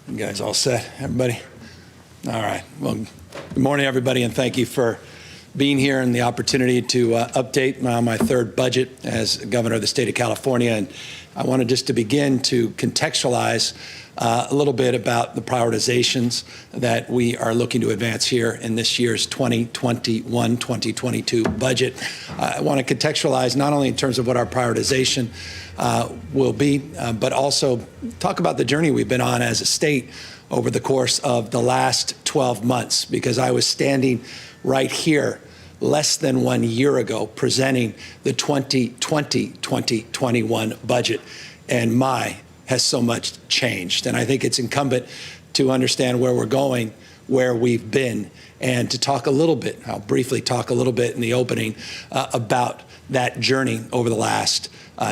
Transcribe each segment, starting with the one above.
You guys all set, everybody? All right. Well, good morning, everybody, and thank you for being here and the opportunity to update my third budget as governor of the state of California. And I wanted just to begin to contextualize a little bit about the prioritizations that we are looking to advance here in this year's 2021-2022 budget. I want to contextualize not only in terms of what our prioritization will be, but also talk about the journey we've been on as a state over the course of the last 12 months, because I was standing right here less than 1 year ago presenting the 2020-2021 budget, and has so much changed. And I think it's incumbent to understand where we're going, where we've been, and to talk a little bit, I'll briefly talk a little bit in the opening about that journey over the last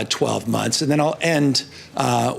12 months. And then I'll end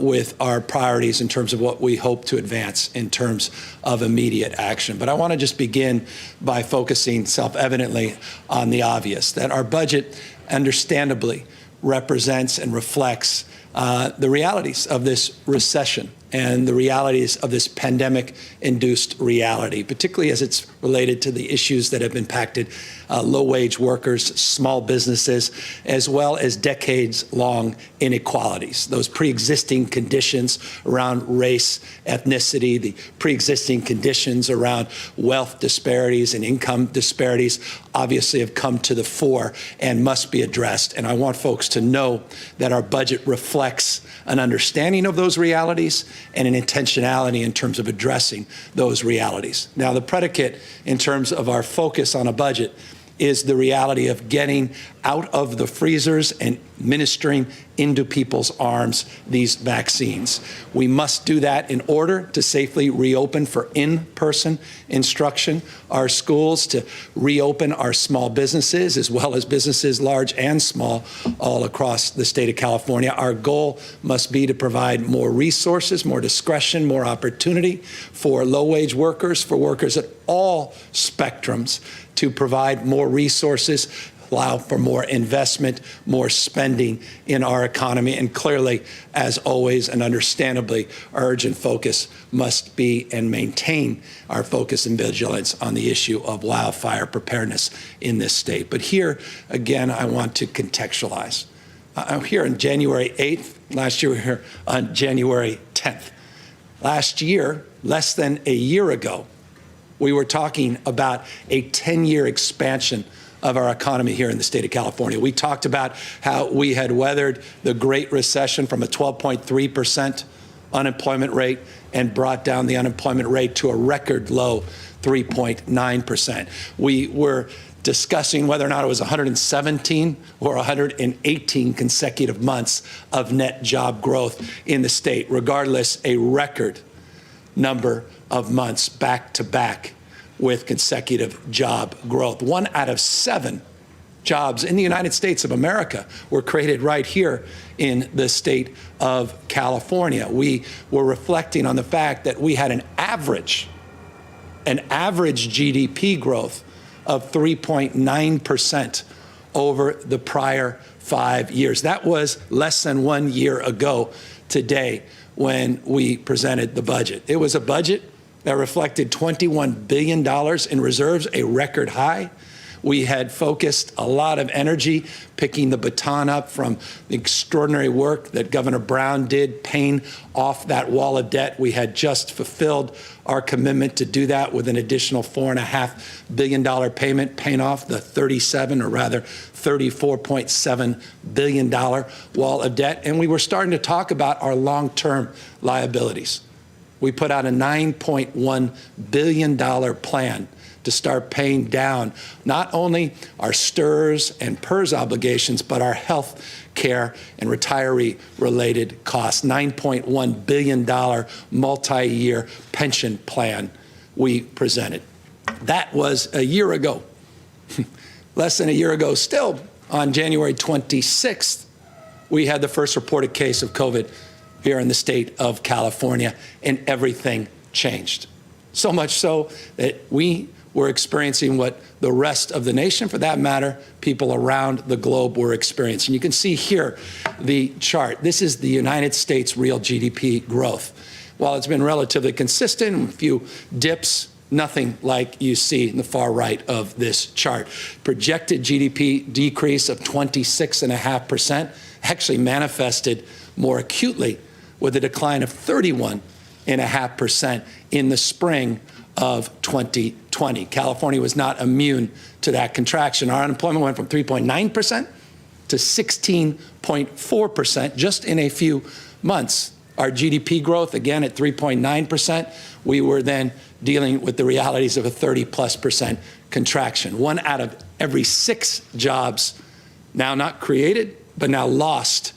with our priorities in terms of what we hope to advance in terms of immediate action. But I want to just begin by focusing self-evidently on the obvious, that our budget understandably represents and reflects the realities of this recession and the realities of this pandemic-induced reality, particularly as it's related to the issues that have impacted low-wage workers, small businesses, as well as decades-long inequalities. Those pre-existing conditions around race, ethnicity, the pre-existing conditions around wealth disparities and income disparities obviously have come to the fore and must be addressed. And I want folks to know that our budget reflects an understanding of those realities and an intentionality in terms of addressing those realities. Now, the predicate in terms of our focus on a budget is the reality of getting out of the freezers and ministering into people's arms these vaccines. We must do that in order to safely reopen for in-person instruction, our schools, to reopen our small businesses, as well as businesses large and small all across the state of California. Our goal must be to provide more resources, more discretion, more opportunity for low-wage workers, for workers at all spectrums, to provide more resources, allow for more investment, more spending in our economy. And clearly, as always and understandably, our urgent focus must be and maintain our focus and vigilance on the issue of wildfire preparedness in this state. But here, again, I want to contextualize. I'm here on January 8th. Last year, we were here on January 10th. Last year, less than a year ago, we were talking about a 10-year expansion of our economy here in the state of California. We talked about how we had weathered the Great Recession from a 12.3% unemployment rate and brought down the unemployment rate to a record low 3.9%. We were discussing whether or not it was 117 or 118 consecutive months of net job growth in the state. Regardless, a record number of months back to back with consecutive job growth. 1 out of 7 jobs in the United States of America were created right here in the state of California. We were reflecting on the fact that we had an average GDP growth of 3.9% over the prior 5 years. That was less than 1 year ago today when we presented the budget. It was a budget that reflected $21 billion in reserves, a record high. We had focused a lot of energy picking the baton up from the extraordinary work that Governor Brown did, paying off that wall of debt. We had just fulfilled our commitment to do that with an additional $4.5 billion payment, paying off the $34.7 billion wall of debt. And we were starting to talk about our long-term liabilities. We put out a $9.1 billion plan to start paying down not only our STRS and PERS obligations, but our health care and retiree-related costs. $9.1 billion multi-year pension plan we presented. That was a year ago. Less than a year ago still, on January 26th, we had the first reported case of COVID here in the state of California, and everything changed. So much so that we we're experiencing what the rest of the nation, for that matter, people around the globe were experiencing. You can see here the chart. This is the United States real GDP growth. While it's been relatively consistent, a few dips, nothing like you see in the far right of this chart. Projected GDP decrease of 26.5% actually manifested more acutely with a decline of 31.5% in the spring of 2020. California was not immune to that contraction. Our unemployment went from 3.9% to 16.4% just in a few months. Our GDP growth, again, at 3.9%, we were then dealing with the realities of a 30+% contraction. 1 out of every 6 jobs now not created, but now lost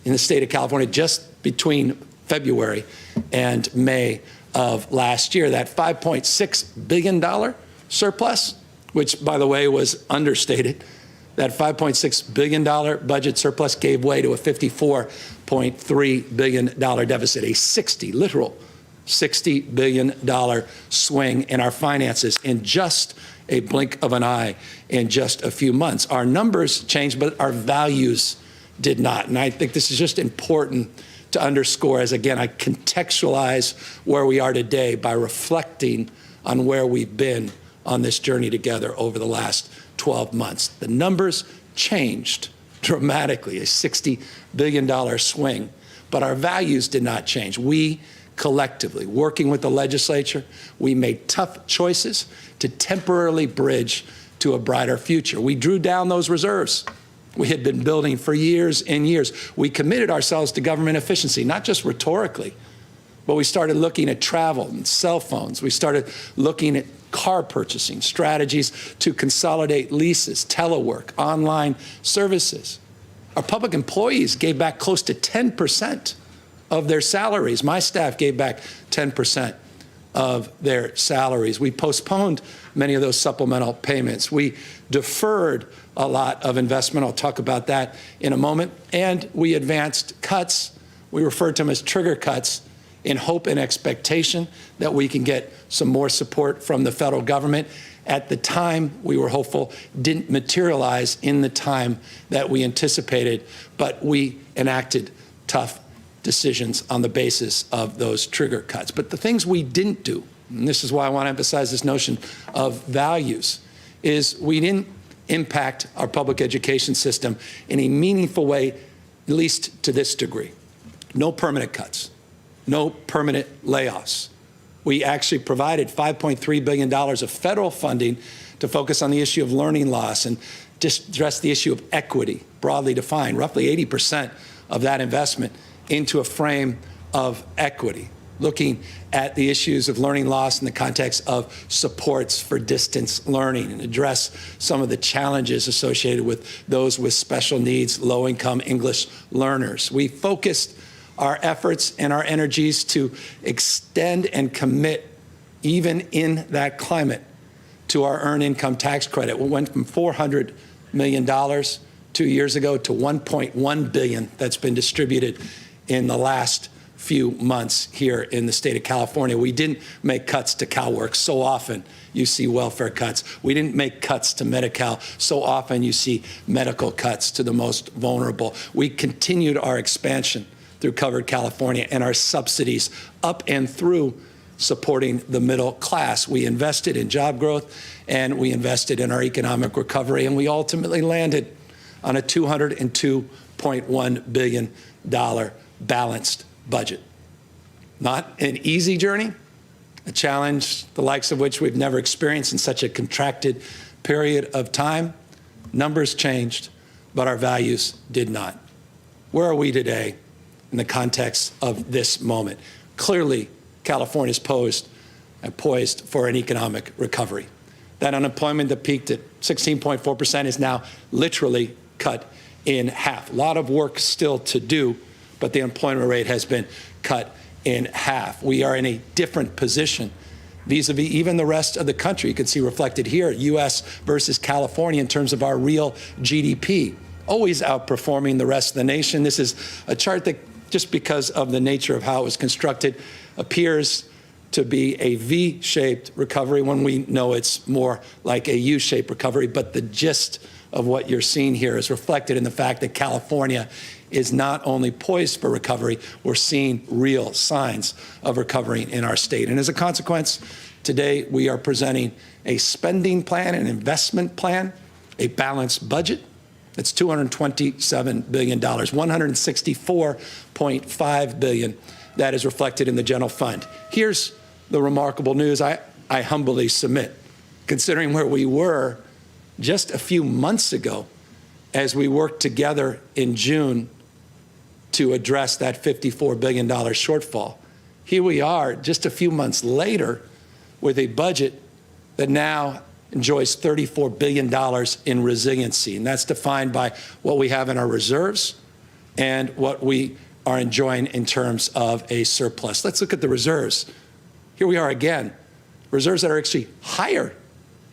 in the state of California just between February and May of last year. That $5.6 billion surplus, which, by the way, was understated, that $5.6 billion budget surplus gave way to a $54.3 billion deficit, a literal $60 billion swing in our finances in just a blink of an eye in just a few months. Our numbers changed, but our values did not. And I think this is just important to underscore as, again, I contextualize where we are today by reflecting on where we've been on this journey together over the last 12 months. The numbers changed dramatically, a $60 billion swing, but our values did not change. We collectively, working with the legislature, we made tough choices to temporarily bridge to a brighter future. We drew down those reserves we had been building for years and years. We committed ourselves to government efficiency, not just rhetorically, but we started looking at travel and cell phones. We started looking at car purchasing, strategies to consolidate leases, telework, online services. Our public employees gave back close to 10% of their salaries. My staff gave back 10% of their salaries. We postponed many of those supplemental payments. We deferred a lot of investment. I'll talk about that in a moment. And we advanced cuts. We referred to them as trigger cuts in hope and expectation that we can get some more support from the federal government. At the time, we were hopeful didn't materialize in the time that we anticipated, but we enacted tough decisions on the basis of those trigger cuts. But the things we didn't do, and this is why I want to emphasize this notion of values, is we didn't impact our public education system in a meaningful way, at least to this degree. No permanent cuts, no permanent layoffs. We actually provided $5.3 billion of federal funding to focus on the issue of learning loss and just address the issue of equity, broadly defined, roughly 80% of that investment into a frame of equity, looking at the issues of learning loss in the context of supports for distance learning and address some of the challenges associated with those with special needs, low-income English learners. We focused our efforts and our energies to extend and commit, even in that climate, to our earned income tax credit. We went from $400 million 2 years ago to $1.1 billion that's been distributed in the last few months here in the state of California. We didn't make cuts to CalWORK. So often you see welfare cuts. We didn't make cuts to Medi-Cal. So often you see medical cuts to the most vulnerable. We continued our expansion through Covered California and our subsidies up and through supporting the middle class. We invested in job growth and we invested in our economic recovery, and we ultimately landed on a $202.1 billion balanced budget. Not an easy journey, a challenge the likes of which we've never experienced in such a contracted period of time. Numbers changed, but our values did not. Where are we today in the context of this moment? Clearly, California is poised for an economic recovery. That unemployment that peaked at 16.4% is now literally cut in half. A lot of work still to do, but the employment rate has been cut in half. We are in a different position vis-a-vis even the rest of the country. You can see reflected here, U.S. versus California in terms of our real GDP, always outperforming the rest of the nation. This is a chart that, just because of the nature of how it was constructed, appears to be a V-shaped recovery when we know it's more like a U-shaped recovery. But the gist of what you're seeing here is reflected in the fact that California is not only poised for recovery, we're seeing real signs of recovery in our state. And as a consequence, today we are presenting a spending plan, an investment plan, a balanced budget. It's $227 billion, $164.5 billion that is reflected in the general fund. Here's the remarkable news I humbly submit, considering where we were just a few months ago as we worked together in June to address that $54 billion shortfall. Here we are just a few months later with a budget that now enjoys $34 billion in resiliency, and that's defined by what we have in our reserves and what we are enjoying in terms of a surplus. Let's look at the reserves. Here we are again, reserves that are actually higher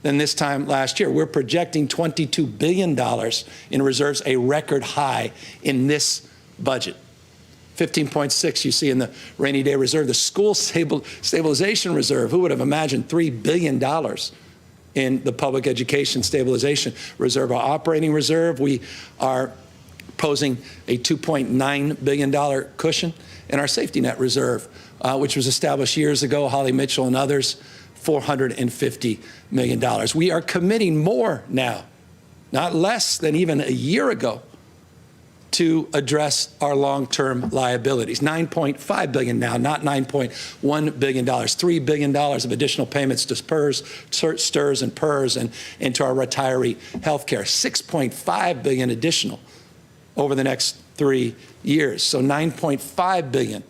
than this time last year. We're projecting $22 billion in reserves, a record high in this budget. 15.6 you see in the rainy day reserve. The school stabilization reserve, who would have imagined $3 billion in the public education stabilization reserve. Our operating reserve, we are posing a $2.9 billion cushion in our safety net reserve, which was established years ago, Holly Mitchell and others, $450 million. We are committing more now, not less than even a year ago, to address our long-term liabilities. $9.5 billion now, not $9.1 billion. $3 billion of additional payments to STRS and PERS and into our retiree health care. $6.5 billion additional over the next 3 years. So $9.5 billion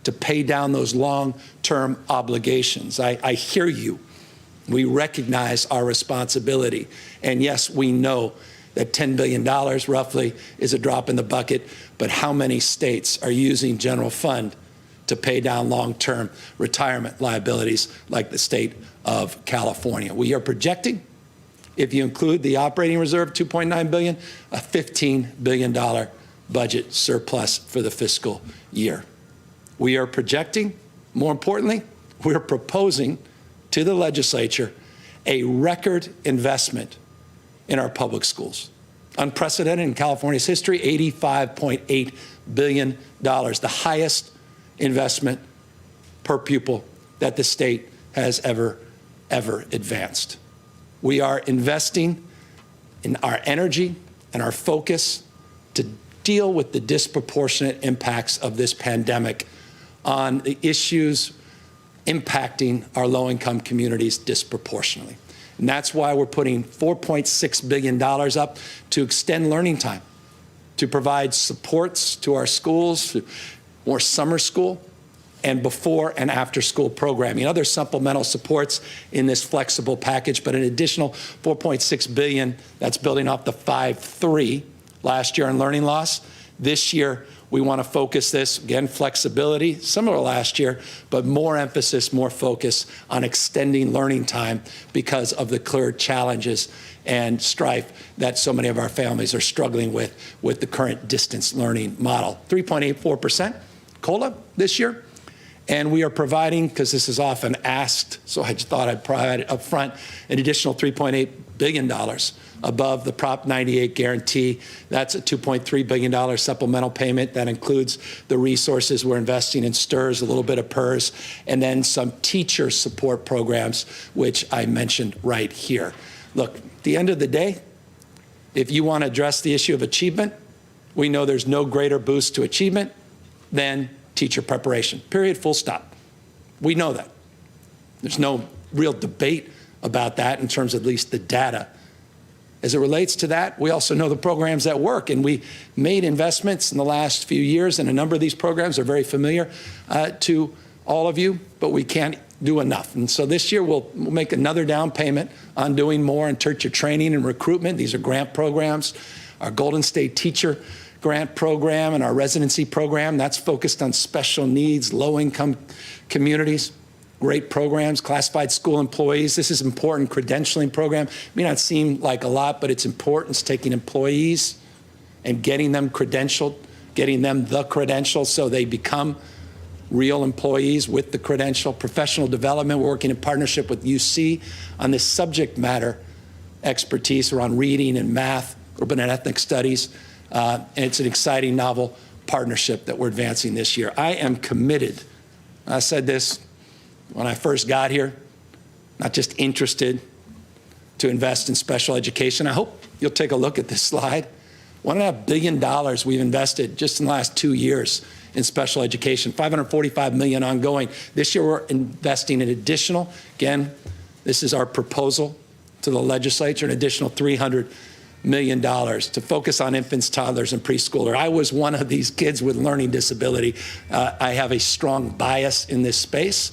to pay down those long-term obligations. I hear you. We recognize our responsibility. And yes, we know that $10 billion roughly is a drop in the bucket, but how many states are using general fund to pay down long-term retirement liabilities like the state of California? We are projecting, if you include the operating reserve, $2.9 billion, a $15 billion budget surplus for the fiscal year. We are projecting, more importantly, we're proposing to the legislature a record investment in our public schools. Unprecedented in California's history, $85.8 billion, the highest investment per pupil that the state has ever advanced. We are investing in our energy and our focus to deal with the disproportionate impacts of this pandemic on the issues impacting our low-income communities disproportionately. And that's why we're putting $4.6 billion up to extend learning time, to provide supports to our schools, more summer school, and before and after school programming, other supplemental supports in this flexible package, but an additional $4.6 billion that's building off the 5.3 last year on learning loss. This year, we want to focus this, again, flexibility, similar to last year, but more emphasis, more focus on extending learning time because of the clear challenges and strife that so many of our families are struggling with the current distance learning model. 3.84% COLA this year. And we are providing, because this is often asked, so I just thought I'd provide up front, an additional $3.8 billion above the Prop 98 guarantee. That's a $2.3 billion supplemental payment that includes the resources we're investing in STRS, a little bit of PERS, and then some teacher support programs, which I mentioned right here. Look, at the end of the day, if you want to address the issue of achievement, we know there's no greater boost to achievement than teacher preparation, period, full stop. We know that. There's no real debate about that in terms of at least the data. As it relates to that, we also know the programs that work, and we made investments in the last few years, and a number of these programs are very familiar to all of you, but we can't do enough. And so this year we'll make another down payment on doing more in teacher training and recruitment. These are grant programs. Our Golden State Teacher Grant Program and our residency program, that's focused on special needs, low-income communities. Great programs, classified school employees. This is important credentialing program. It may not seem like a lot, but it's important. It's taking employees and getting them credentialed, getting them the credentials so they become real employees with the credential, professional development. We're working in partnership with UC on this subject matter expertise around reading and math, urban and ethnic studies. And it's an exciting, novel partnership that we're advancing this year. I am committed. I said this when I first got here, not just interested to invest in special education. I hope you'll take a look at this slide. $1.5 billion we've invested just in the last 2 years in special education, $545 million ongoing. This year we're investing an additional, again, this is our proposal to the legislature, an additional $300 million to focus on infants, toddlers, and preschoolers. I was one of these kids with learning disability. I have a strong bias in this space,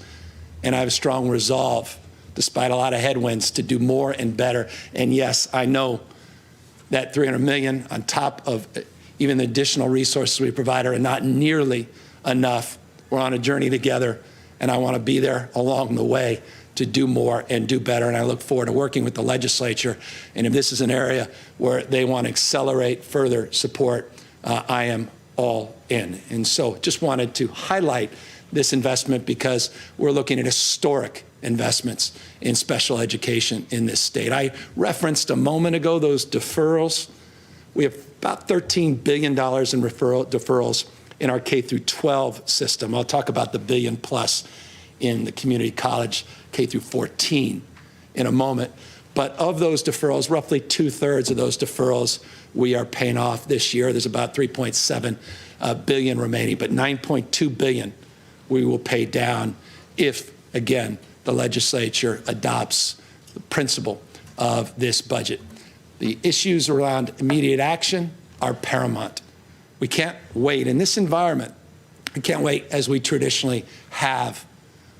and I have a strong resolve, despite a lot of headwinds, to do more and better. And yes, I know that $300 million on top of even the additional resources we provide are not nearly enough. We're on a journey together, and I want to be there along the way to do more and do better. And I look forward to working with the legislature. And if this is an area where they want to accelerate further support, I am all in. And so just wanted to highlight this investment because we're looking at historic investments in special education in this state. I referenced a moment ago those deferrals. We have about $13 billion in deferrals in our K through 12 system. I'll talk about the billion plus in the community college K through 14 in a moment. But of those deferrals, roughly 2/3 of those deferrals we are paying off this year. There's about $3.7 billion remaining, but $9.2 billion we will pay down if, again, the legislature adopts the principle of this budget. The issues around immediate action are paramount. We can't wait in this environment. We can't wait, as we traditionally have,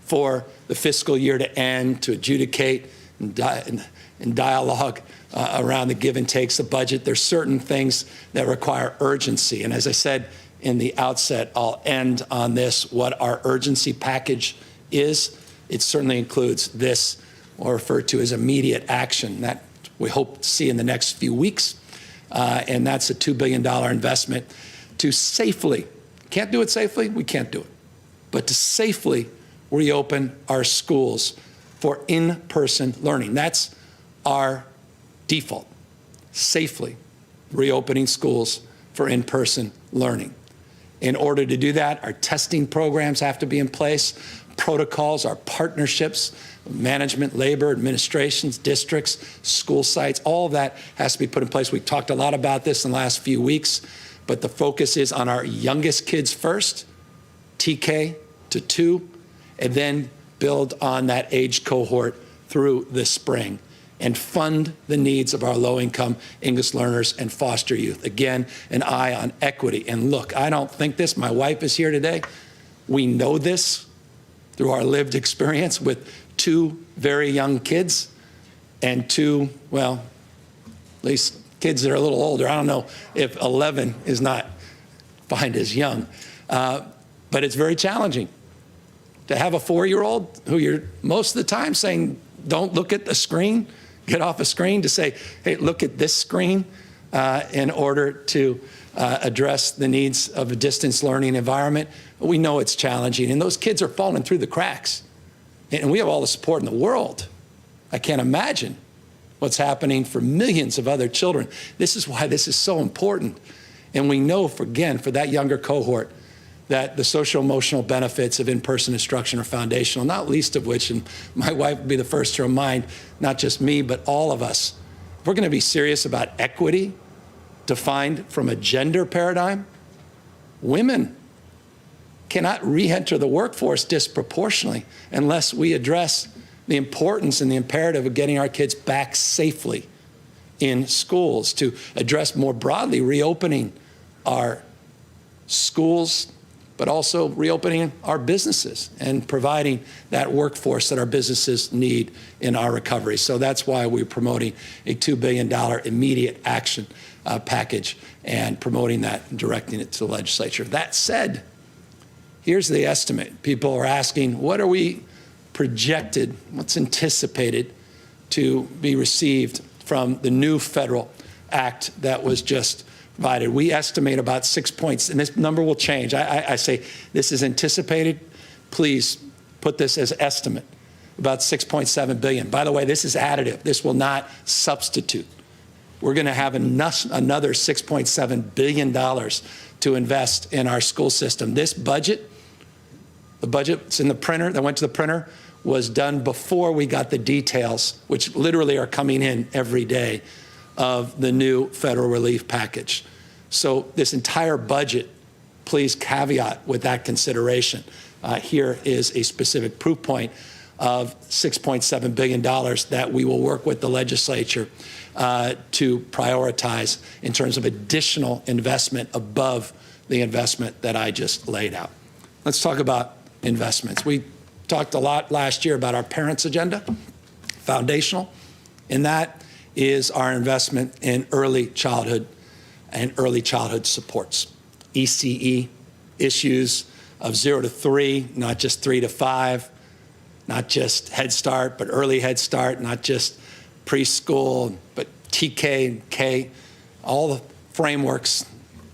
for the fiscal year to end, to adjudicate and dialogue around the give and takes of budget. There's certain things that require urgency. And as I said in the outset, I'll end on this, what our urgency package is. It certainly includes this, or referred to as immediate action, that we hope to see in the next few weeks. And that's a $2 billion investment to safely, can't do it safely, we can't do it, but to safely reopen our schools for in-person learning. That's our default, safely reopening schools for in-person learning. In order to do that, our testing programs have to be in place, protocols, our partnerships, management, labor, administrations, districts, school sites, all of that has to be put in place. We've talked a lot about this in the last few weeks, but the focus is on our youngest kids first, TK to 2, and then build on that age cohort through the spring and fund the needs of our low-income English learners and foster youth. Again, an eye on equity. And look, I don't think this, my wife is here today. We know this through our lived experience with 2 very young kids and 2, well, at least kids that are a little older. I don't know if 11 is not defined as young, but it's very challenging to have a 4-year-old who you're most of the time saying, don't look at the screen, get off a screen, to say, hey, look at this screen in order to address the needs of a distance learning environment. We know it's challenging, and those kids are falling through the cracks. And we have all the support in the world. I can't imagine what's happening for millions of other children. This is why this is so important. And we know, for that younger cohort, that the social emotional benefits of in-person instruction are foundational, not least of which, and my wife would be the first to remind, not just me, but all of us, if we're going to be serious about equity defined from a gender paradigm, women cannot re-enter the workforce disproportionately unless we address the importance and the imperative of getting our kids back safely in schools, to address more broadly reopening our schools, but also reopening our businesses and providing that workforce that our businesses need in our recovery. So that's why we're promoting a $2 billion immediate action package and promoting that and directing it to the legislature. That said, here's the estimate. People are asking, what are we projected, what's anticipated to be received from the new federal act that was just provided. We estimate about 6 points, and this number will change. I say this is anticipated. Please put this as estimate, about $6.7 billion. By the way, this is additive. This will not substitute. We're going to have another $6.7 billion to invest in our school system. This budget, the budget's in the printer, that went to the printer, was done before we got the details, which literally are coming in every day, of the new federal relief package. So this entire budget, please caveat with that consideration. Here is a specific proof point of $6.7 billion that we will work with the legislature to prioritize in terms of additional investment above the investment that I just laid out. Let's talk about investments. We talked a lot last year about our parents' agenda, foundational, and that is our investment in early childhood and early childhood supports. ECE issues of 0 to 3, not just 3 to 5, not just Head Start, but early Head Start, not just preschool, but TK and K, all the frameworks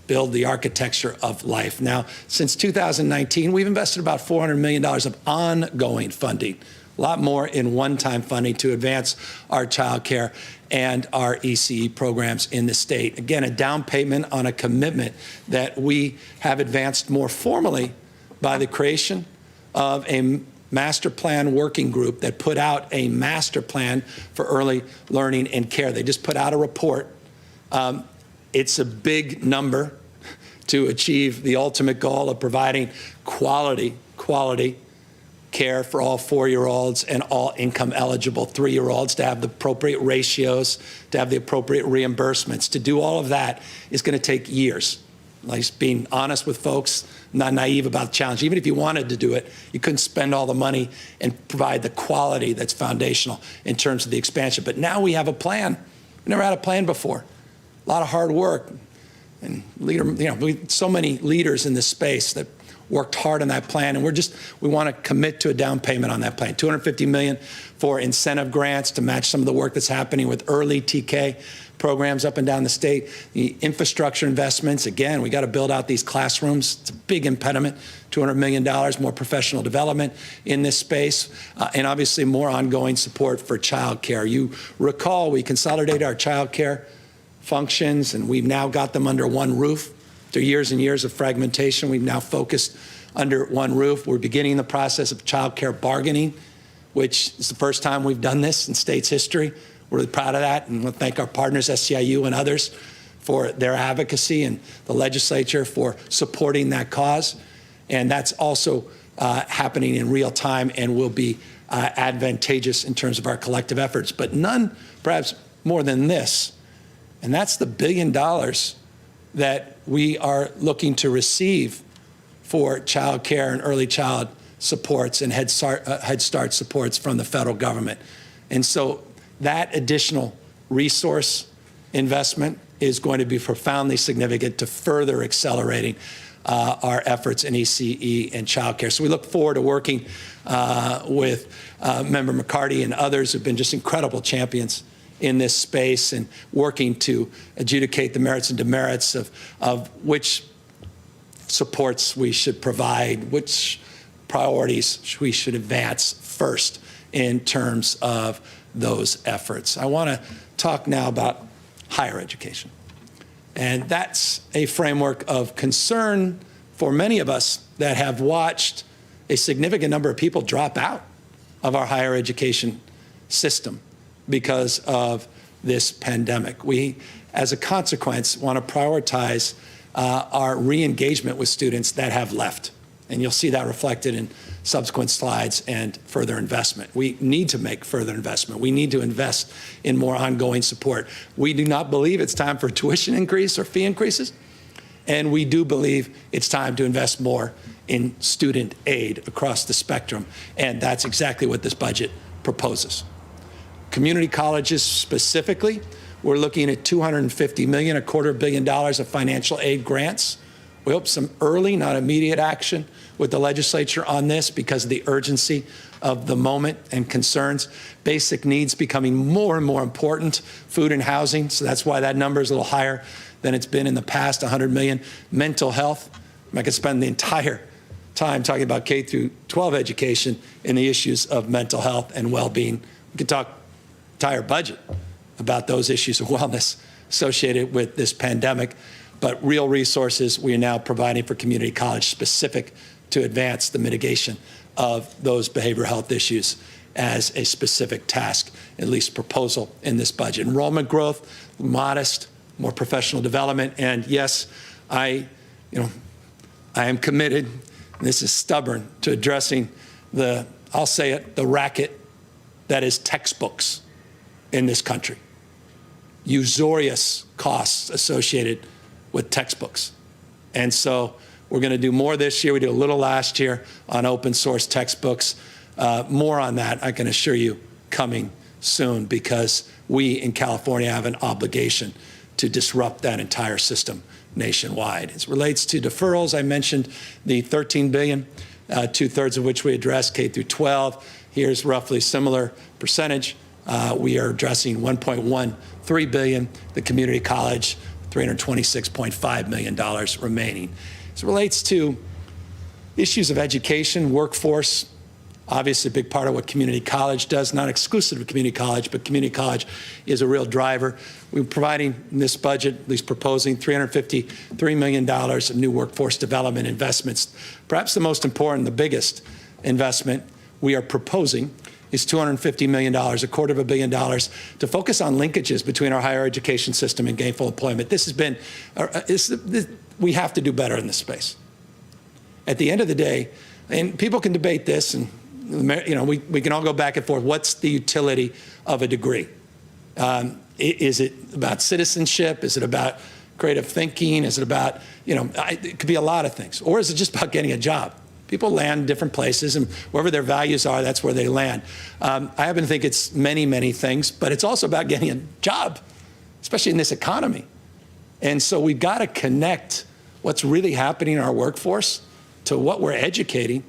build the architecture of life. Now, since 2019, we've invested about $400 million of ongoing funding, a lot more in one-time funding to advance our child care and our ECE programs in the state. Again, a down payment on a commitment that we have advanced more formally by the creation of a master plan working group that put out a master plan for early learning and care. They just put out a report. It's a big number to achieve the ultimate goal of providing quality care for all 4-year-olds and all income eligible 3-year-olds, to have the appropriate ratios, to have the appropriate reimbursements. To do all of that is going to take years. Like being honest with folks, not naive about the challenge. Even if you wanted to do it, you couldn't spend all the money and provide the quality that's foundational in terms of the expansion. But now we have a plan. We never had a plan before. A lot of hard work. And so many leaders in this space that worked hard on that plan, and we want to commit to a down payment on that plan. $250 million for incentive grants to match some of the work that's happening with early TK programs up and down the state. The infrastructure investments, again, we got to build out these classrooms. It's a big impediment. $200 million, more professional development in this space, and obviously more ongoing support for child care. You recall we consolidated our child care functions, and we've now got them under one roof. After years and years of fragmentation, we've now focused under one roof. We're beginning the process of child care bargaining, which is the first time we've done this in state's history. We're really proud of that, and we'll thank our partners, SEIU and others, for their advocacy, and the legislature for supporting that cause. And that's also happening in real time and will be advantageous in terms of our collective efforts. But none, perhaps more than this, and that's the $1 billion that we are looking to receive for child care and early child supports and Head Start supports from the federal government. And so that additional resource investment is going to be profoundly significant to further accelerating our efforts in ECE and child care. So we look forward to working with Member McCarty and others who've been just incredible champions in this space, and working to adjudicate the merits and demerits of which supports we should provide, which priorities we should advance first in terms of those efforts. I want to talk now about higher education. And that's a framework of concern for many of us that have watched a significant number of people drop out of our higher education system because of this pandemic. We, as a consequence, want to prioritize our re-engagement with students that have left. And you'll see that reflected in subsequent slides and further investment. We need to make further investment. We need to invest in more ongoing support. We do not believe it's time for tuition increase or fee increases. And we do believe it's time to invest more in student aid across the spectrum. And that's exactly what this budget proposes. Community colleges specifically, we're looking at $250 million, $250 million of financial aid grants. We hope some early, not immediate action with the legislature on this because of the urgency of the moment and concerns. Basic needs becoming more and more important, food and housing, so that's why that number is a little higher than it's been in the past, 100 million. Mental health, I could spend the entire time talking about K through 12 education and the issues of mental health and well-being. We could talk entire budget about those issues of wellness associated with this pandemic, but real resources we are now providing for community college specific to advance the mitigation of those behavioral health issues as a specific task, at least proposal in this budget. Enrollment growth, modest, more professional development, and yes, I am committed, and this is stubborn, to addressing I'll say it, the racket that is textbooks in this country. Usurious costs associated with textbooks. And so we're going to do more this year. We did a little last year on open source textbooks. More on that, I can assure you, coming soon, because we in California have an obligation to disrupt that entire system nationwide. As it relates to deferrals, I mentioned the $13 billion, 2/3 of which we address K through 12. Here's roughly similar percentage. We are addressing $1.13 billion, the community college, $326.5 million remaining. As it relates to issues of education, workforce, obviously a big part of what community college does, not exclusive to community college, but community college is a real driver. We're providing in this budget, at least proposing, $353 million of new workforce development investments. Perhaps the most important, the biggest investment we are proposing is $250 million, $250 million, to focus on linkages between our higher education system and gainful employment. This has been, we have to do better in this space. At the end of the day, and people can debate this, and we can all go back and forth. What's the utility of a degree? Is it about citizenship? Is it about creative thinking? Is it about, it could be a lot of things. Or is it just about getting a job? People land in different places, and wherever their values are, that's where they land. I happen to think it's many, many things, but it's also about getting a job, especially in this economy. And so we've got to connect what's really happening in our workforce to what we're educating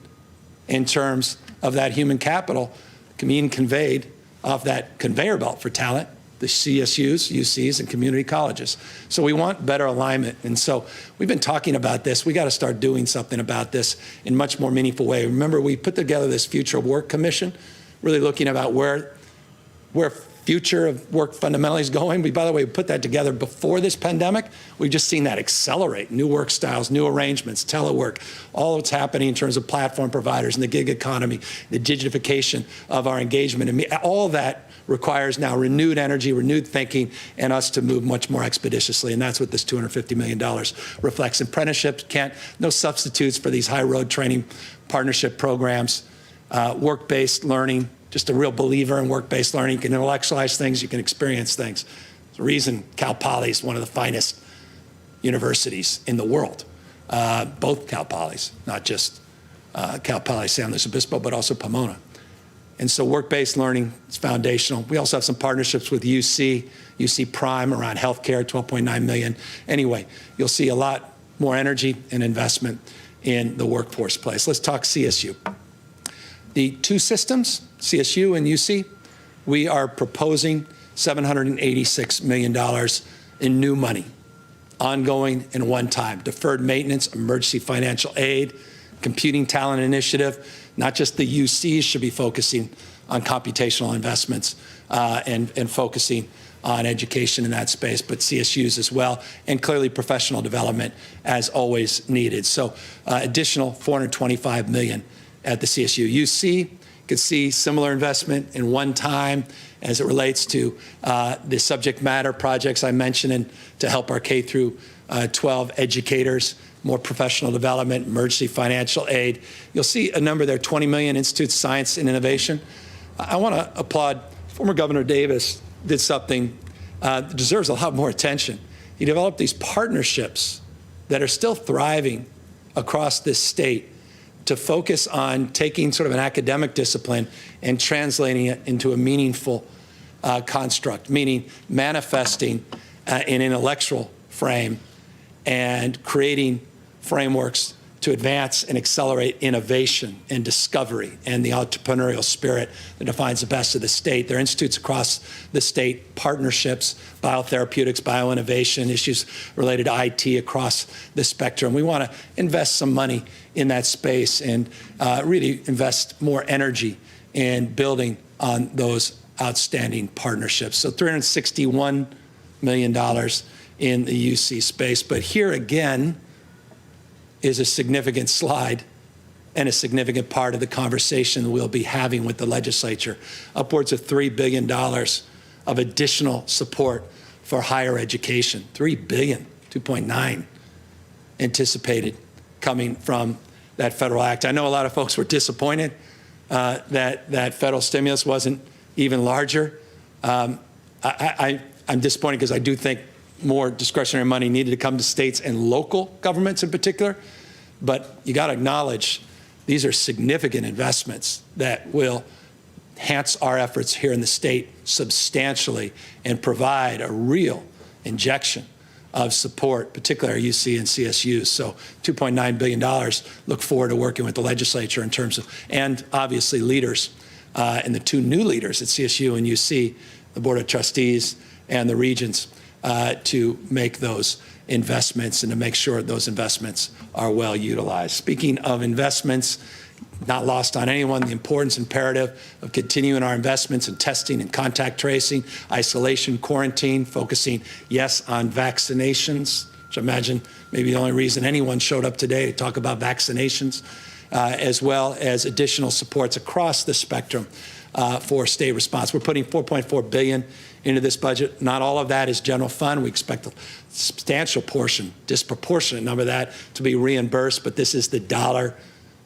in terms of that human capital being conveyed off that conveyor belt for talent, the CSUs, UCs, and community colleges. So we want better alignment. And so we've been talking about this. We got to start doing something about this in a much more meaningful way. Remember, we put together this Future of Work Commission, really looking about where future of work fundamentally is going. By the way, we put that together before this pandemic. We've just seen that accelerate. New work styles, new arrangements, telework, all what's happening in terms of platform providers and the gig economy, the digitification of our engagement. And all that requires now renewed energy, renewed thinking, and us to move much more expeditiously. And that's what this $250 million reflects. Apprenticeships, no substitutes for these high road training partnership programs, work-based learning. Just a real believer in work-based learning. You can intellectualize things, you can experience things. There's a reason Cal Poly is one of the finest universities in the world. Both Cal Polys, not just Cal Poly San Luis Obispo, but also Pomona. And so work-based learning is foundational. We also have some partnerships with UC Prime around healthcare, $12.9 million. Anyway, you'll see a lot more energy and investment in the workforce place. Let's talk CSU. The two systems, CSU and UC, we are proposing $786 million in new money, ongoing and one-time, deferred maintenance, emergency financial aid, computing talent initiative. Not just the UCs should be focusing on computational investments and focusing on education in that space, but CSUs as well, and clearly professional development as always needed. So additional $425 million at the CSU. UC could see similar investment in one time as it relates to the subject matter projects I mentioned and to help our K through 12 educators, more professional development, emergency financial aid. You'll see a number there, 20 million, Institute of Science and Innovation. I want to applaud former Governor Davis did something that deserves a lot more attention. He developed these partnerships that are still thriving across this state to focus on taking sort of an academic discipline and translating it into a meaningful construct, meaning manifesting an intellectual frame and creating frameworks to advance and accelerate innovation and discovery and the entrepreneurial spirit that defines the best of the state. There are institutes across the state, partnerships, biotherapeutics, bioinnovation, issues related to IT across the spectrum. We want to invest some money in that space and really invest more energy in building on those outstanding partnerships. So $361 million in the UC space. But here again is a significant slide and a significant part of the conversation we'll be having with the legislature. Upwards of $3 billion of additional support for higher education. $3 billion, 2.9 anticipated coming from that federal act. I know a lot of folks were disappointed that federal stimulus wasn't even larger. I'm disappointed because I do think more discretionary money needed to come to states and local governments in particular. But you got to acknowledge these are significant investments that will enhance our efforts here in the state substantially and provide a real injection of support, particularly our UC and CSUs. So $2.9 billion, look forward to working with the legislature in terms of, and obviously leaders, and the two new leaders at CSU and UC, the Board of Trustees and the regents, to make those investments and to make sure those investments are well utilized. Speaking of investments, not lost on anyone, the importance imperative of continuing our investments in testing and contact tracing, isolation, quarantine, focusing, yes, on vaccinations, which I imagine maybe the only reason anyone showed up today to talk about vaccinations, as well as additional supports across the spectrum for state response. We're putting $4.4 billion into this budget. Not all of that is general fund. We expect a substantial portion, disproportionate number of that to be reimbursed, but this is the dollar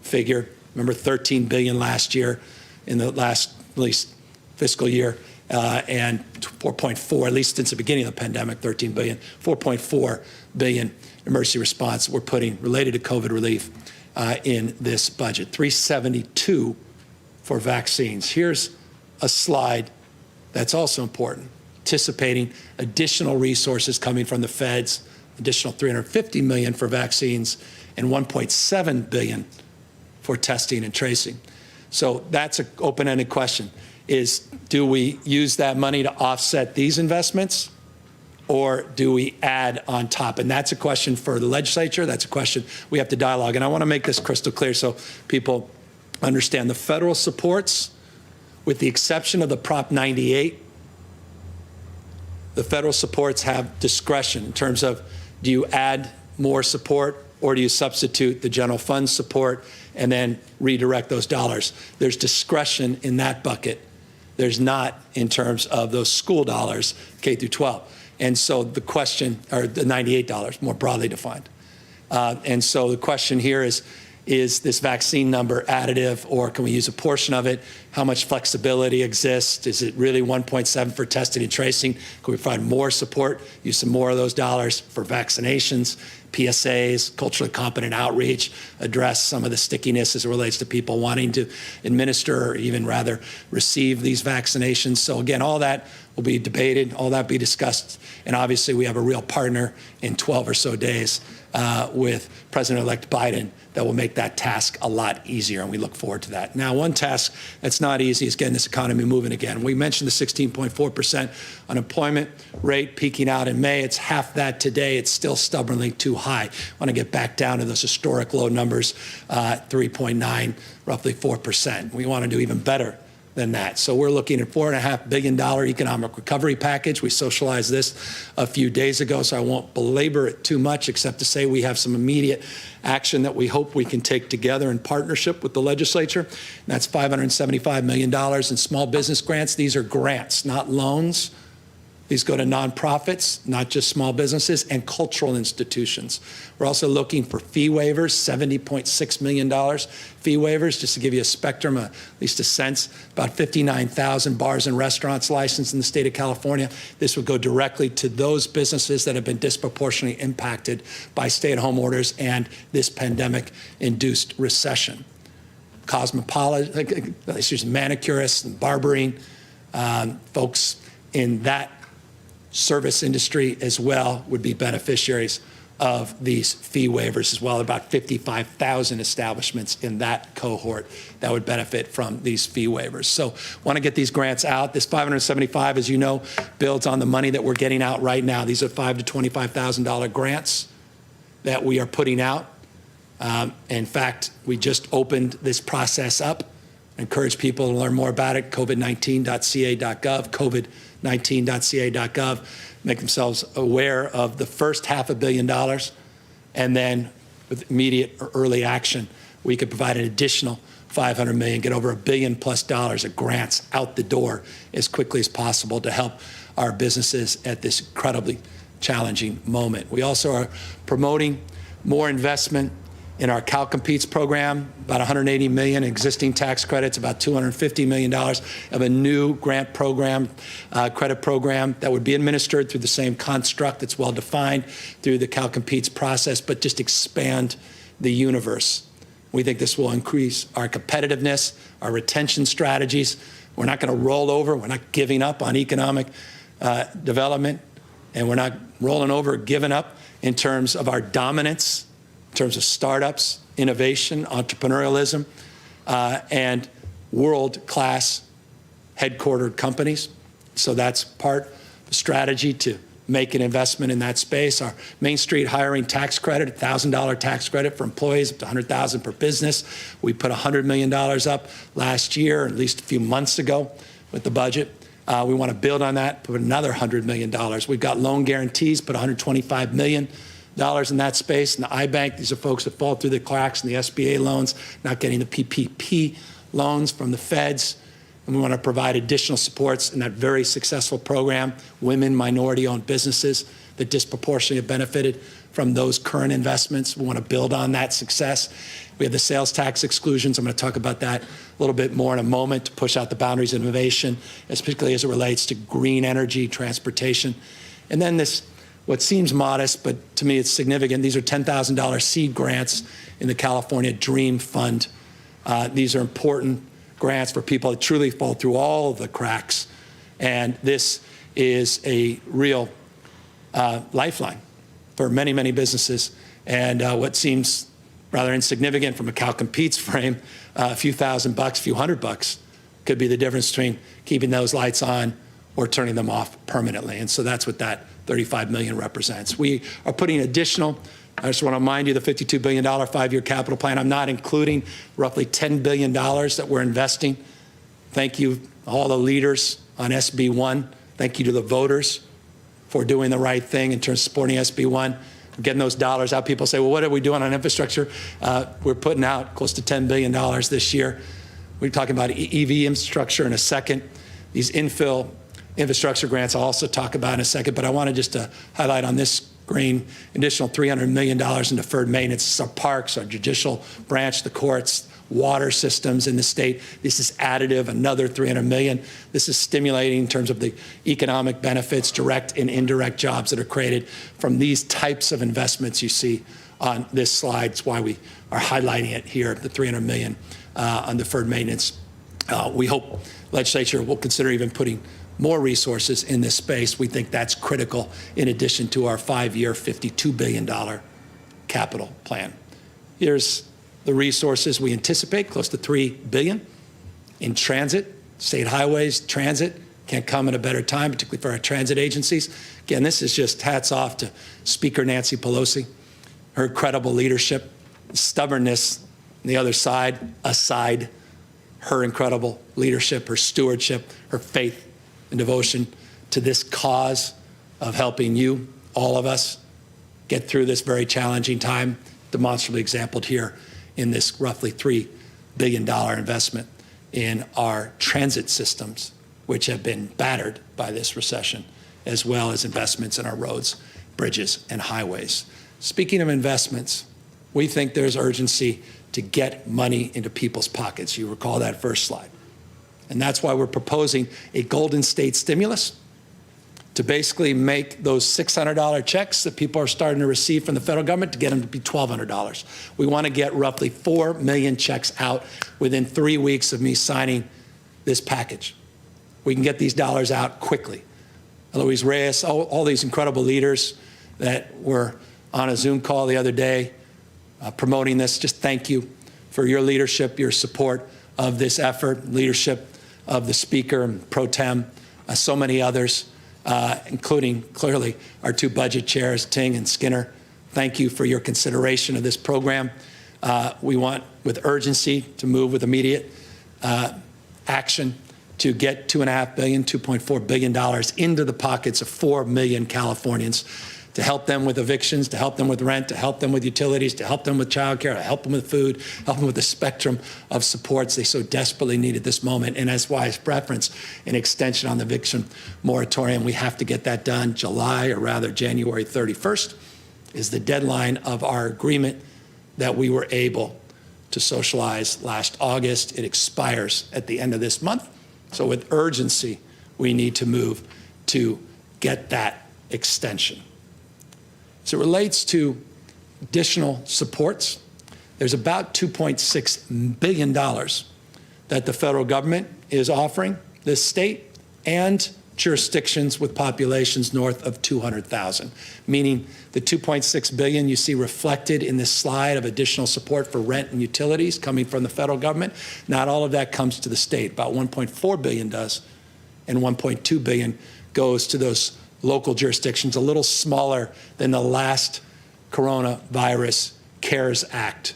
figure. Remember, $13 billion last year in the last, at least, fiscal year, and 4.4, at least since the beginning of the pandemic, 13 billion, 4.4 billion emergency response we're putting related to COVID relief in this budget. 372 for vaccines. Here's a slide that's also important, anticipating additional resources coming from the feds, additional $350 million for vaccines, and $1.7 billion for testing and tracing. So that's an open-ended question, is do we use that money to offset these investments, or do we add on top? And that's a question for the legislature. That's a question we have to dialogue. And I want to make this crystal clear so people understand the federal supports, with the exception of the Prop 98, the federal supports have discretion in terms of, do you add more support or do you substitute the general fund support and then redirect those dollars? There's discretion in that bucket. There's not in terms of those school dollars, K through 12. And so the question, or the $98 more broadly defined. And so the question here is this vaccine number additive, or can we use a portion of it? How much flexibility exists? Is it really 1.7 for testing and tracing? Can we provide more support, use some more of those dollars for vaccinations, PSAs, culturally competent outreach, address some of the stickiness as it relates to people wanting to administer or even rather receive these vaccinations? So again, all that will be debated, all that will be discussed. And obviously we have a real partner in 12 or so days with President-elect Biden that will make that task a lot easier, and we look forward to that. Now, one task that's not easy is getting this economy moving again. We mentioned the 16.4% unemployment rate peaking out in May. It's half that today. It's still stubbornly too high. I want to get back down to those historic low numbers, 3.9, roughly 4%. We want to do even better than that. So we're looking at $4.5 billion economic recovery package. We socialized this a few days ago, so I won't belabor it too much, except to say we have some immediate action that we hope we can take together in partnership with the legislature. And that's $575 million in small business grants. These are grants, not loans. These go to nonprofits, not just small businesses, and cultural institutions. We're also looking for fee waivers, $70.6 million fee waivers, just to give you a spectrum, at least a sense, about 59,000 bars and restaurants licensed in the state of California. This would go directly to those businesses that have been disproportionately impacted by stay-at-home orders and this pandemic-induced recession. Manicurists and barbering, folks in that service industry as well would be beneficiaries of these fee waivers as well. About 55,000 establishments in that cohort that would benefit from these fee waivers. So want to get these grants out. This 575, as you know, builds on the money that we're getting out right now. These are $5,000 to $25,000 grants that we are putting out. In fact, we just opened this process up. I encourage people to learn more about it, covid19.ca.gov, covid19.ca.gov. Make themselves aware of the first $500 million, and then with immediate or early action, we could provide an additional $500 million, get over $1 billion+ of grants out the door as quickly as possible to help our businesses at this incredibly challenging moment. We also are promoting more investment in our Cal Competes program, about $180 million existing tax credits, about $250 million of a new grant program, credit program that would be administered through the same construct that's well defined through the Cal Competes process, but just expand the universe. We think this will increase our competitiveness, our retention strategies. We're not going to roll over. We're not giving up on economic development, and we're not rolling over, giving up in terms of our dominance, in terms of startups, innovation, entrepreneurialism, and world-class headquartered companies. So that's part of the strategy to make an investment in that space. Our Main Street hiring tax credit, $1,000 tax credit for employees up to $100,000 per business. We put $100 million up last year, at least a few months ago with the budget. We want to build on that, put another $100 million. We've got loan guarantees, put $125 million in that space. And the iBank, these are folks that fall through the cracks in the SBA loans, not getting the PPP loans from the feds. And we want to provide additional supports in that very successful program, women, minority-owned businesses that disproportionately have benefited from those current investments. We want to build on that success. We have the sales tax exclusions. I'm going to talk about that a little bit more in a moment to push out the boundaries of innovation, particularly as it relates to green energy, transportation. And then this, what seems modest, but to me it's significant, these are $10,000 seed grants in the California Dream Fund. These are important grants for people that truly fall through all of the cracks. And this is a real lifeline for many, many businesses. And what seems rather insignificant from a Cal Competes frame, a few $1,000, a few $100 could be the difference between keeping those lights on or turning them off permanently. And so that's what that $35 million represents. We are putting additional, I just want to remind you, the $52 billion 5-year capital plan. I'm not including roughly $10 billion that we're investing. Thank you, all the leaders on SB 1. Thank you to the voters for doing the right thing in terms of supporting SB 1, getting those dollars out. People say, well, what are we doing on infrastructure? We're putting out close to $10 billion this year. We're talking about EV infrastructure in a second. These infill infrastructure grants I'll also talk about in a second, but I wanted just to highlight on this screen additional $300 million in deferred maintenance. Our parks, our judicial branch, the courts, water systems in the state. This is additive, another $300 million. This is stimulating in terms of the economic benefits, direct and indirect jobs that are created from these types of investments you see on this slide. It's why we are highlighting it here, the $300 million on deferred maintenance. We hope legislature will consider even putting more resources in this space. We think that's critical in addition to our 5-year, $52 billion capital plan. Here's the resources we anticipate, close to $3 billion in transit, state highways, transit. Can't come at a better time, particularly for our transit agencies. Again, this is just hats off to Speaker Nancy Pelosi, her incredible leadership, stubbornness on the other side, aside, her incredible leadership, her stewardship, her faith and devotion to this cause of helping you, all of us, get through this very challenging time, demonstrably exampled here in this roughly $3 billion investment in our transit systems, which have been battered by this recession, as well as investments in our roads, bridges, and highways. Speaking of investments, we think there's urgency to get money into people's pockets. You recall that first slide. And that's why we're proposing a Golden State stimulus to basically make those $600 checks that people are starting to receive from the federal government to get them to be $1,200. We want to get roughly 4 million checks out within 3 weeks of me signing this package. We can get these dollars out quickly. Luis Reyes, all these incredible leaders that were on a Zoom call the other day promoting this. Just thank you for your leadership, your support of this effort, leadership of the Speaker and Pro Tem, so many others, including clearly our two budget chairs, Ting and Skinner. Thank you for your consideration of this program. We want, with urgency, to move with immediate action to get $2.5 billion, $2.4 billion into the pockets of 4 million Californians, to help them with evictions, to help them with rent, to help them with utilities, to help them with childcare, to help them with food, help them with the spectrum of supports they so desperately need at this moment. And that's why I reference an extension on the eviction moratorium. We have to get that done. July, or rather January 31st, is the deadline of our agreement that we were able to socialize last August. It expires at the end of this month. So with urgency, we need to move to get that extension. As it relates to additional supports, there's about $2.6 billion that the federal government is offering this state and jurisdictions with populations north of 200,000, meaning the $2.6 billion you see reflected in this slide of additional support for rent and utilities coming from the federal government. Not all of that comes to the state. About $1.4 billion does, and $1.2 billion goes to those local jurisdictions, a little smaller than the last coronavirus CARES Act.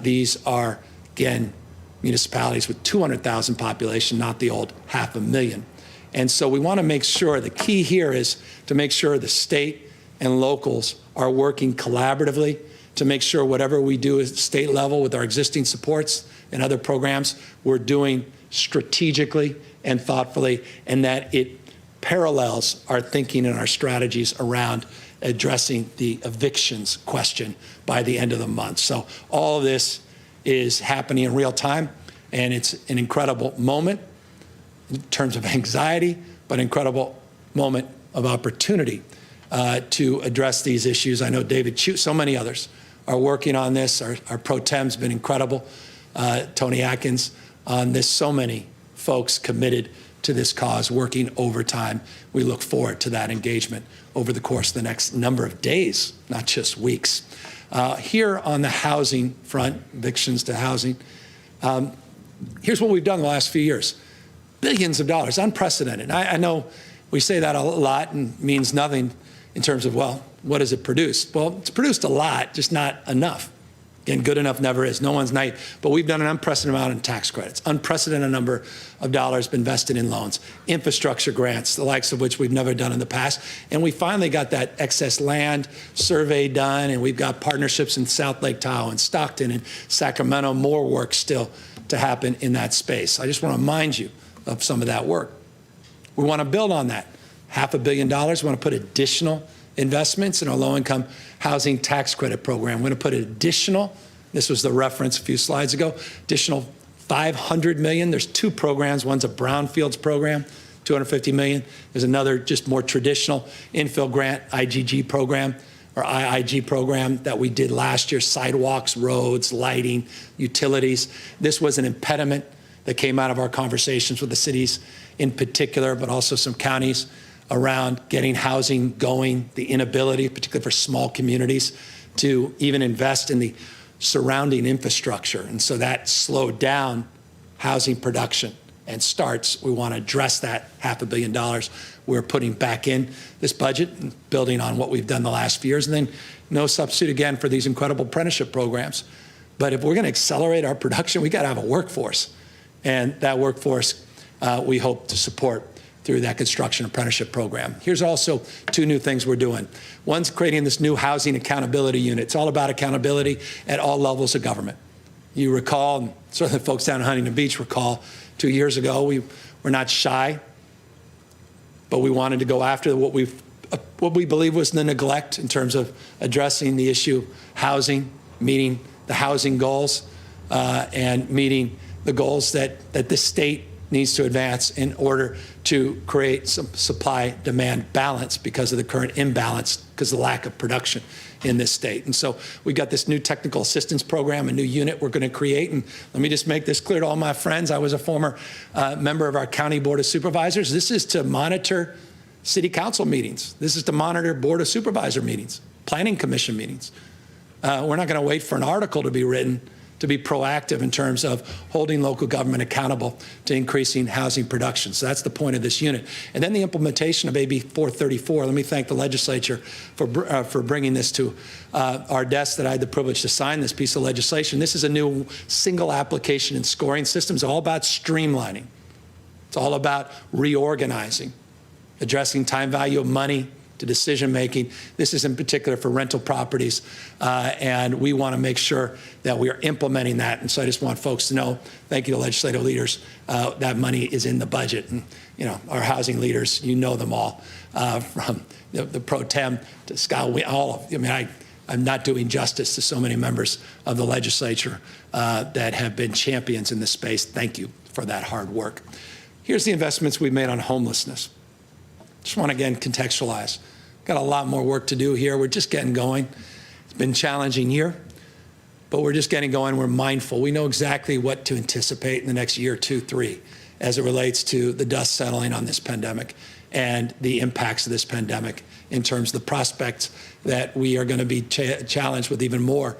These are, again, municipalities with 200,000 population, not the old 500,000. And so we want to make sure, the key here is to make sure the state and locals are working collaboratively to make sure whatever we do at the state level with our existing supports and other programs, we're doing strategically and thoughtfully, and that it parallels our thinking and our strategies around addressing the evictions question by the end of the month. So all of this is happening in real time, and it's an incredible moment in terms of anxiety, but an incredible moment of opportunity to address these issues. I know David Chu, so many others are working on this. Our pro tem's been incredible. Tony Atkins on this, so many folks committed to this cause, working overtime. We look forward to that engagement over the course of the next number of days, not just weeks. Here on the housing front, evictions to housing, here's what we've done the last few years. Billions of dollars, unprecedented. I know we say that a lot and means nothing in terms of, well, what has it produced? Well, it's produced a lot, just not enough. Again, good enough never is. No one's nice. But we've done an unprecedented amount in tax credits, unprecedented number of dollars been invested in loans, infrastructure grants, the likes of which we've never done in the past. And we finally got that excess land survey done, and we've got partnerships in South Lake Tahoe and Stockton and Sacramento, more work still to happen in that space. I just want to remind you of some of that work. We want to build on that. $500 million. We want to put additional investments in our low-income housing tax credit program. We're going to put additional, this was the reference a few slides ago, additional $500 million. There's two programs. One's a brownfields program, $250 million. There's another just more traditional infill grant, IGG program, or IIG program that we did last year, sidewalks, roads, lighting, utilities. This was an impediment that came out of our conversations with the cities in particular, but also some counties, around getting housing going, the inability, particularly for small communities, to even invest in the surrounding infrastructure. And so that slowed down housing production and starts. We want to address that $500 million we're putting back in this budget, building on what we've done the last few years. And then no substitute, again, for these incredible apprenticeship programs. But if we're going to accelerate our production, we got to have a workforce. And that workforce we hope to support through that construction apprenticeship program. Here's also two new things we're doing. One's creating this new housing accountability unit. It's all about accountability at all levels of government. You recall, and certainly folks down in Huntington Beach recall, 2 years ago, we were not shy, but we wanted to go after what we believe was the neglect in terms of addressing the issue of housing, meeting the housing goals, and meeting the goals that the state needs to advance in order to create some supply-demand balance because of the current imbalance, because of the lack of production in this state. And so we got this new technical assistance program, a new unit we're going to create. And let me just make this clear to all my friends. I was a former member of our county board of supervisors. This is to monitor city council meetings. This is to monitor board of supervisor meetings, planning commission meetings. We're not going to wait for an article to be written to be proactive in terms of holding local government accountable to increasing housing production. So that's the point of this unit. And then the implementation of AB 434. Let me thank the legislature for bringing this to our desk, that I had the privilege to sign this piece of legislation. This is a new single application and scoring system. It's all about streamlining. It's all about reorganizing, addressing time value of money to decision-making. This is in particular for rental properties, and we want to make sure that we are implementing that. And so I just want folks to know, thank you to legislative leaders, that money is in the budget. And, you know, our housing leaders, you know them all, from the pro tem to Scott, all of, I mean, I'm not doing justice to so many members of the legislature that have been champions in this space. Thank you for that hard work. Here's the investments we've made on homelessness. Just want to, again, contextualize. Got a lot more work to do here. We're just getting going. It's been a challenging year, but we're just getting going. We're mindful. We know exactly what to anticipate in the next year, 2, 3, as it relates to the dust settling on this pandemic and the impacts of this pandemic in terms of the prospects that we are going to be challenged with even more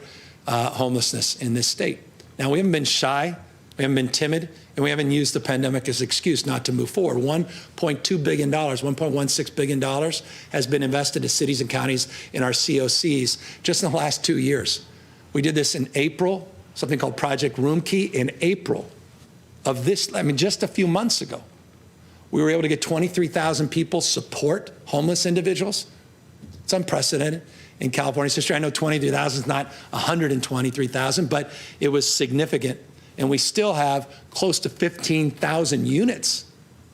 homelessness in this state. Now, we haven't been shy. We haven't been timid, and we haven't used the pandemic as an excuse not to move forward. $1.2 billion, $1.16 billion has been invested to cities and counties in our COCs just in the last 2 years. We did this in April, something called Project Room Key, in April of this, I mean, just a few months ago. We were able to get 23,000 people support homeless individuals. It's unprecedented in California's history. I know 23,000 is not 123,000, but it was significant. And we still have close to 15,000 units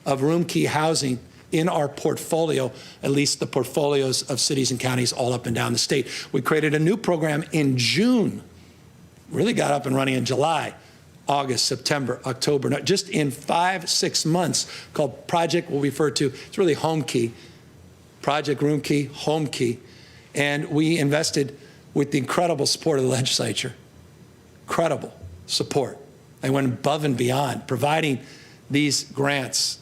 of room key housing in our portfolio, at least the portfolios of cities and counties all up and down the state. We created a new program in June, really got up and running in July, August, September, October, just in 5-6 months, called Project, we'll refer to, it's really Home Key, Project Room Key, Home Key. And we invested with the incredible support of the legislature, incredible support. They went above and beyond, providing these grants,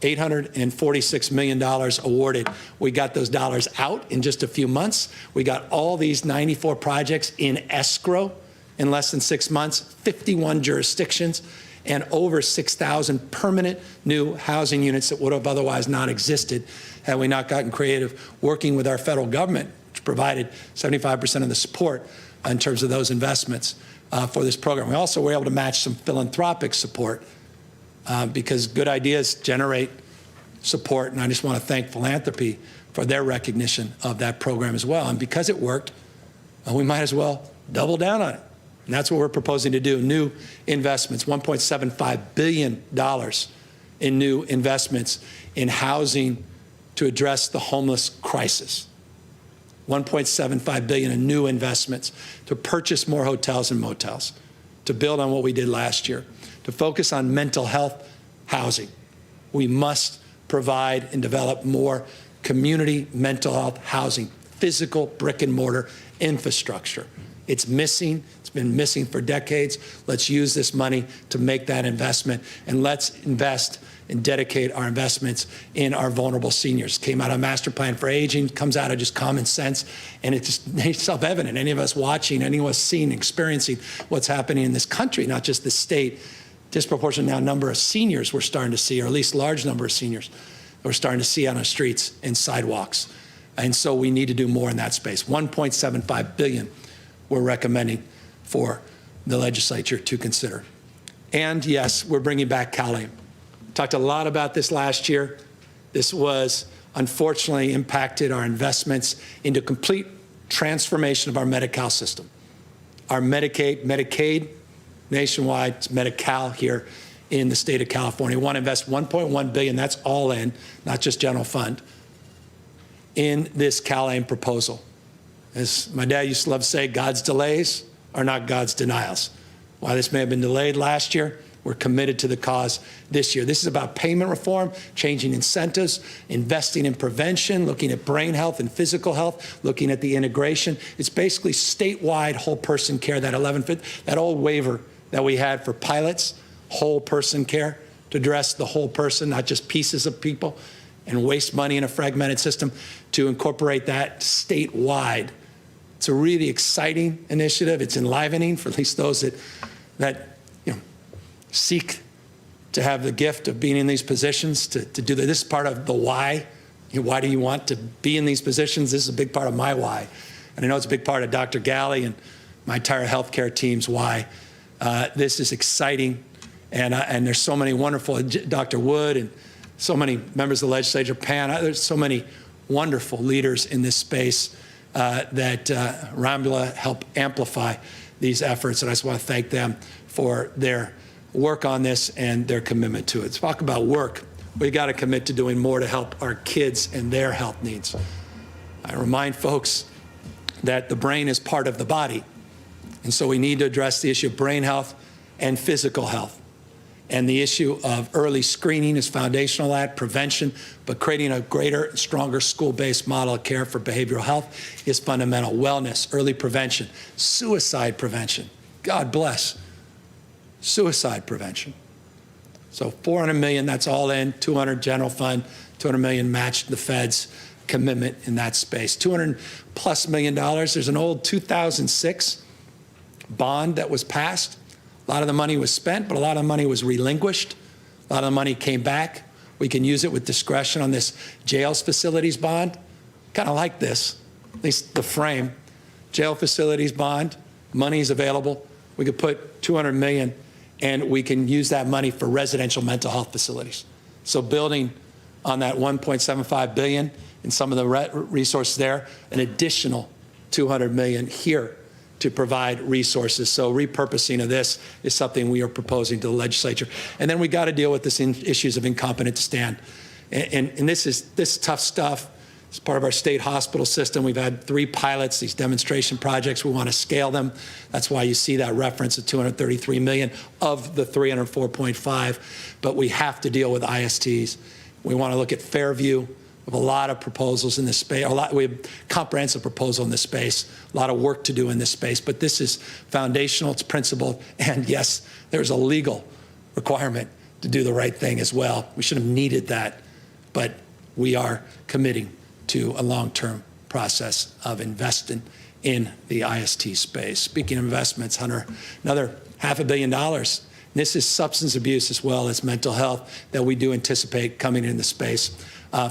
$846 million awarded. We got those dollars out in just a few months. We got all these 94 projects in escrow in less than 6 months, 51 jurisdictions, and over 6,000 permanent new housing units that would have otherwise not existed had we not gotten creative, working with our federal government, which provided 75% of the support in terms of those investments for this program. We also were able to match some philanthropic support because good ideas generate support, and I just want to thank philanthropy for their recognition of that program as well. And because it worked, we might as well double down on it. And that's what we're proposing to do, new investments, $1.75 billion in new investments in housing to address the homeless crisis. $1.75 billion in new investments to purchase more hotels and motels, to build on what we did last year, to focus on mental health housing. We must provide and develop more community mental health housing, physical brick and mortar infrastructure. It's missing. It's been missing for decades. Let's use this money to make that investment, and let's invest and dedicate our investments in our vulnerable seniors. Came out of Master Plan for Aging, comes out of just common sense, and it's just self-evident. Any of us watching, any of us seeing, experiencing what's happening in this country, not just the state, disproportionate now number of seniors we're starting to see, or at least large number of seniors we're starting to see on our streets and sidewalks. And so we need to do more in that space. $1.75 billion we're recommending for the legislature to consider. And yes, we're bringing back CalAIM. Talked a lot about this last year. This was unfortunately impacted our investments into complete transformation of our Medi-Cal system. Our Medicaid nationwide, it's Medi-Cal here in the state of California. We want to invest $1.1 billion, that's all in, not just general fund, in this CalAIM proposal. As my dad used to love to say, God's delays are not God's denials. While this may have been delayed last year, we're committed to the cause this year. This is about payment reform, changing incentives, investing in prevention, looking at brain health and physical health, looking at the integration. It's basically statewide whole person care, that old waiver that we had for pilots, whole person care, to address the whole person, not just pieces of people, and waste money in a fragmented system, to incorporate that statewide It's a really exciting initiative. It's enlivening for at least those that seek to have the gift of being in these positions, to do that. This is part of the why. Why do you want to be in these positions? This is a big part of my why. And I know it's a big part of Dr. Galley and my entire healthcare team's why. This is exciting. And there's so many wonderful, Dr. Wood and so many members of the legislature, Pan, there's so many wonderful leaders in this space that Ramula help amplify these efforts. And I just want to thank them for their work on this and their commitment to it. Let's talk about work. We got to commit to doing more to help our kids and their health needs. I remind folks that the brain is part of the body. And so we need to address the issue of brain health and physical health. And the issue of early screening is foundational at prevention, but creating a greater, stronger school-based model of care for behavioral health is fundamental. Wellness, early prevention, suicide prevention. God bless. Suicide prevention. So $400 million, that's all in, 200 general fund, 200 million matched the Fed's commitment in that space. $200+ million, there's an old 2006 bond that was passed. A lot of the money was spent, but a lot of the money was relinquished. A lot of the money came back. We can use it with discretion on this jails facilities bond. Kind of like this, at least the frame. Jail facilities bond, money is available. We could put $200 million and we can use that money for residential mental health facilities. So building on that $1.75 billion and some of the resources there, an additional $200 million here to provide resources. So repurposing of this is something we are proposing to the legislature. And then we got to deal with this issues of incompetent to stand. And this is tough stuff. It's part of our state hospital system. We've had 3 pilots, these demonstration projects. We want to scale them. That's why you see that reference of $233 million of the $304.5. But we have to deal with ISTs. We want to look at Fairview. We have a lot of proposals in this space. We have comprehensive proposal in this space. A lot of work to do in this space. But this is foundational. It's principled. And yes, there's a legal requirement to do the right thing as well. We should have needed that. But we are committing to a long-term process of investing in the IST space. Speaking of investments, Hunter, another $500 million. This is substance abuse as well as mental health that we do anticipate coming in the space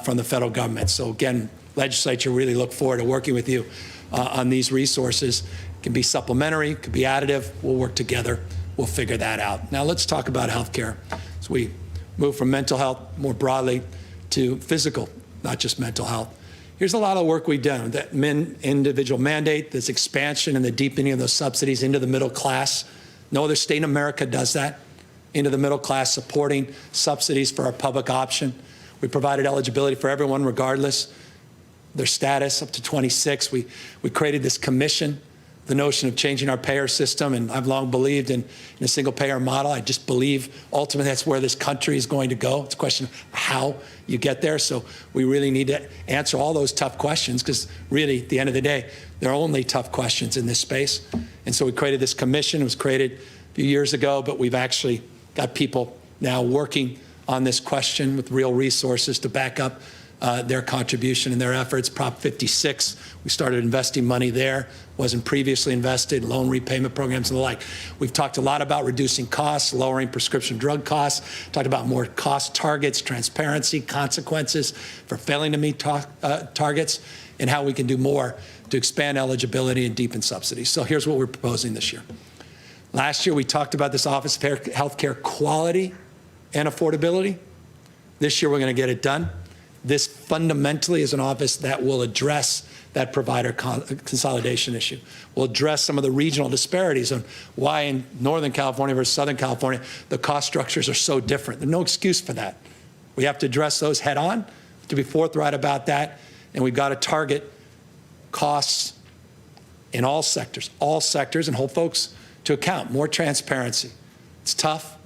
from the federal government. So again, legislature really look forward to working with you on these resources. It can be supplementary, it could be additive. We'll work together. We'll figure that out. Now let's talk about healthcare. So we move from mental health more broadly to physical, not just mental health. Here's a lot of work we've done, that individual mandate, this expansion and the deepening of those subsidies into the middle class. No other state in America does that, into the middle class, supporting subsidies for our public option. We provided eligibility for everyone regardless their status up to 26. We created this commission, the notion of changing our payer system, and I've long believed in a single payer model. I just believe ultimately that's where this country is going to go. It's a question of how you get there. So we really need to answer all those tough questions, because really at the end of the day, there are only tough questions in this space. And so we created this commission. It was created a few years ago, but we've actually got people now working on this question with real resources to back up their contribution and their efforts. Prop 56, we started investing money there, wasn't previously invested, loan repayment programs and the like. We've talked a lot about reducing costs, lowering prescription drug costs, talked about more cost targets, transparency, consequences for failing to meet targets, and how we can do more to expand eligibility and deepen subsidies. So here's what we're proposing this year. Last year, we talked about this Office of Healthcare quality and affordability. This year, we're going to get it done. This fundamentally is an office that will address that provider consolidation issue. We'll address some of the regional disparities on why in Northern California versus Southern California, the cost structures are so different. There's no excuse for that. We have to address those head on, to be forthright about that, and we've got to target costs in all sectors, and hold folks to account, more transparency. It's tough.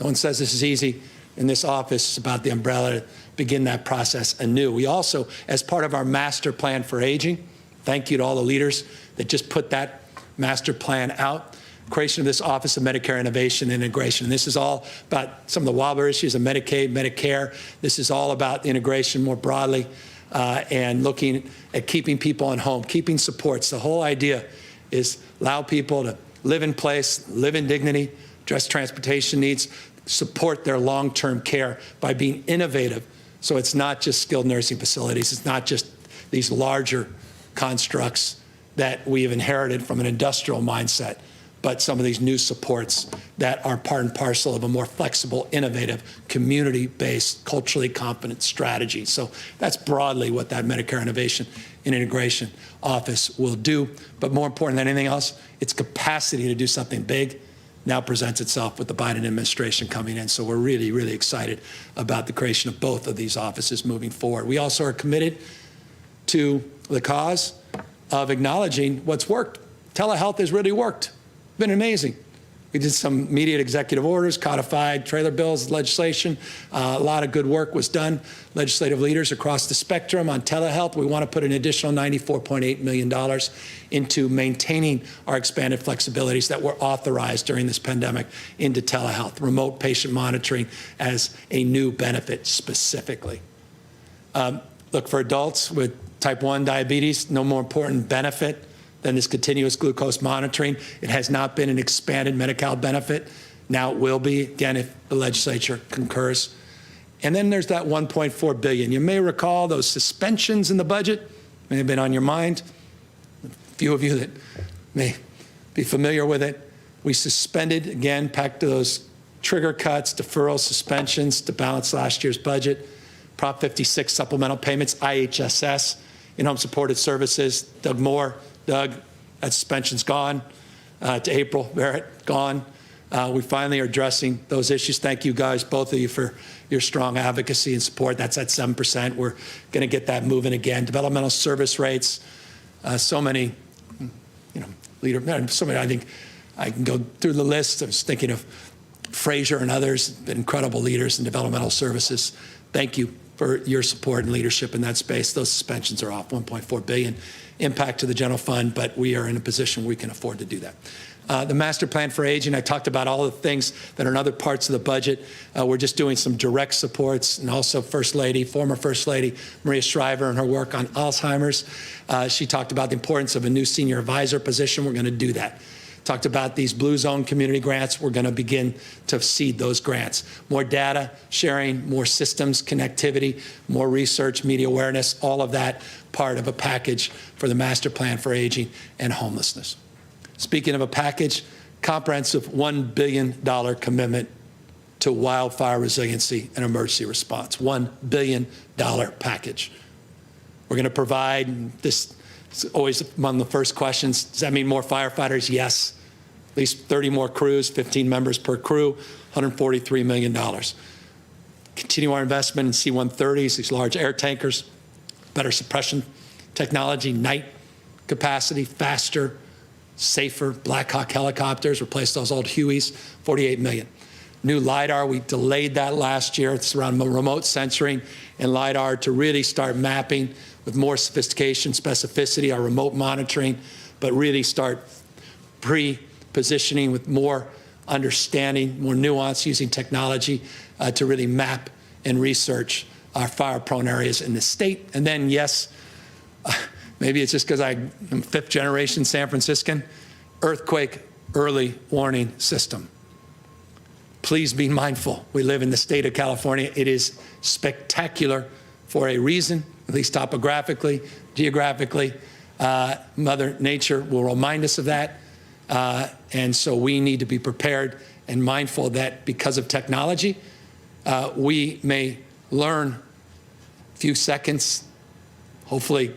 No one says this is easy. In this office, it's about the umbrella to begin that process anew. We also, as part of our master plan for aging, thank you to all the leaders that just put that master plan out, creation of this Office of Medicare Innovation and Integration. This is all about some of the wobbler issues of Medicaid, Medicare. This is all about the integration more broadly and looking at keeping people on home, keeping supports. The whole idea is allow people to live in place, live in dignity, address transportation needs, support their long-term care by being innovative. So it's not just skilled nursing facilities. It's not just these larger constructs that we have inherited from an industrial mindset, but some of these new supports that are part and parcel of a more flexible, innovative, community-based, culturally competent strategy. So that's broadly what that Medicare Innovation and Integration Office will do. But more important than anything else, its capacity to do something big now presents itself with the Biden administration coming in. So we're really, really excited about the creation of both of these offices moving forward. We also are committed to the cause of acknowledging what's worked. Telehealth has really worked. It's been amazing. We did some immediate executive orders, codified trailer bills, legislation. A lot of good work was done. Legislative leaders across the spectrum on telehealth. We want to put an additional $94.8 million into maintaining our expanded flexibilities that were authorized during this pandemic into telehealth, remote patient monitoring as a new benefit specifically. Look, for adults with type 1 diabetes, no more important benefit than this continuous glucose monitoring. It has not been an expanded Medi-Cal benefit. Now it will be, again, if the legislature concurs. And then there's that $1.4 billion. You may recall those suspensions in the budget may have been on your mind. A few of you that may be familiar with it. We suspended, again, back to those trigger cuts, deferrals, suspensions to balance last year's budget. Prop 56 supplemental payments, IHSS, in-home supported services. Doug Moore, Doug, that suspension's gone. To April Barrett, gone. We finally are addressing those issues. Thank you guys, both of you, for your strong advocacy and support. That's at 7%. We're going to get that moving again. Developmental service rates, so many, so many, I think I can go through the list. I was thinking of Fraser and others, incredible leaders in developmental services. Thank you for your support and leadership in that space. Those suspensions are off, $1.4 billion impact to the general fund, but we are in a position where we can afford to do that. The master plan for aging, I talked about all the things that are in other parts of the budget. We're just doing some direct supports, and also former First Lady Maria Shriver and her work on Alzheimer's. She talked about the importance of a new senior advisor position. We're going to do that. Talked about these blue zone community grants. We're going to begin to seed those grants. More data sharing, more systems connectivity, more research, media awareness, all of that part of a package for the master plan for aging and homelessness. Speaking of a package, comprehensive $1 billion commitment to wildfire resiliency and emergency response. $1 billion package. We're going to provide this. It's always among the first questions. Does that mean more firefighters? Yes. At least 30 more crews, 15 members per crew, $143 million. Continue our investment in C-130s, these large air tankers, better suppression technology, night capacity, faster, safer Black Hawk helicopters, replace those old Hueys, $48 million. New LIDAR, we delayed that last year. It's around remote sensoring and LIDAR to really start mapping with more sophistication, specificity, our remote monitoring, but really start pre-positioning with more understanding, more nuance using technology to really map and research our fire-prone areas in the state. And then, yes, maybe it's just because I'm fifth-generation San Franciscan, earthquake early warning system. Please be mindful. We live in the state of California. It is spectacular for a reason, at least topographically, geographically. Mother Nature will remind us of that. And so we need to be prepared and mindful that because of technology, we may learn a few seconds, hopefully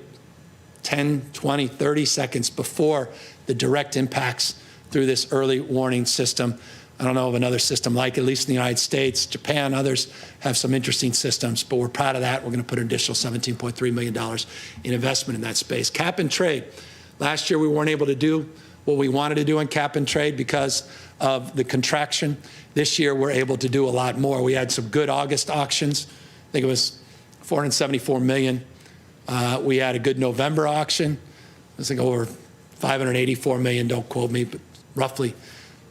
10, 20, 30 seconds before the direct impacts through this early warning system. I don't know of another system like it, at least in the United States. Japan, others have some interesting systems, but we're proud of that. We're going to put an additional $17.3 million in investment in that space. Cap and trade. Last year, we weren't able to do what we wanted to do in cap and trade because of the contraction. This year, we're able to do a lot more. We had some good August auctions. I think it was $474 million. We had a good November auction. I think over $584 million, don't quote me, but roughly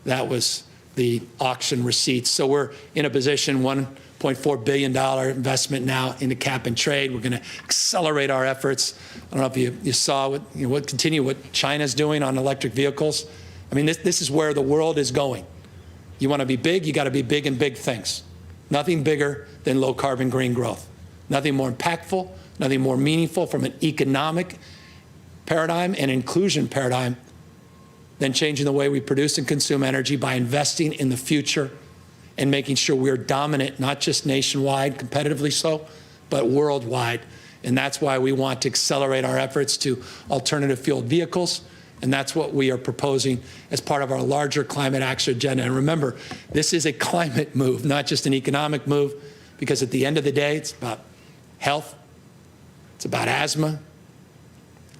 that was the auction receipts. So we're in a position, one $0.4 billion investment now into cap and trade. We're going to accelerate our efforts. I don't know if you saw what China's doing on electric vehicles. I mean, this is where the world is going. You want to be big, you got to be big in big things. Nothing bigger than low carbon green growth. Nothing more impactful, nothing more meaningful from an economic paradigm and inclusion paradigm than changing the way we produce and consume energy by investing in the future and making sure we're dominant, not just nationwide, competitively so, but worldwide. And that's why we want to accelerate our efforts to alternative fueled vehicles. And that's what we are proposing as part of our larger climate action agenda. And remember, this is a climate move, not just an economic move, because at the end of the day, it's about health, it's about asthma,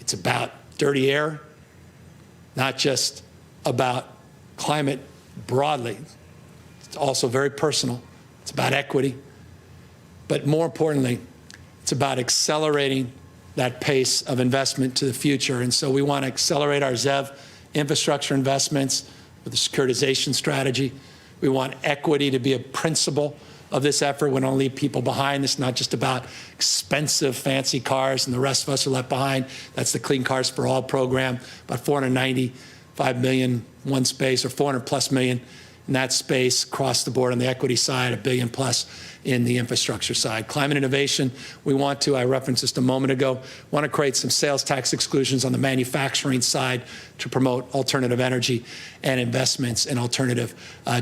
it's about dirty air, not just about climate broadly. It's also very personal. It's about equity. But more importantly, it's about accelerating that pace of investment to the future. And so we want to accelerate our ZEV infrastructure investments with a securitization strategy. We want equity to be a principle of this effort. We don't leave people behind. It's not just about expensive, fancy cars and the rest of us are left behind. That's the Clean Cars for All program, about $495 million one space, or $400+ million in that space across the board on the equity side, $1 billion+ in the infrastructure side. Climate innovation, we want to, I referenced just a moment ago, want to create some sales tax exclusions on the manufacturing side to promote alternative energy and investments in alternative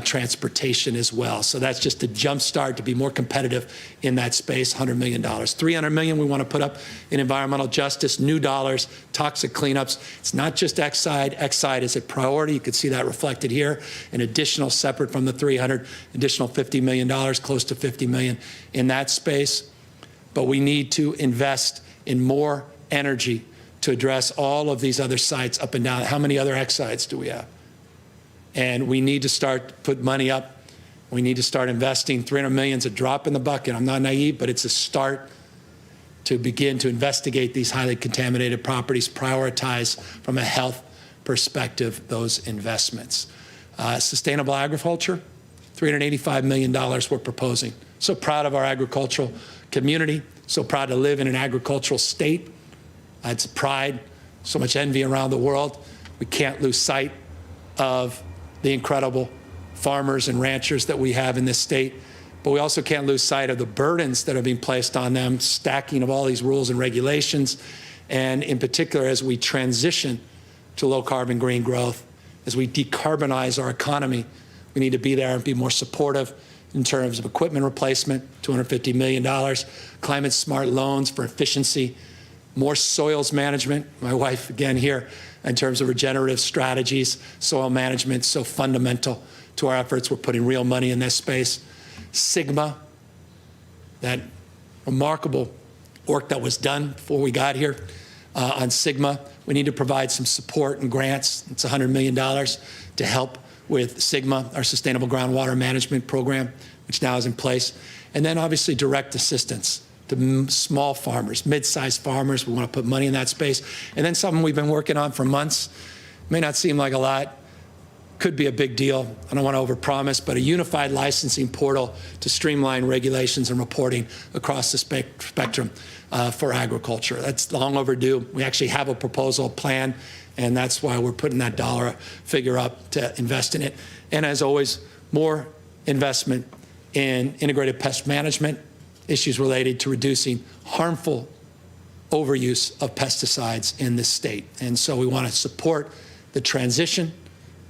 transportation as well. So that's just a jump start to be more competitive in that space, $100 million. $300 million we want to put up in environmental justice, new dollars, toxic cleanups. It's not just X-side. X-side is a priority. You can see that reflected here. An additional, separate from the 300, additional $50 million, close to $50 million in that space. But we need to invest in more energy to address all of these other sites up and down. How many other X-sides do we have? And we need to start to put money up. We need to start investing. $300 million is a drop in the bucket. I'm not naive, but it's a start to begin to investigate these highly contaminated properties, prioritize from a health perspective those investments. Sustainable agriculture, $385 million we're proposing. So proud of our agricultural community, so proud to live in an agricultural state. It's pride, so much envy around the world. We can't lose sight of the incredible farmers and ranchers that we have in this state, but we also can't lose sight of the burdens that are being placed on them, stacking of all these rules and regulations, and in particular as we transition to low carbon green growth, as we decarbonize our economy, we need to be there and be more supportive in terms of equipment replacement, $250 million, climate smart loans for efficiency, more soils management. My wife, again, here, in terms of regenerative strategies, soil management, so fundamental to our efforts. We're putting real money in this space. Sigma, that remarkable work that was done before we got here on Sigma. We need to provide some support and grants. It's $100 million to help with Sigma, our Sustainable Groundwater Management Program, which now is in place. And then obviously direct assistance to small farmers, mid-sized farmers. We want to put money in that space. And then something we've been working on for months, may not seem like a lot, could be a big deal. I don't want to overpromise, but a unified licensing portal to streamline regulations and reporting across the spectrum for agriculture. That's long overdue. We actually have a proposal plan, and that's why we're putting that dollar figure up to invest in it. And as always, more investment in integrated pest management, issues related to reducing harmful overuse of pesticides in this state. And so we want to support the transition.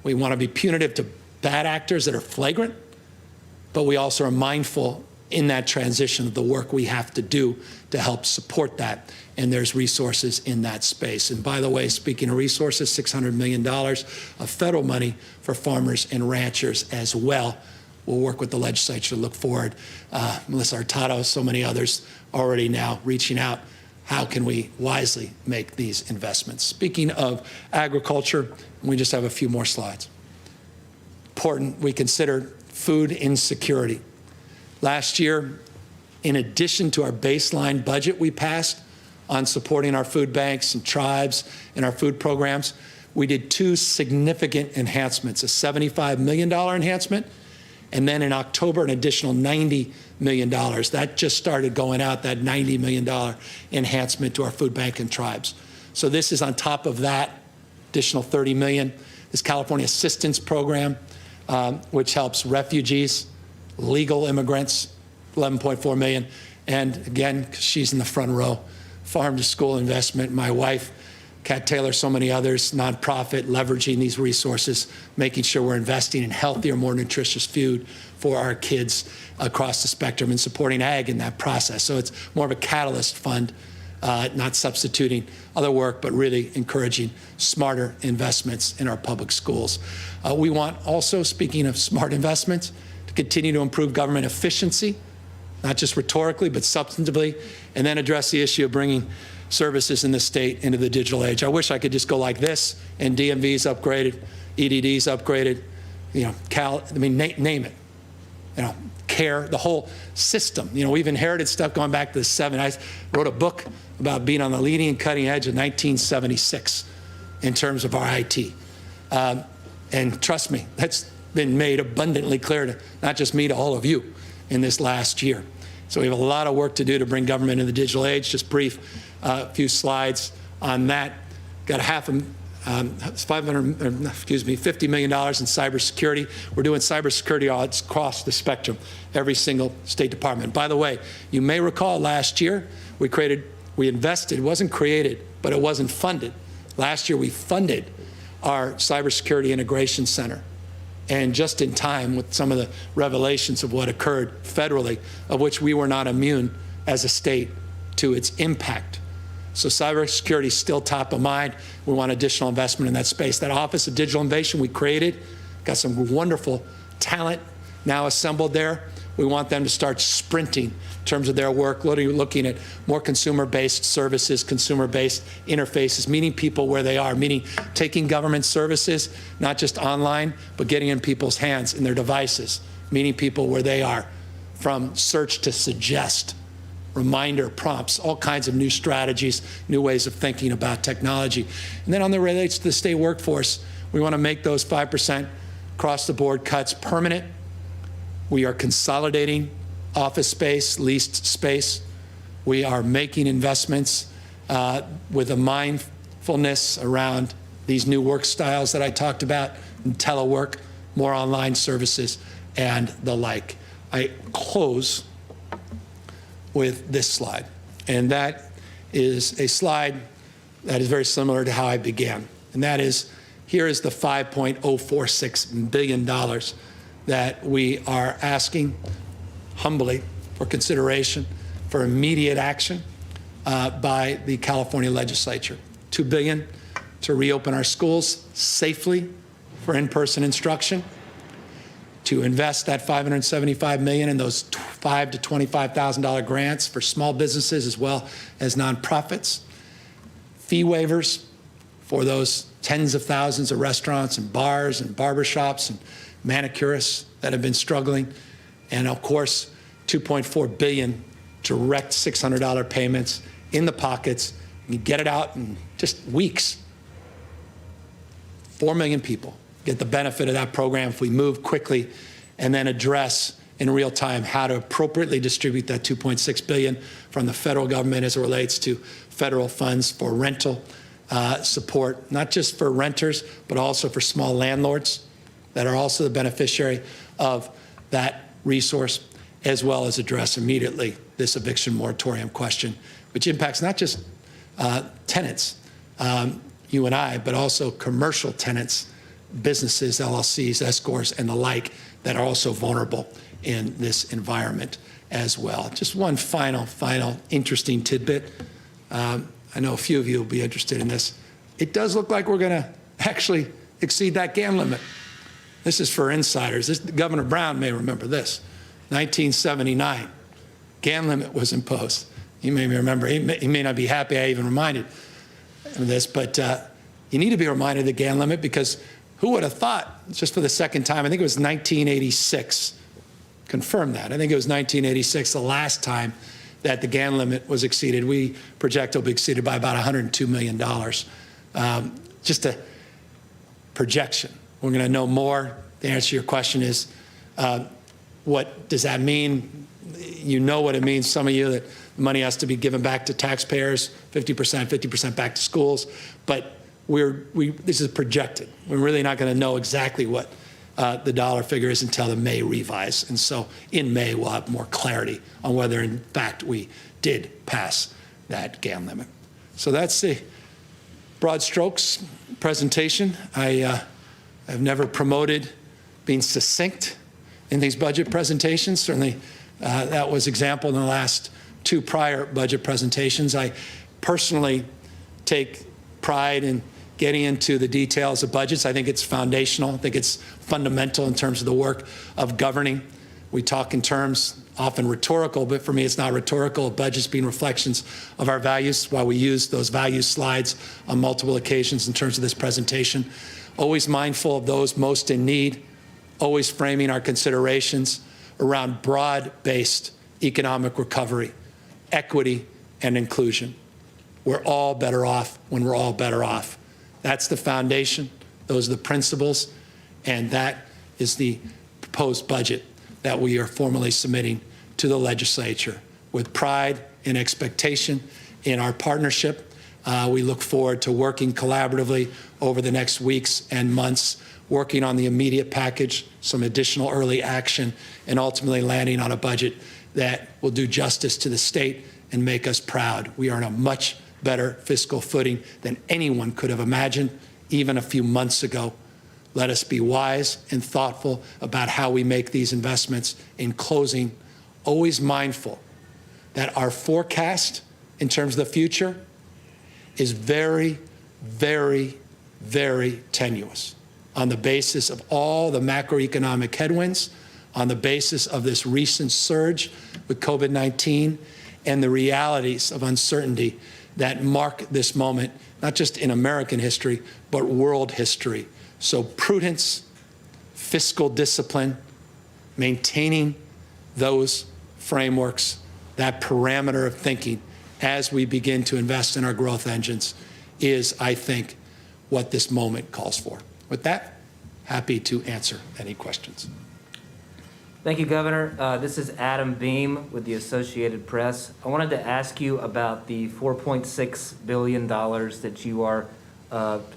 We want to be punitive to bad actors that are flagrant, but we also are mindful in that transition of the work we have to do to help support that. And there's resources in that space. And by the way, speaking of resources, $600 million of federal money for farmers and ranchers as well. We'll work with the legislature to look forward. Melissa Hurtado, so many others already now reaching out. How can we wisely make these investments? Speaking of agriculture, we just have a few more slides. Important, we consider food insecurity. Last year, in addition to our baseline budget we passed on supporting our food banks and tribes and our food programs, we did two significant enhancements, a $75 million enhancement And then in October, an additional $90 million. That just started going out, that $90 million enhancement to our food bank and tribes. So this is on top of that additional $30 million. This California Assistance Program, which helps refugees, legal immigrants, $11.4 million. And again, 'cause she's in the front row, farm to school investment. My wife, Kat Taylor, so many others, nonprofit, leveraging these resources, making sure we're investing in healthier, more nutritious food for our kids across the spectrum and supporting ag in that process. So it's more of a catalyst fund, not substituting other work, but really encouraging smarter investments in our public schools. We want also, speaking of smart investments, to continue to improve government efficiency, not just rhetorically, but substantively, and then address the issue of bringing services in the state into the digital age. I wish I could just go like this, and DMV's upgraded, EDD's upgraded, name it. Care, the whole system. We've inherited stuff going back to the 70s. I wrote a book about being on the leading and cutting edge of 1976 in terms of our IT. And trust me, that's been made abundantly clear to not just me, to all of you in this last year. So we have a lot of work to do to bring government into the digital age. Just brief, few slides on that. Got $50 million in cybersecurity. We're doing cybersecurity audits across the spectrum, every single state department. By the way, you may recall last year we invested, it wasn't created, but it wasn't funded. Last year we funded our cybersecurity integration center. And just in time with some of the revelations of what occurred federally, of which we were not immune as a state to its impact. So cybersecurity is still top of mind. We want additional investment in that space. That Office of Digital Innovation we created, got some wonderful talent now assembled there. We want them to start sprinting in terms of their work, looking at more consumer-based services, consumer-based interfaces, meeting people where they are, meaning taking government services, not just online, but getting in people's hands, in their devices, meeting people where they are, from search to suggest, reminder prompts, all kinds of new strategies, new ways of thinking about technology. And then on the relates to the state workforce, we want to make those 5% across-the-board cuts permanent. We are consolidating office space, leased space. We are making investments with a mindfulness around these new work styles that I talked about, and telework, more online services, and the like. I close with this slide, and that is a slide that is very similar to how I began, and that is, here is the $5.046 billion that we are asking humbly for consideration for immediate action by the California legislature. $2 billion to reopen our schools safely for in-person instruction, to invest that $575 million in those $5,000 to $25,000 grants for small businesses as well as nonprofits, fee waivers for those tens of thousands of restaurants and bars and barbershops and manicurists that have been struggling, and of course, $2.4 billion direct $600 payments in the pockets. You get it out in just weeks. 4 million people get the benefit of that program if we move quickly and then address in real time how to appropriately distribute that $2.6 billion from the federal government as it relates to federal funds for rental support, not just for renters, but also for small landlords that are also the beneficiary of that resource, as well as address immediately this eviction moratorium question, which impacts not just tenants, you and I, but also commercial tenants, businesses, LLCs, S-corps, and the like that are also vulnerable in this environment as well. Just one final interesting tidbit. I know a few of you will be interested in this. It does look like we're going to actually exceed that GAN limit. This is for insiders. Governor Brown may remember this. 1979, GAN limit was imposed. You may remember, he may not be happy I even reminded him of this, but you need to be reminded of the GAN limit, because who would have thought, just for the second time, I think it was 1986, confirm that. I think it was 1986, the last time that the GAN limit was exceeded. We project it'll be exceeded by about $102 million. Just a projection. We're going to know more. The answer to your question is What does that mean? You know what it means, some of you, that money has to be given back to taxpayers, 50% back to schools. But this is projected. We're really not going to know exactly what the dollar figure is until the May revise. And so in May, we'll have more clarity on whether, in fact, we did pass that GAM limit. So that's the broad strokes presentation. I've never promoted being succinct in these budget presentations. Certainly, that was example in the last 2 prior budget presentations. I personally take pride in getting into the details of budgets. I think it's foundational. I think it's fundamental in terms of the work of governing. We talk in terms often rhetorical, but for me it's not rhetorical. Budgets being reflections of our values, while we use those value slides on multiple occasions in terms of this presentation. Always mindful of those most in need, always framing our considerations around broad-based economic recovery, equity, and inclusion. We're all better off when we're all better off. That's the foundation. Those are the principles. And that is the proposed budget that we are formally submitting to the legislature. With pride and expectation in our partnership, we look forward to working collaboratively over the next weeks and months, working on the immediate package, some additional early action, and ultimately landing on a budget that will do justice to the state and make us proud. We are on a much better fiscal footing than anyone could have imagined, even a few months ago. Let us be wise and thoughtful about how we make these investments. In closing, always mindful that our forecast in terms of the future is very, very, very tenuous on the basis of all the macroeconomic headwinds, on the basis of this recent surge with COVID-19 and the realities of uncertainty that mark this moment, not just in American history, but world history. So prudence, fiscal discipline, maintaining those frameworks, that parameter of thinking as we begin to invest in our growth engines is, I think, what this moment calls for. With that, happy to answer any questions. Thank you, Governor. This is Adam Beam with the Associated Press. I wanted to ask you about the $4.6 billion that you are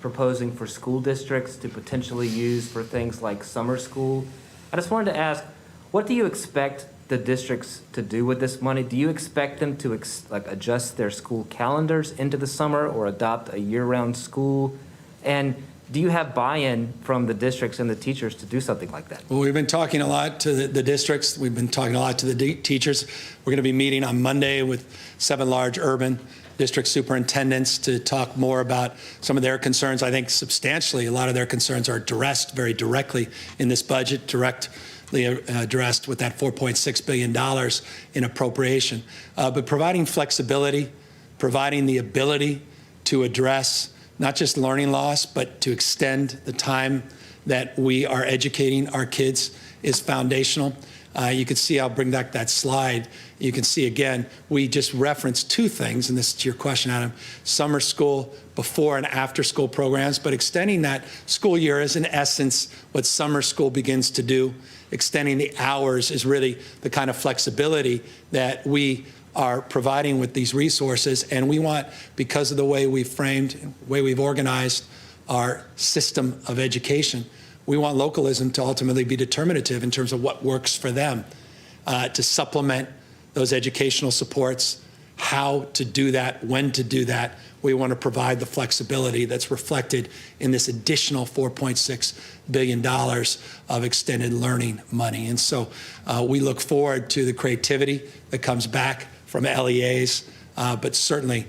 proposing for school districts to potentially use for things like summer school. I just wanted to ask, what do you expect the districts to do with this money? Do you expect them to adjust their school calendars into the summer or adopt a year-round school? And do you have buy-in from the districts and the teachers to do something like that? Well, we've been talking a lot to the districts. We've been talking a lot to the teachers. We're going to be meeting on Monday with 7 large urban district superintendents to talk more about some of their concerns. I think substantially a lot of their concerns are addressed very directly in this budget, directly addressed with that $4.6 billion in appropriation. But providing flexibility, providing the ability to address not just learning loss, but to extend the time that we are educating our kids is foundational. You can see, I'll bring back that slide. You can see again, we just referenced 2 things, and this is to your question, Adam, summer school, before and after school programs, but extending that school year is in essence what summer school begins to do. Extending the hours is really the kind of flexibility that we are providing with these resources, and we want, because of the way we've framed, the way we've organized our system of education, we want localism to ultimately be determinative in terms of what works for them, to supplement those educational supports, how to do that, when to do that. We want to provide the flexibility that's reflected in this additional $4.6 billion of extended learning money. And so we look forward to the creativity that comes back from LEAs, but certainly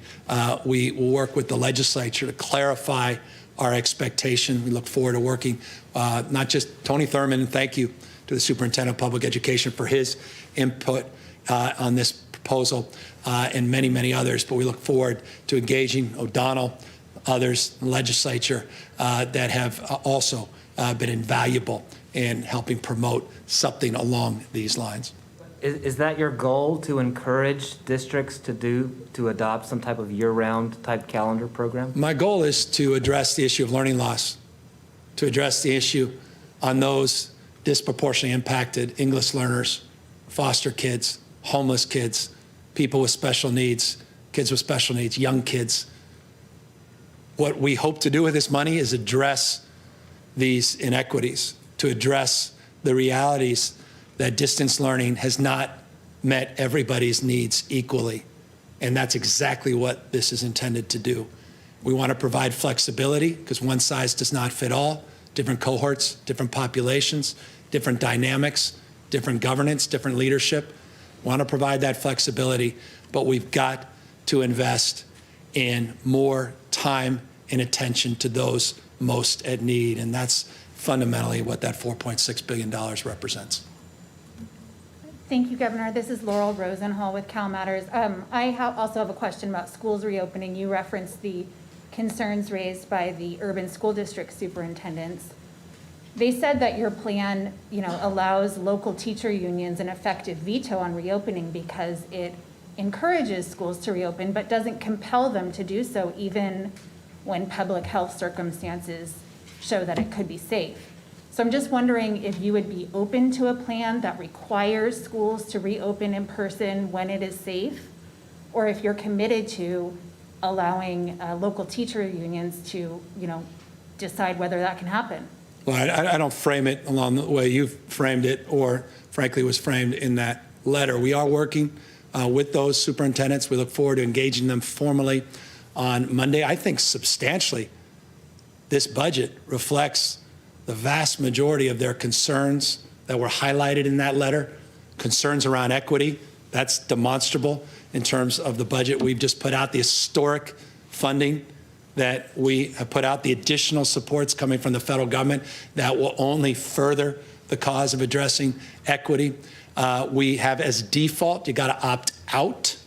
we will work with the legislature to clarify our expectation. We look forward to working, not just Tony Thurmond, and thank you to the Superintendent of Public Education for his input on this proposal, and many, many others, but we look forward to engaging O'Donnell, others, the legislature that have also been invaluable in helping promote something along these lines. Is that your goal, to encourage districts to adopt some type of year-round type calendar program? My goal is to address the issue of learning loss, to address the issue on those disproportionately impacted English learners, foster kids, homeless kids, people with special needs, kids with special needs, young kids. What we hope to do with this money is address these inequities, to address the realities that distance learning has not met everybody's needs equally. And that's exactly what this is intended to do. We want to provide flexibility because one size does not fit all. Different cohorts, different populations, different dynamics, different governance, different leadership. We want to provide that flexibility, but we've got to invest in more time and attention to those most at need. And that's fundamentally what that $4.6 billion represents. Thank you, Governor. This is Laurel Rosenhall with Cal Matters. I also have a question about schools reopening. You referenced the concerns raised by the urban school district superintendents. They said that your plan, allows local teacher unions an effective veto on reopening because it encourages schools to reopen, but doesn't compel them to do so even when public health circumstances show that it could be safe. So I'm just wondering if you would be open to a plan that requires schools to reopen in person when it is safe, or if you're committed to allowing local teacher unions to, decide whether that can happen. Well, I don't frame it along the way you've framed it, or frankly was framed in that letter. We are working with those superintendents. We look forward to engaging them formally on Monday. I think substantially this budget reflects the vast majority of their concerns that were highlighted in that letter. Concerns around equity, that's demonstrable in terms of the budget we've just put out, the historic funding that we have put out, the additional supports coming from the federal government that will only further the cause of addressing equity. We have as default, you got to opt out.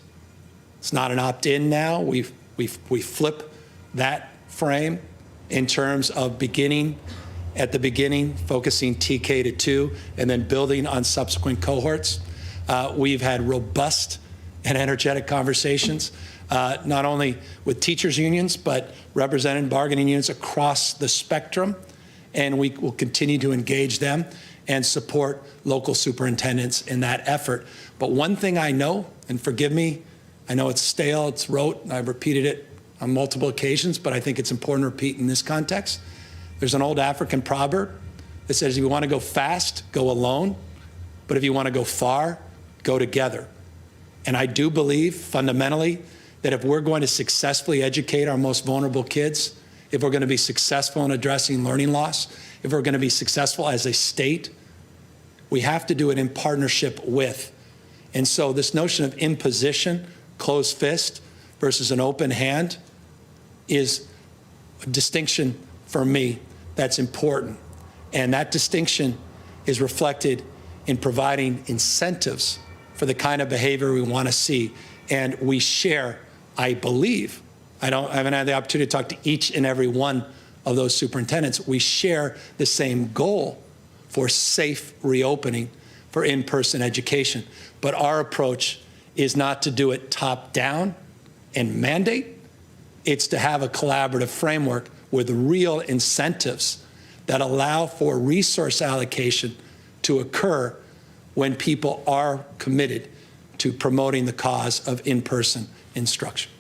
It's not an opt-in now. We flip that frame in terms of at the beginning, focusing TK to 2, and then building on subsequent cohorts. We've had robust and energetic conversations, not only with teachers unions, but represented bargaining units across the spectrum. And we will continue to engage them and support local superintendents in that effort. But one thing I know, and forgive me, I know it's stale, it's rote, and I've repeated it on multiple occasions, but I think it's important to repeat in this context. There's an old African proverb that says, if you want to go fast, go alone. But if you want to go far, go together. And I do believe fundamentally that if we're going to successfully educate our most vulnerable kids, if we're going to be successful in addressing learning loss, if we're going to be successful as a state, we have to do it in partnership with. And so this notion of imposition, closed fist versus an open hand is a distinction for me that's important. And that distinction is reflected in providing incentives for the kind of behavior we want to see. And we share, I believe, I haven't had the opportunity to talk to each and every one of those superintendents. We share the same goal for safe reopening for in-person education. But our approach is not to do it top down and mandate. It's to have a collaborative framework with real incentives that allow for resource allocation to occur when people are committed to promoting the cause of in-person instruction.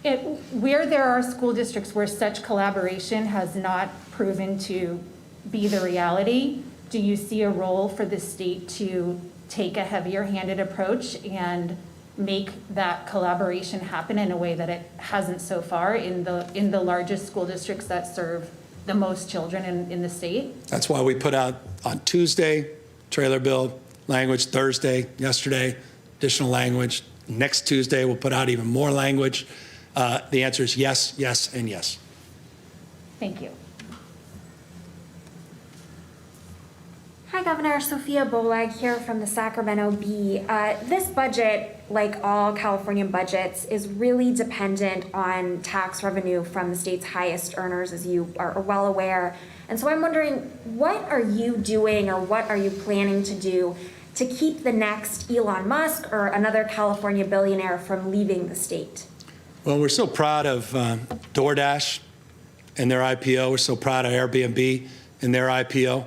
Where there are school districts where such collaboration has not proven to be the reality, do you see a role for the state to take a heavier-handed approach and make that collaboration happen in a way that it hasn't so far in the largest school districts that serve the most children in the state? That's why we put out on Tuesday, trailer bill language, Thursday, yesterday, additional language. Next Tuesday, we'll put out even more language. The answer is yes, yes, and yes. Thank you. Hi, Governor. Sophia Bolag here from the Sacramento Bee. This budget, like all California budgets, is really dependent on tax revenue from the state's highest earners, as you are well aware. And so I'm wondering, what are you doing or what are you planning to do to keep the next Elon Musk or another California billionaire from leaving the state? Well, we're so proud of DoorDash and their IPO. We're so proud of Airbnb and their IPO.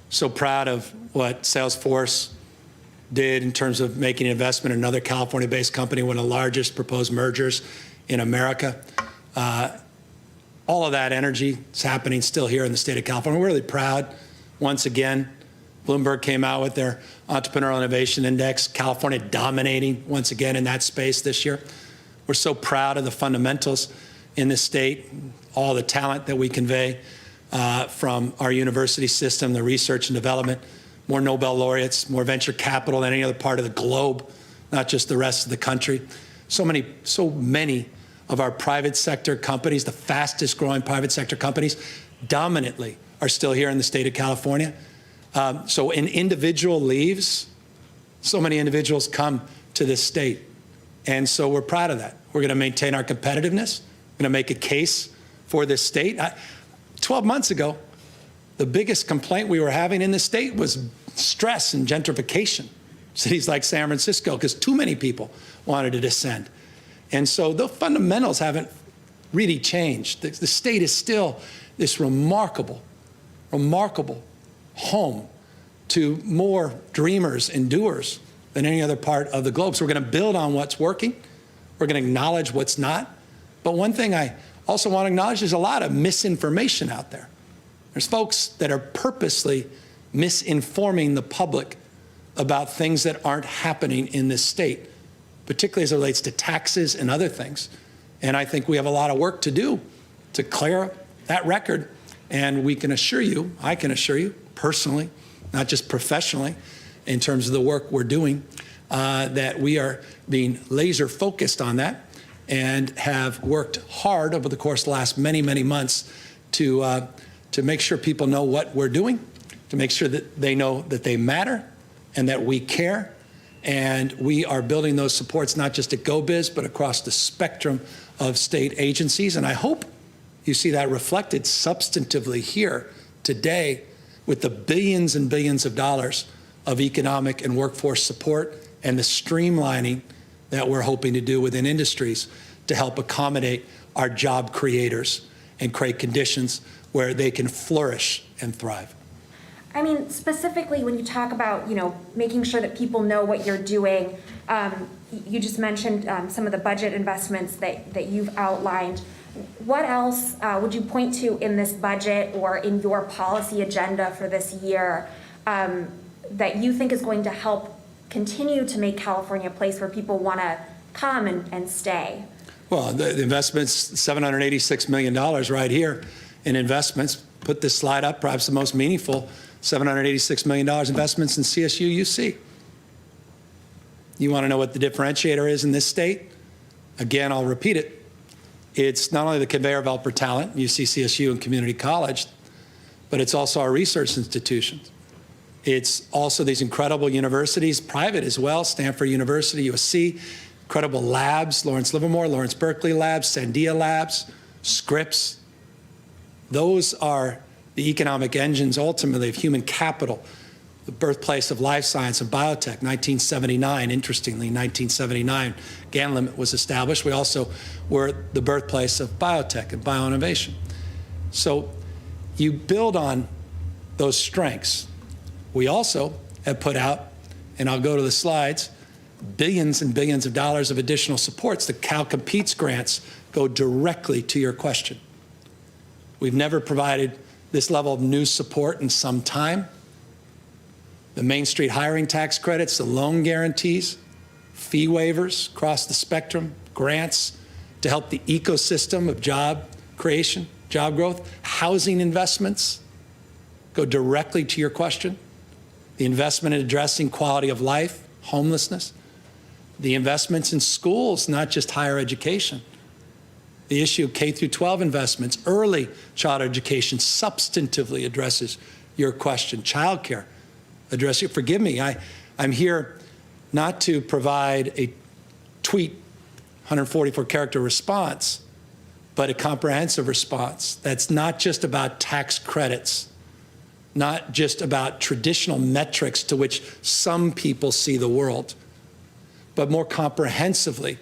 So proud of what Salesforce did in terms of making an investment in another California-based company, one of the largest proposed mergers in America. All of that energy is happening still here in the state of California. We're really proud. Once again, Bloomberg came out with their Entrepreneurial Innovation Index, California dominating once again in that space this year. We're so proud of the fundamentals in this state, all the talent that we convey from our university system, the research and development, more Nobel laureates, more venture capital than any other part of the globe, not just the rest of the country. So many of our private sector companies, the fastest growing private sector companies, dominantly are still here in the state of California. So an individual leaves, so many individuals come to this state. And so we're proud of that. We're going to maintain our competitiveness. We're going to make a case for this state. 12 months ago, the biggest complaint we were having in the state was stress and gentrification. Cities like San Francisco, because too many people wanted to descend. And so the fundamentals haven't really changed. The state is still this remarkable home to more dreamers and doers than any other part of the globe. So we're going to build on what's working. We're going to acknowledge what's not. But one thing I also want to acknowledge, there's a lot of misinformation out there. There's folks that are purposely misinforming the public about things that aren't happening in this state, particularly as it relates to taxes and other things. And I think we have a lot of work to do to clear that record. And we can assure you, I can assure you personally, not just professionally, in terms of the work we're doing, that we are being laser focused on that and have worked hard over the course of the last many, many months to make sure people know what we're doing, to make sure that they know that they matter and that we care. And we are building those supports not just at GoBiz, but across the spectrum of state agencies. And I hope you see that reflected substantively here today with the billions and billions of dollars of economic and workforce support and the streamlining that we're hoping to do within industries to help accommodate our job creators and create conditions where they can flourish and thrive. I mean, specifically when you talk about, making sure that people know what you're doing, you just mentioned some of the budget investments that you've outlined. What else would you point to in this budget or in your policy agenda for this year that you think is going to help continue to make California a place where people want to come and stay? Well, the investments, $786 million right here in investments. Put this slide up, perhaps the most meaningful, $786 million investments in CSU UC. You want to know what the differentiator is in this state? Again, I'll repeat it. It's not only the conveyor belt for talent, UC, CSU, and community college, but it's also our research institutions. It's also these incredible universities, private as well, Stanford University, USC, incredible labs, Lawrence Livermore, Lawrence Berkeley Labs, Sandia Labs, Scripps. Those are the economic engines, ultimately, of human capital, the birthplace of life science and biotech, 1979. Interestingly, 1979, Gantt was established. We also were the birthplace of biotech and bioinnovation. So you build on those strengths. We also have put out, and I'll go to the slides, billions and billions of dollars of additional supports. The Cal Competes grants go directly to your question. We've never provided this level of new support in some time. The Main Street hiring tax credits, the loan guarantees, fee waivers across the spectrum, grants to help the ecosystem of job creation, job growth, housing investments go directly to your question. The investment in addressing quality of life, homelessness, the investments in schools, not just higher education, the issue of K through 12 investments, early child education substantively addresses your question. Childcare address it. Forgive me, I'm here not to provide a tweet 144-character response, but a comprehensive response that's not just about tax credits, not just about traditional metrics to which some people see the world, but more comprehensively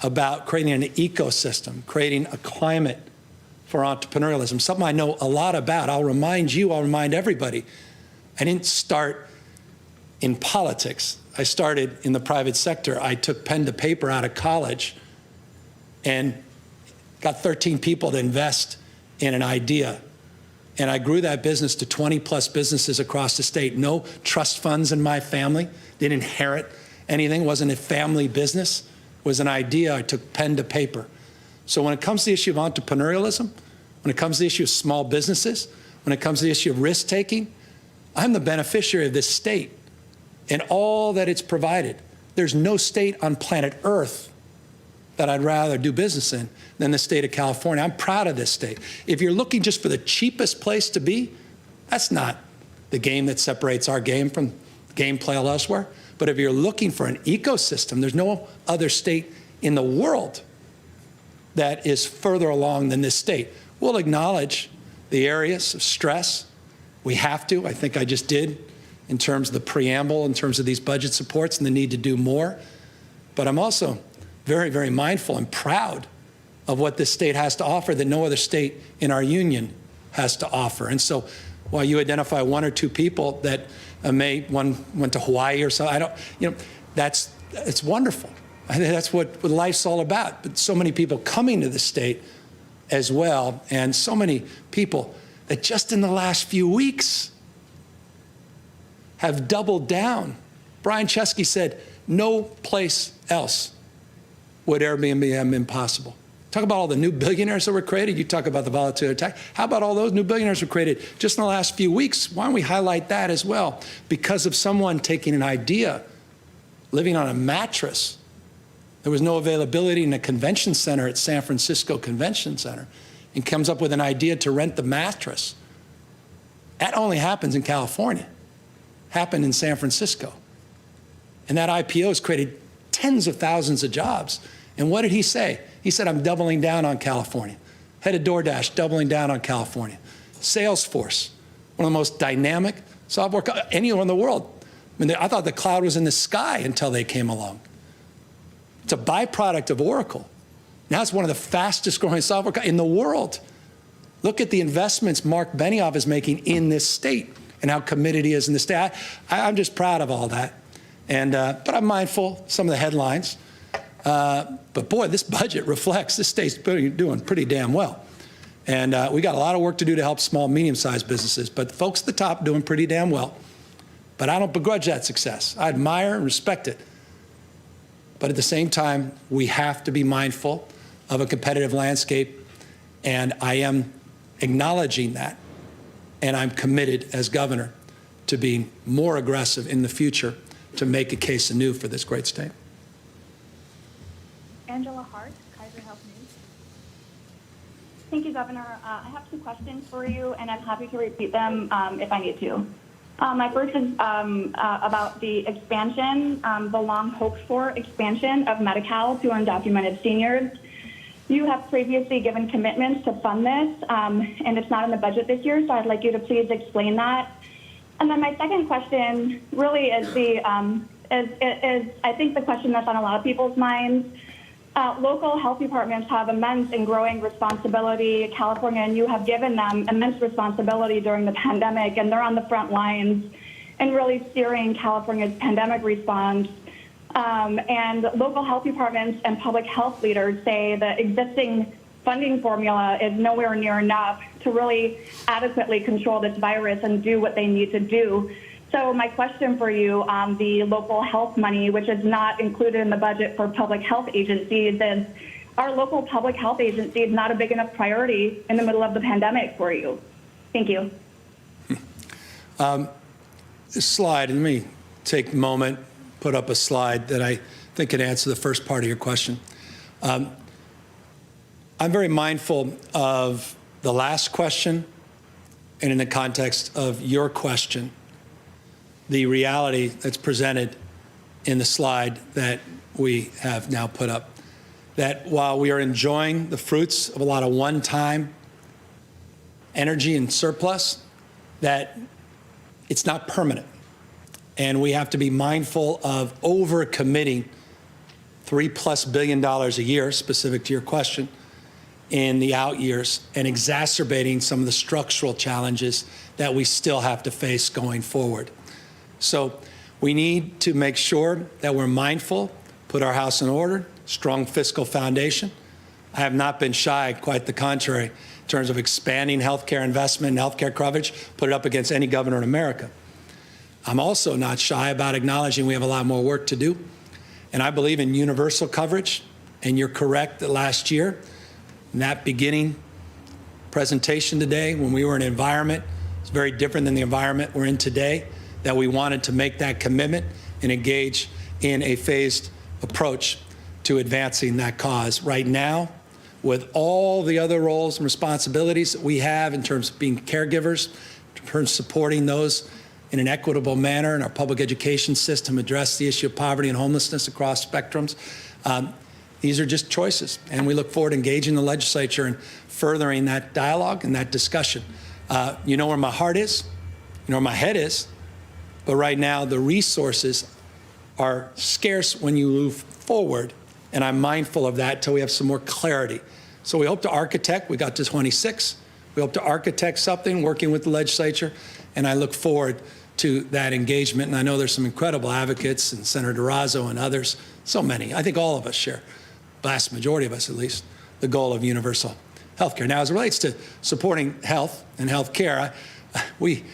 about creating an ecosystem, creating a climate for entrepreneurialism, something I know a lot about. I'll remind you, I'll remind everybody, I didn't start in politics. I started in the private sector. I took pen to paper out of college and got 13 people to invest in an idea. And I grew that business to 20 plus businesses across the state. No trust funds in my family. Didn't inherit anything. Wasn't a family business. It was an idea. I took pen to paper. So when it comes to the issue of entrepreneurialism, when it comes to the issue of small businesses, when it comes to the issue of risk taking, I'm the beneficiary of this state and all that it's provided. There's no state on planet Earth that I'd rather do business in than the state of California. I'm proud of this state. If you're looking just for the cheapest place to be, that's not the game that separates our game from gameplay elsewhere. But if you're looking for an ecosystem, there's no other state in the world that is further along than this state. We'll acknowledge the areas of stress. We have to. I think I just did in terms of the preamble, in terms of these budget supports and the need to do more. But I'm also very, very mindful and proud of what this state has to offer that no other state in our union has to offer. And so while you identify one or two people that one went to Hawaii or so, it's wonderful. I think that's what life's all about. But so many people coming to the state as well, and so many people that just in the last few weeks have doubled down. Brian Chesky said, no place else would Airbnb have been possible. Talk about all the new billionaires that were created. You talk about the voluntary tax. How about all those new billionaires were created just in the last few weeks? Why don't we highlight that as well? Because of someone taking an idea, living on a mattress. There was no availability in a convention center at San Francisco Convention Center, and comes up with an idea to rent the mattress. That only happens in California. Happened in San Francisco. And that IPO has created tens of thousands of jobs. And what did he say? He said, I'm doubling down on California. Head of DoorDash, doubling down on California. Salesforce, one of the most dynamic software anywhere in the world. I mean, I thought the cloud was in the sky until they came along. It's a byproduct of Oracle. Now it's one of the fastest growing software in the world. Look at the investments Mark Benioff is making in this state and how committed he is in the state. I'm just proud of all that. And, but I'm mindful of some of the headlines. But boy, this budget reflects this state's doing pretty damn well. And we got a lot of work to do to help small, medium-sized businesses. But the folks at the top doing pretty damn well. But I don't begrudge that success. I admire and respect it. But at the same time, we have to be mindful of a competitive landscape. And I am acknowledging that. And I'm committed as governor to being more aggressive in the future to make a case anew for this great state. Angela Hart, Kaiser Health News. Thank you, Governor. I have two questions for you, and I'm happy to repeat them if I need to. My first is about the expansion, the long hoped for expansion of Medi-Cal to undocumented seniors. You have previously given commitments to fund this, and it's not in the budget this year, so I'd like you to please explain that. And then my second question really is I think the question that's on a lot of people's minds. Local health departments have immense and growing responsibility. California and you have given them immense responsibility during the pandemic, and they're on the front lines and really steering California's pandemic response. And local health departments and public health leaders say the existing funding formula is nowhere near enough to really adequately control this virus and do what they need to do. So my question for you on the local health money, which is not included in the budget for public health agencies, is are local public health agencies not a big enough priority in the middle of the pandemic for you? Thank you. This slide, let me take a moment, put up a slide that I think can answer the first part of your question. I'm very mindful of the last question and in the context of your question, the reality that's presented in the slide that we have now put up, that while we are enjoying the fruits of a lot of one-time energy and surplus, that it's not permanent. And we have to be mindful of over-committing $3+ billion a year, specific to your question, in the out years and exacerbating some of the structural challenges that we still have to face going forward. So we need to make sure that we're mindful, put our house in order, strong fiscal foundation. I have not been shy, quite the contrary, in terms of expanding healthcare investment and healthcare coverage, put it up against any governor in America. I'm also not shy about acknowledging we have a lot more work to do. And I believe in universal coverage. And you're correct that last year, in that beginning presentation today, when we were in an environment, it's very different than the environment we're in today, that we wanted to make that commitment and engage in a phased approach to advancing that cause. Right now, with all the other roles and responsibilities that we have in terms of being caregivers, in terms of supporting those in an equitable manner in our public education system, address the issue of poverty and homelessness across spectrums, these are just choices. And we look forward to engaging the legislature and furthering that dialogue and that discussion. You know where my heart is, you know where my head is, but right now the resources are scarce when you move forward, and I'm mindful of that till we have some more clarity. So we hope to architect, we got to 26, we hope to architect something working with the legislature, and I look forward to that engagement. And I know there's some incredible advocates, and Senator Durazo and others, so many. I think all of us share, vast majority of us at least, the goal of universal health care. Now, as it relates to supporting health and health care, we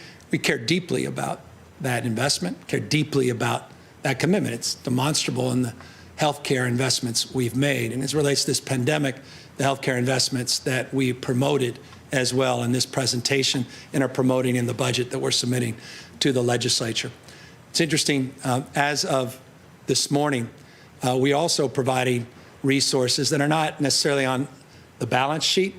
care deeply about that investment, care deeply about that commitment. It's demonstrable in the healthcare investments we've made. And as it relates to this pandemic, the healthcare investments that we promoted as well in this presentation and are promoting in the budget that we're submitting to the legislature. It's interesting, as of this morning, we also providing resources that are not necessarily on the balance sheet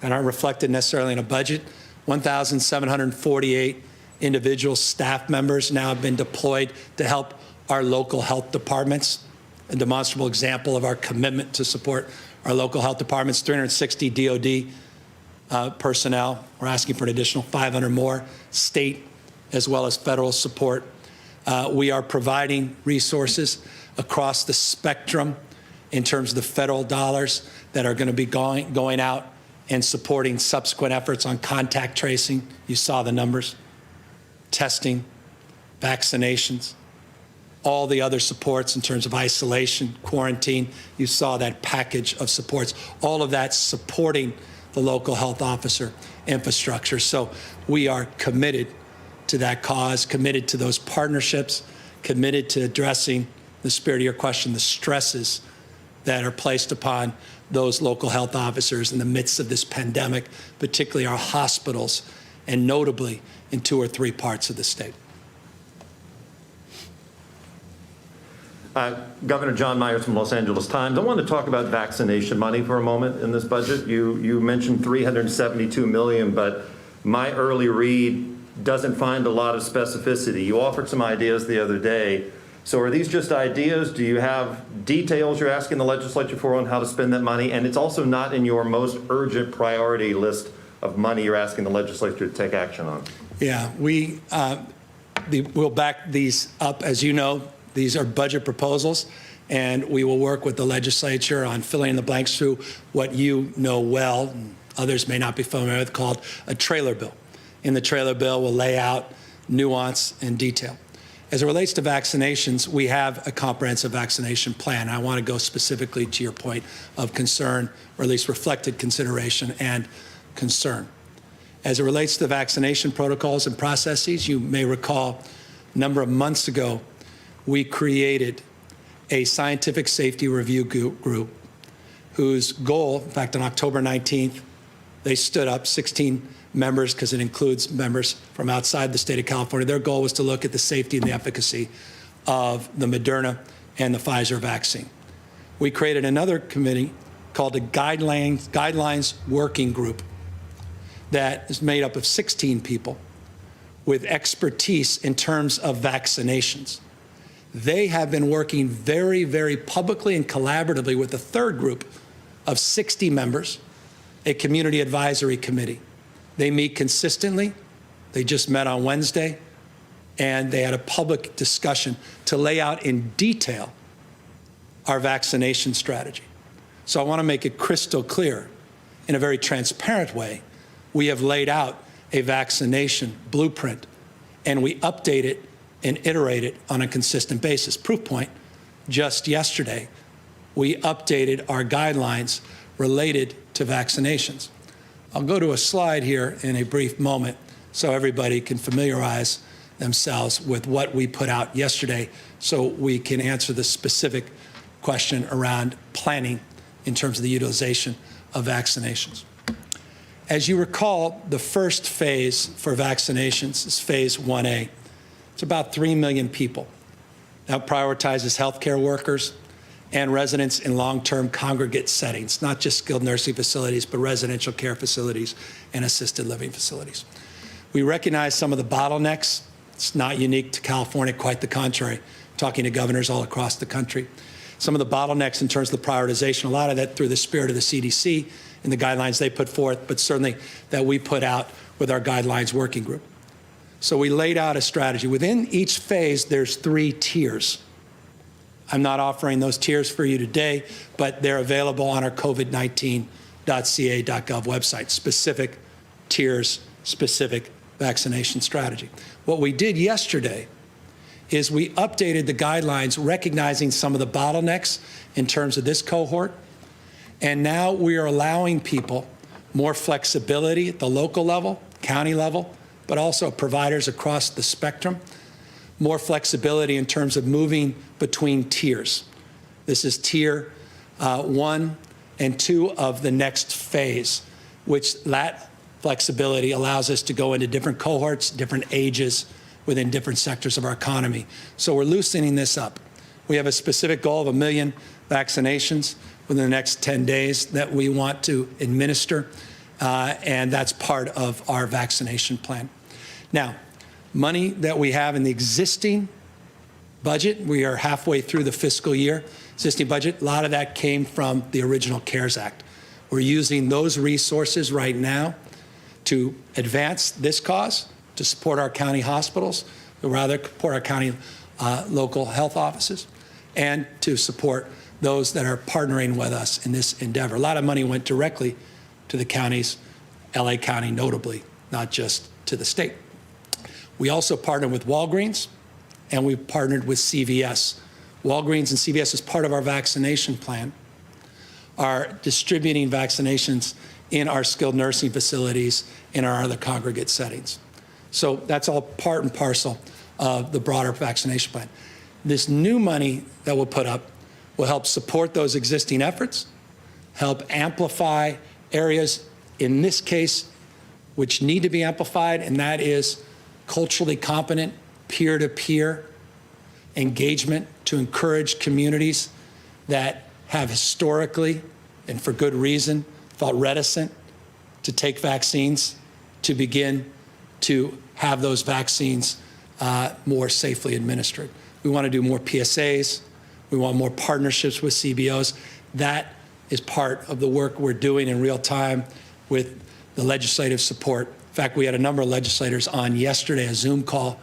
and aren't reflected necessarily in a budget. 1,748 individual staff members now have been deployed to help our local health departments, a demonstrable example of our commitment to support our local health departments. 360 DOD personnel. We're asking for an additional 500 more, state as well as federal support. We are providing resources across the spectrum in terms of the federal dollars that are going to be going out and supporting subsequent efforts on contact tracing. You saw the numbers. Testing, vaccinations, all the other supports in terms of isolation, quarantine. You saw that package of supports. All of that supporting the local health officer infrastructure. So we are committed to that cause, committed to those partnerships, committed to addressing, the spirit of your question, the stresses that are placed upon those local health officers in the midst of this pandemic, particularly our hospitals, and notably in 2 or 3 parts of the state. Governor John Myers from Los Angeles Times. I want to talk about vaccination money for a moment in this budget. You mentioned $372 million, but my early read doesn't find a lot of specificity. You offered some ideas the other day. So are these just ideas? Do you have details you're asking the legislature for on how to spend that money? And it's also not in your most urgent priority list of money you're asking the legislature to take action on. Yeah, we'll back these up. As you know, these are budget proposals, and we will work with the legislature on filling in the blanks through what you know well, and others may not be familiar with, called a trailer bill. In the trailer bill, we'll lay out nuance and detail. As it relates to vaccinations, we have a comprehensive vaccination plan. I want to go specifically to your point of concern, or at least reflected consideration and concern. As it relates to the vaccination protocols and processes, you may recall a number of months ago, we created a scientific safety review group whose goal, in fact, on October 19th, they stood up, 16 members, because it includes members from outside the state of California. Their goal was to look at the safety and the efficacy of the Moderna and the Pfizer vaccine. We created another committee called the Guidelines Working Group that is made up of 16 people with expertise in terms of vaccinations. They have been working very, very publicly and collaboratively with a third group of 60 members, a community advisory committee. They meet consistently. They just met on Wednesday, and they had a public discussion to lay out in detail our vaccination strategy. So I want to make it crystal clear in a very transparent way, we have laid out a vaccination blueprint, and we update it and iterate it on a consistent basis. Proof point, just yesterday, we updated our guidelines related to vaccinations. I'll go to a slide here in a brief moment so everybody can familiarize themselves with what we put out yesterday so we can answer the specific question around planning in terms of the utilization of vaccinations. As you recall, the first phase for vaccinations is phase 1A. It's about 3 million people. That prioritizes healthcare workers and residents in long-term congregate settings, not just skilled nursing facilities, but residential care facilities and assisted living facilities. We recognize some of the bottlenecks. It's not unique to California, quite the contrary, talking to governors all across the country. Some of the bottlenecks in terms of the prioritization, a lot of that through the spirit of the CDC and the guidelines they put forth, but certainly that we put out with our guidelines working group. So we laid out a strategy. Within each phase, there's 3 tiers. I'm not offering those tiers for you today, but they're available on our gov.ca.gov website, specific tiers, specific vaccination strategy. What we did yesterday is we updated the guidelines recognizing some of the bottlenecks in terms of this cohort, and now we are allowing people more flexibility at the local level, county level, but also providers across the spectrum, more flexibility in terms of moving between tiers. This is tier 1 and 2 of the next phase, which that flexibility allows us to go into different cohorts, different ages within different sectors of our economy. So we're loosening this up. We have a specific goal of 1 million vaccinations within the next 10 days that we want to administer, and that's part of our vaccination plan. Now, money that we have in the existing budget, we are halfway through the fiscal year, existing budget, a lot of that came from the original CARES Act. We're using those resources right now to advance this cause, to support our county hospitals, or rather support our county local health offices, and to support those that are partnering with us in this endeavor. A lot of money went directly to the counties, LA County notably, not just to the state. We also partnered with Walgreens, and we partnered with CVS. Walgreens and CVS, as part of our vaccination plan, are distributing vaccinations in our skilled nursing facilities in our other congregate settings. So that's all part and parcel of the broader vaccination plan. This new money that we'll put up will help support those existing efforts, help amplify areas, in this case, which need to be amplified, and that is culturally competent, peer-to-peer engagement to encourage communities that have historically, and for good reason, felt reticent to take vaccines to begin to have those vaccines more safely administered. We want to do more PSAs. We want more partnerships with CBOs. That is part of the work we're doing in real time with the legislative support. In fact, we had a number of legislators on yesterday, a Zoom call,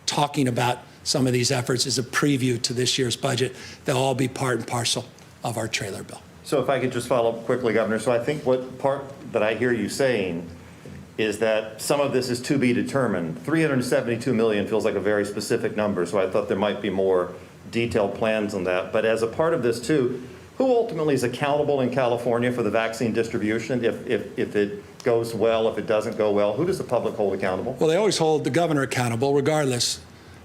talking about some of these efforts as a preview to this year's budget. They'll all be part and parcel of our trailer bill. So if I could just follow up quickly, Governor. So I think what part that I hear you saying is that some of this is to be determined. 372 million feels like a very specific number, so I thought there might be more detailed plans on that. But as a part of this too, who ultimately is accountable in California for the vaccine distribution? If it goes well, if it doesn't go well, who does the public hold accountable? Well, they always hold the governor accountable regardless.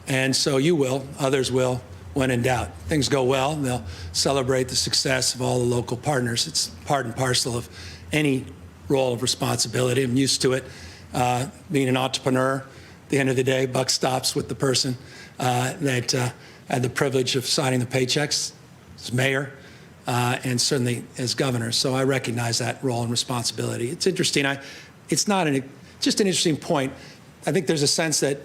And so you will, others will, when in doubt. Things go well, they'll celebrate the success of all the local partners. It's part and parcel of any role of responsibility. I'm used to it. Being an entrepreneur, at the end of the day, buck stops with the person that had the privilege of signing the paychecks as mayor and certainly as governor. So I recognize that role and responsibility. It's interesting. It's not just an interesting point. I think there's a sense that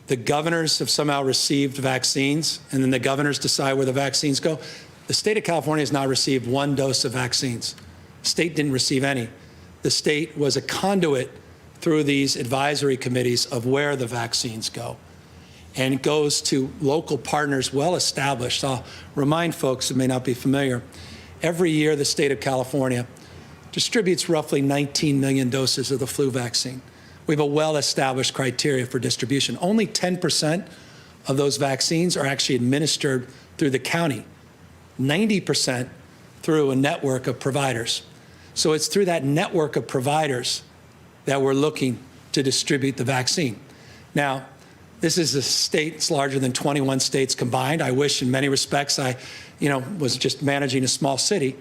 the governors have somehow received vaccines, and then the governors decide where the vaccines go. The state of California has not received 1 dose of vaccines. The state didn't receive any. The state was a conduit through these advisory committees of where the vaccines go. And it goes to local partners well established. I'll remind folks who may not be familiar, every year the state of California distributes roughly 19 million doses of the flu vaccine. We have a well-established criteria for distribution. Only 10% of those vaccines are actually administered through the county, 90% through a network of providers. So it's through that network of providers that we're looking to distribute the vaccine. Now, this is a state that's larger than 21 states combined. I wish in many respects I, was just managing a small city.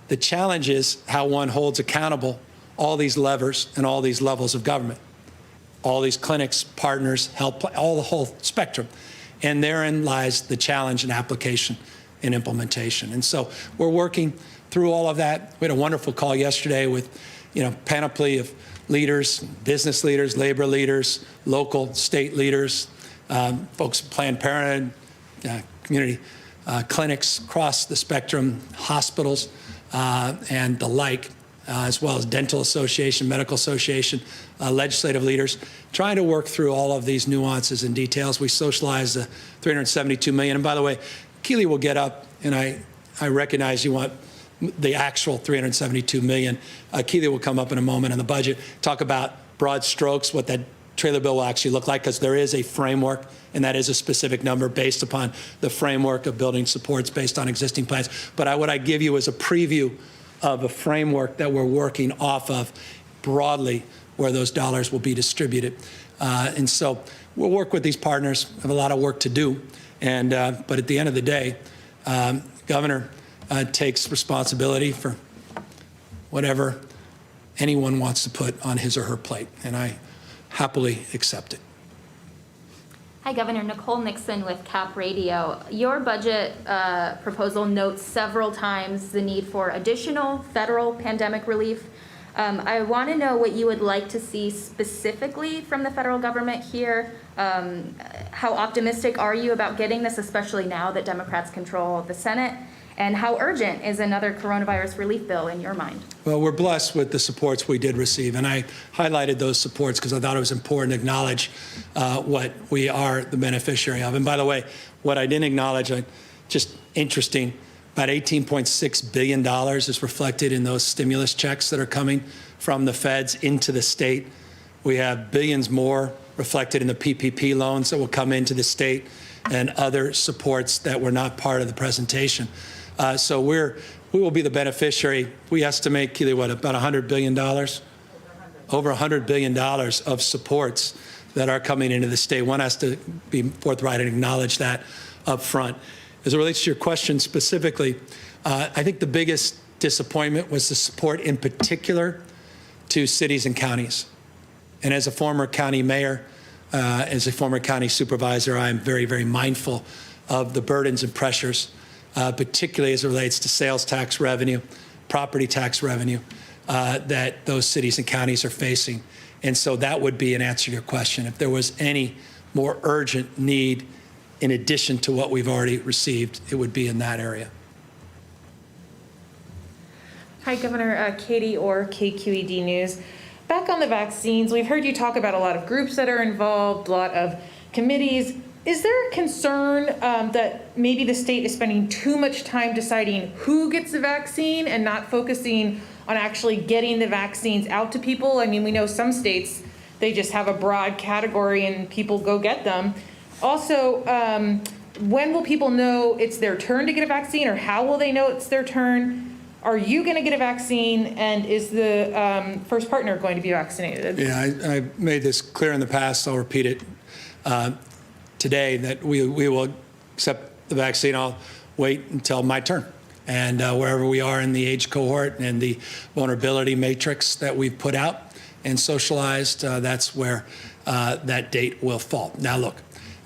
The challenge is how one holds accountable all these levers and all these levels of government, all these clinics, partners, health, all the whole spectrum. And therein lies the challenge in application and implementation. And so we're working through all of that. We had a wonderful call yesterday with, panoply of leaders, business leaders, labor leaders, local, state leaders, folks at Planned Parenthood, community clinics across the spectrum, hospitals, and the like, as well as dental association, medical association, legislative leaders, trying to work through all of these nuances and details. We socialized the $372 million. And by the way, Keely will get up, and I recognize you want the actual $372 million. Keely will come up in a moment on the budget, talk about broad strokes, what that trailer bill will actually look like, because there is a framework, and that is a specific number based upon the framework of building supports based on existing plans. But what I give you is a preview of a framework that we're working off of broadly where those dollars will be distributed. And so we'll work with these partners. We have a lot of work to do. And but at the end of the day, Governor takes responsibility for whatever anyone wants to put on his or her plate. And I happily accept it. Hi, Governor. Nicole Nixon with CAP Radio. Your budget proposal notes several times the need for additional federal pandemic relief. I want to know what you would like to see specifically from the federal government here. How optimistic are you about getting this, especially now that Democrats control the Senate? And how urgent is another coronavirus relief bill in your mind? Well, we're blessed with the supports we did receive, and I highlighted those supports because I thought it was important to acknowledge what we are the beneficiary of. And by the way, what I didn't acknowledge, just interesting, about $18.6 billion is reflected in those stimulus checks that are coming from the feds into the state. We have billions more reflected in the PPP loans that will come into the state and other supports that were not part of the presentation. So we will be the beneficiary. We estimate, Keely, what, about $100 billion? Over $100 billion of supports that are coming into the state. One has to be forthright and acknowledge that up front. As it relates to your question specifically, I think the biggest disappointment was the support in particular to cities and counties. And as a former county mayor, as a former county supervisor, I am very, very mindful of the burdens and pressures, particularly as it relates to sales tax revenue, property tax revenue, that those cities and counties are facing. And so that would be an answer to your question. If there was any more urgent need in addition to what we've already received, it would be in that area. Hi, Governor. Katie Orr, KQED News. Back on the vaccines, we've heard you talk about a lot of groups that are involved, a lot of committees. Is there a concern that maybe the state is spending too much time deciding who gets the vaccine and not focusing on actually getting the vaccines out to people? I mean, we know some states, they just have a broad category and people go get them. Also, when will people know it's their turn to get a vaccine, or how will they know it's their turn? Are you going to get a vaccine, and is the first partner going to be vaccinated? Yeah, I made this clear in the past. I'll repeat it today, that we will accept the vaccine. I'll wait until my turn. And wherever we are in the age cohort and the vulnerability matrix that we've put out and socialized, that's where that date will fall. Now, look,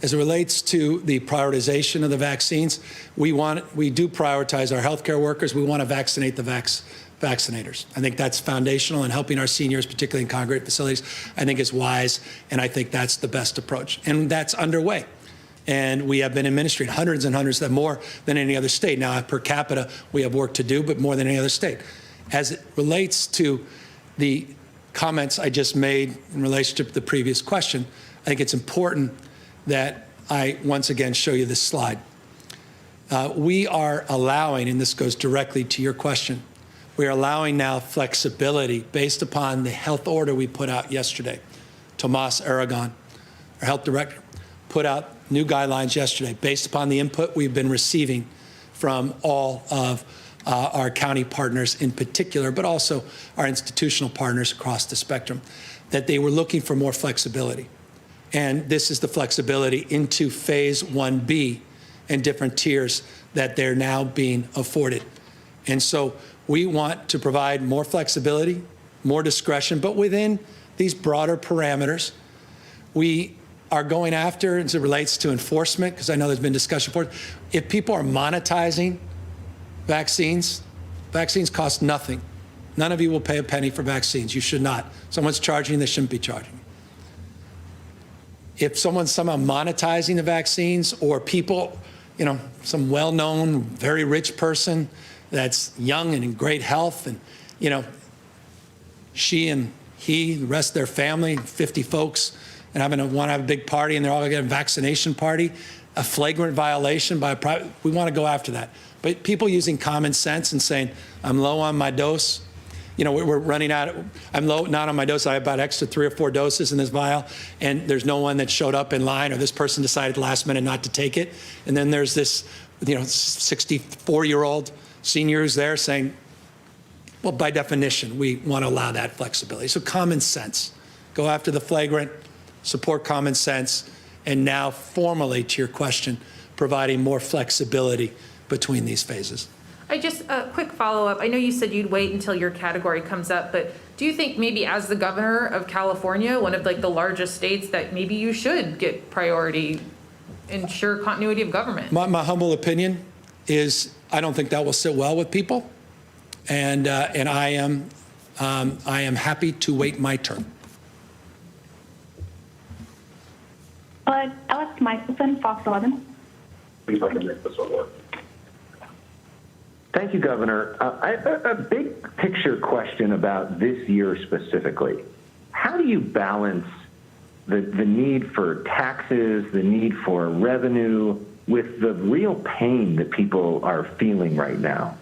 as it relates to the prioritization of the vaccines, we do prioritize our healthcare workers. We want to vaccinate the vaccinators. I think that's foundational, and helping our seniors, particularly in congregate facilities, I think is wise, and I think that's the best approach. And that's underway. And we have been administering hundreds and hundreds, more than any other state. Now, per capita, we have work to do, but more than any other state. As it relates to the comments I just made in relationship to the previous question, I think it's important that I once again show you this slide. We are allowing, and this goes directly to your question, we are allowing now flexibility based upon the health order we put out yesterday. Tomas Aragon, our health director, put out new guidelines yesterday based upon the input we've been receiving from all of our county partners in particular, but also our institutional partners across the spectrum, that they were looking for more flexibility. And this is the flexibility into phase 1B and different tiers that they're now being afforded. And so we want to provide more flexibility, more discretion, but within these broader parameters. We are going after, as it relates to enforcement, because I know there's been discussion for it, if people are monetizing vaccines, vaccines cost nothing. None of you will pay a penny for vaccines. You should not. Someone's charging, they shouldn't be charging. If someone's somehow monetizing the vaccines, or people, you know, some well-known, very rich person that's young and in great health, and, you know, she and he, the rest of their family, 50 folks, and want to have a big party, and they're all going to get a vaccination party, a flagrant violation by a private, we want to go after that. But people using common sense and saying, I'm low on my dose, you know, we're running out, I'm low, not on my dose, I have about extra 3 or 4 doses in this vial, and there's no one that showed up in line, or this person decided last minute not to take it. And then there's this, you know, 64-year-old senior who's there saying, well, by definition, we want to allow that flexibility. So common sense, go after the flagrant, support common sense, and now formally, to your question, providing more flexibility between these phases. I just, a quick follow-up. I know you said you'd wait until your category comes up, but do you think maybe as the governor of California, one of like the largest states, that maybe you should get priority, ensure continuity of government? My humble opinion is I don't think that will sit well with people, and I am happy to wait my turn. Alex Michelson, Fox 11. Please let me make this one work. Thank you, Governor. I have a big picture question about this year specifically. How do you balance the need for taxes, the need for revenue, with the real pain that people are feeling right now?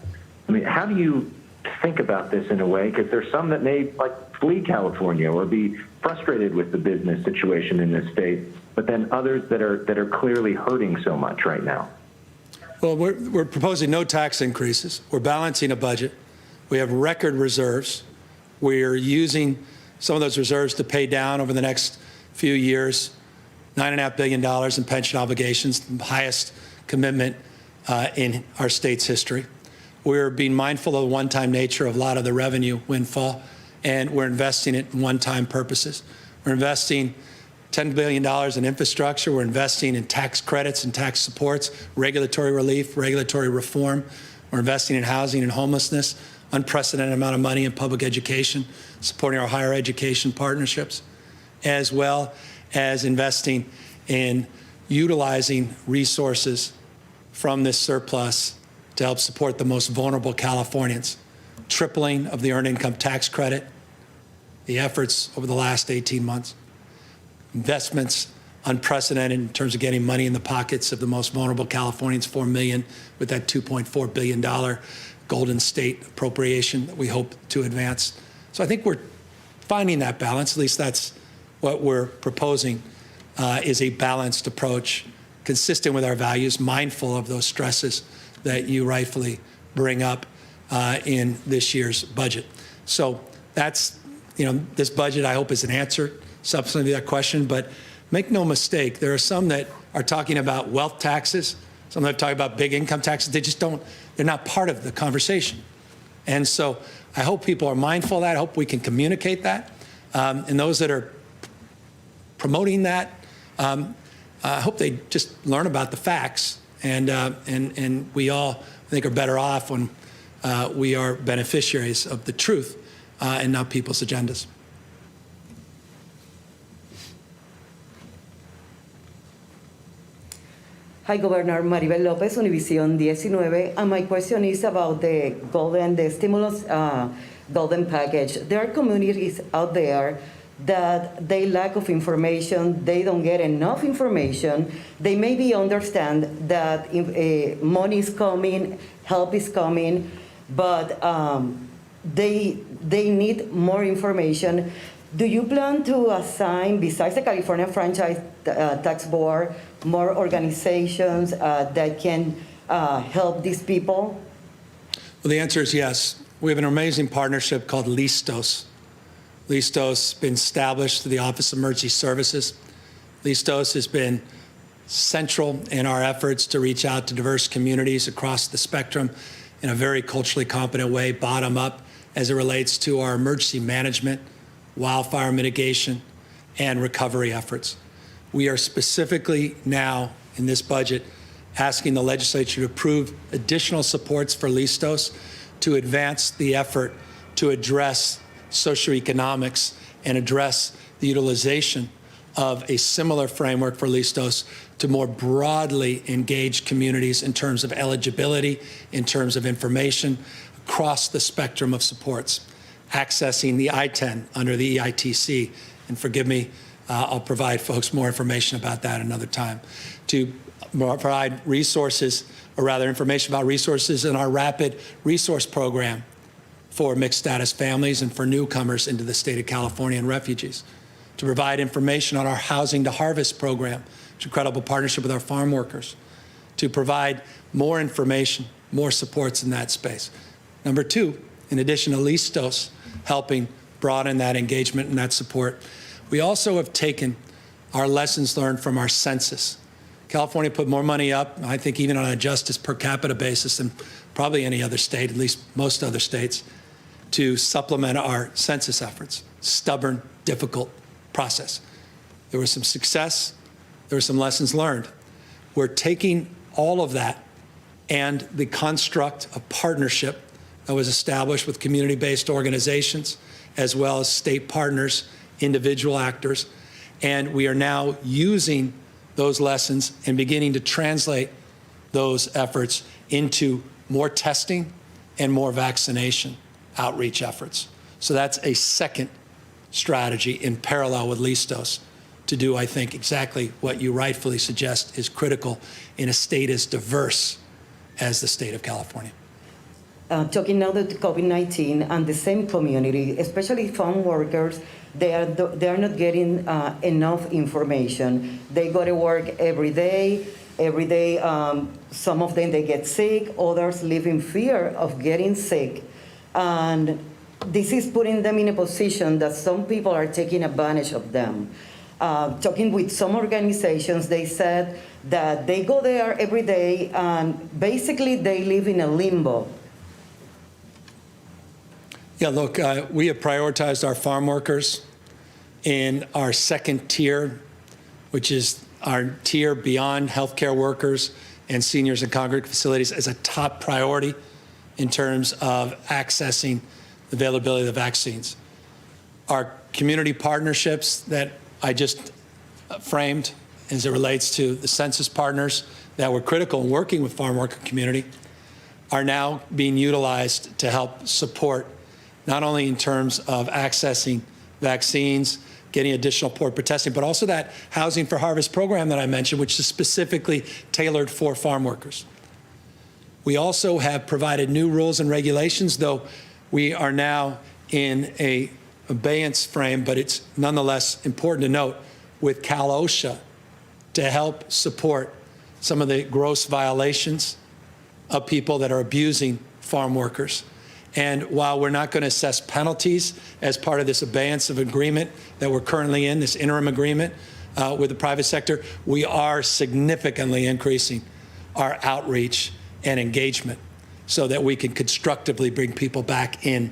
I mean, how do you think about this in a way? Because there's some that may flee California or be frustrated with the business situation in this state, but then others that are clearly hurting so much right now. Well, we're proposing no tax increases. We're balancing a budget. We have record reserves. We're using some of those reserves to pay down over the next few years, $9.5 billion in pension obligations, the highest commitment in our state's history. We're being mindful of the one-time nature of a lot of the revenue windfall, and we're investing it in one-time purposes. We're investing $10 billion in infrastructure. We're investing in tax credits and tax supports, regulatory relief, regulatory reform. We're investing in housing and homelessness, unprecedented amount of money in public education, supporting our higher education partnerships, as well as investing in utilizing resources from this surplus to help support the most vulnerable Californians. Tripling of the earned income tax credit, the efforts over the last 18 months. Investments unprecedented in terms of getting money in the pockets of the most vulnerable Californians, $4 million with that $2.4 billion Golden State appropriation that we hope to advance. So I think we're finding that balance, at least that's what we're proposing, is a balanced approach consistent with our values, mindful of those stresses that you rightfully bring up in this year's budget. So that's, you know, this budget I hope is an answer subsequently to that question, but make no mistake, there are some that are talking about wealth taxes, some that are talking about big income taxes. They just don't, they're not part of the conversation. And so I hope people are mindful of that. I hope we can communicate that. And those that are promoting that, I hope they just learn about the facts. And we all, I think, are better off when we are beneficiaries of the truth and not people's agendas. Hi, Governor Maribel Lopez, Univision 19. And my question is about the stimulus golden package. There are communities out there that they lack of information, they don't get enough information. They maybe understand that money is coming, help is coming, but they need more information. Do you plan to assign, besides the California Franchise Tax Board, more organizations that can help these people? Well, the answer is yes. We have an amazing partnership called Listos. Listos has been established through the Office of Emergency Services. Listos has been central in our efforts to reach out to diverse communities across the spectrum in a very culturally competent way, bottom up, as it relates to our emergency management, wildfire mitigation, and recovery efforts. We are specifically now in this budget asking the legislature to approve additional supports for Listos to advance the effort to address socioeconomics and address the utilization of a similar framework for Listos to more broadly engage communities in terms of eligibility, in terms of information, across the spectrum of supports, accessing the I-10 under the EITC. And forgive me, I'll provide folks more information about that another time, to provide resources, or rather information about resources in our rapid resource program for mixed status families and for newcomers into the state of California and refugees, to provide information on our Housing to Harvest program, which is an incredible partnership with our farm workers, to provide more information, more supports in that space. Number two, in addition to Listos helping broaden that engagement and that support, we also have taken our lessons learned from our census. California put more money up, I think even on a justice per capita basis than probably any other state, at least most other states, to supplement our census efforts. Stubborn, difficult process. There was some success, there were some lessons learned. We're taking all of that and the construct of partnership that was established with community-based organizations, as well as state partners, individual actors, and we are now using those lessons and beginning to translate those efforts into more testing and more vaccination outreach efforts. So that's a second strategy in parallel with Listos to do, I think, exactly what you rightfully suggest is critical in a state as diverse as the state of California. Talking now about COVID-19 and the same community, especially farm workers, they are not getting enough information. They go to work every day. Some of them, they get sick. Others live in fear of getting sick. And this is putting them in a position that some people are taking advantage of them. Talking with some organizations, they said that they go there every day and basically they live in a limbo. Yeah, look, we have prioritized our farm workers in our second tier, which is our tier beyond healthcare workers and seniors in congregate facilities, as a top priority in terms of accessing the availability of the vaccines. Our community partnerships that I just framed as it relates to the census partners that were critical in working with farm worker community are now being utilized to help support not only in terms of accessing vaccines, getting additional port testing, but also that Housing for Harvest program that I mentioned, which is specifically tailored for farm workers. We also have provided new rules and regulations, though we are now in an abeyance frame, but it's nonetheless important to note, with Cal OSHA to help support some of the gross violations of people that are abusing farm workers. And while we're not going to assess penalties as part of this abeyance of agreement that we're currently in, this interim agreement with the private sector, we are significantly increasing our outreach and engagement so that we can constructively bring people back in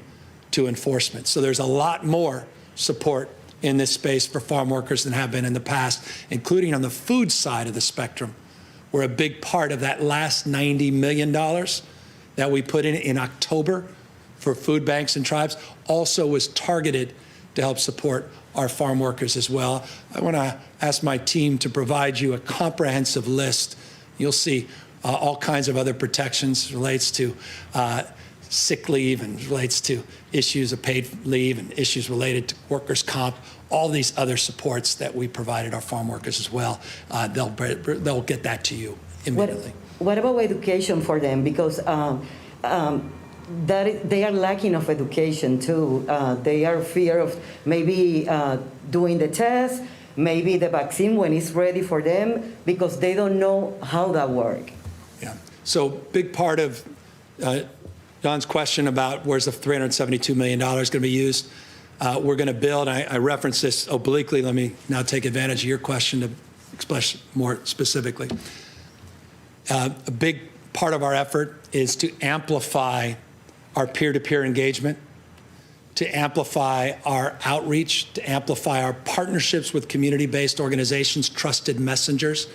to enforcement. So there's a lot more support in this space for farm workers than have been in the past, including on the food side of the spectrum, where a big part of that last $90 million that we put in October for food banks and tribes also was targeted to help support our farm workers as well. I want to ask my team to provide you a comprehensive list. You'll see all kinds of other protections relates to sick leave and relates to issues of paid leave and issues related to workers' comp, all these other supports that we provided our farm workers as well. They'll get that to you immediately. What about education for them? Because they are lacking of education too. They are fear of maybe doing the test, maybe the vaccine when it's ready for them, because they don't know how that works. Yeah. So big part of John's question about where's the $372 million going to be used. We're going to build, I referenced this obliquely. Let me now take advantage of your question to express more specifically. A big part of our effort is to amplify our peer-to-peer engagement, to amplify our outreach, to amplify our partnerships with community-based organizations, trusted messengers.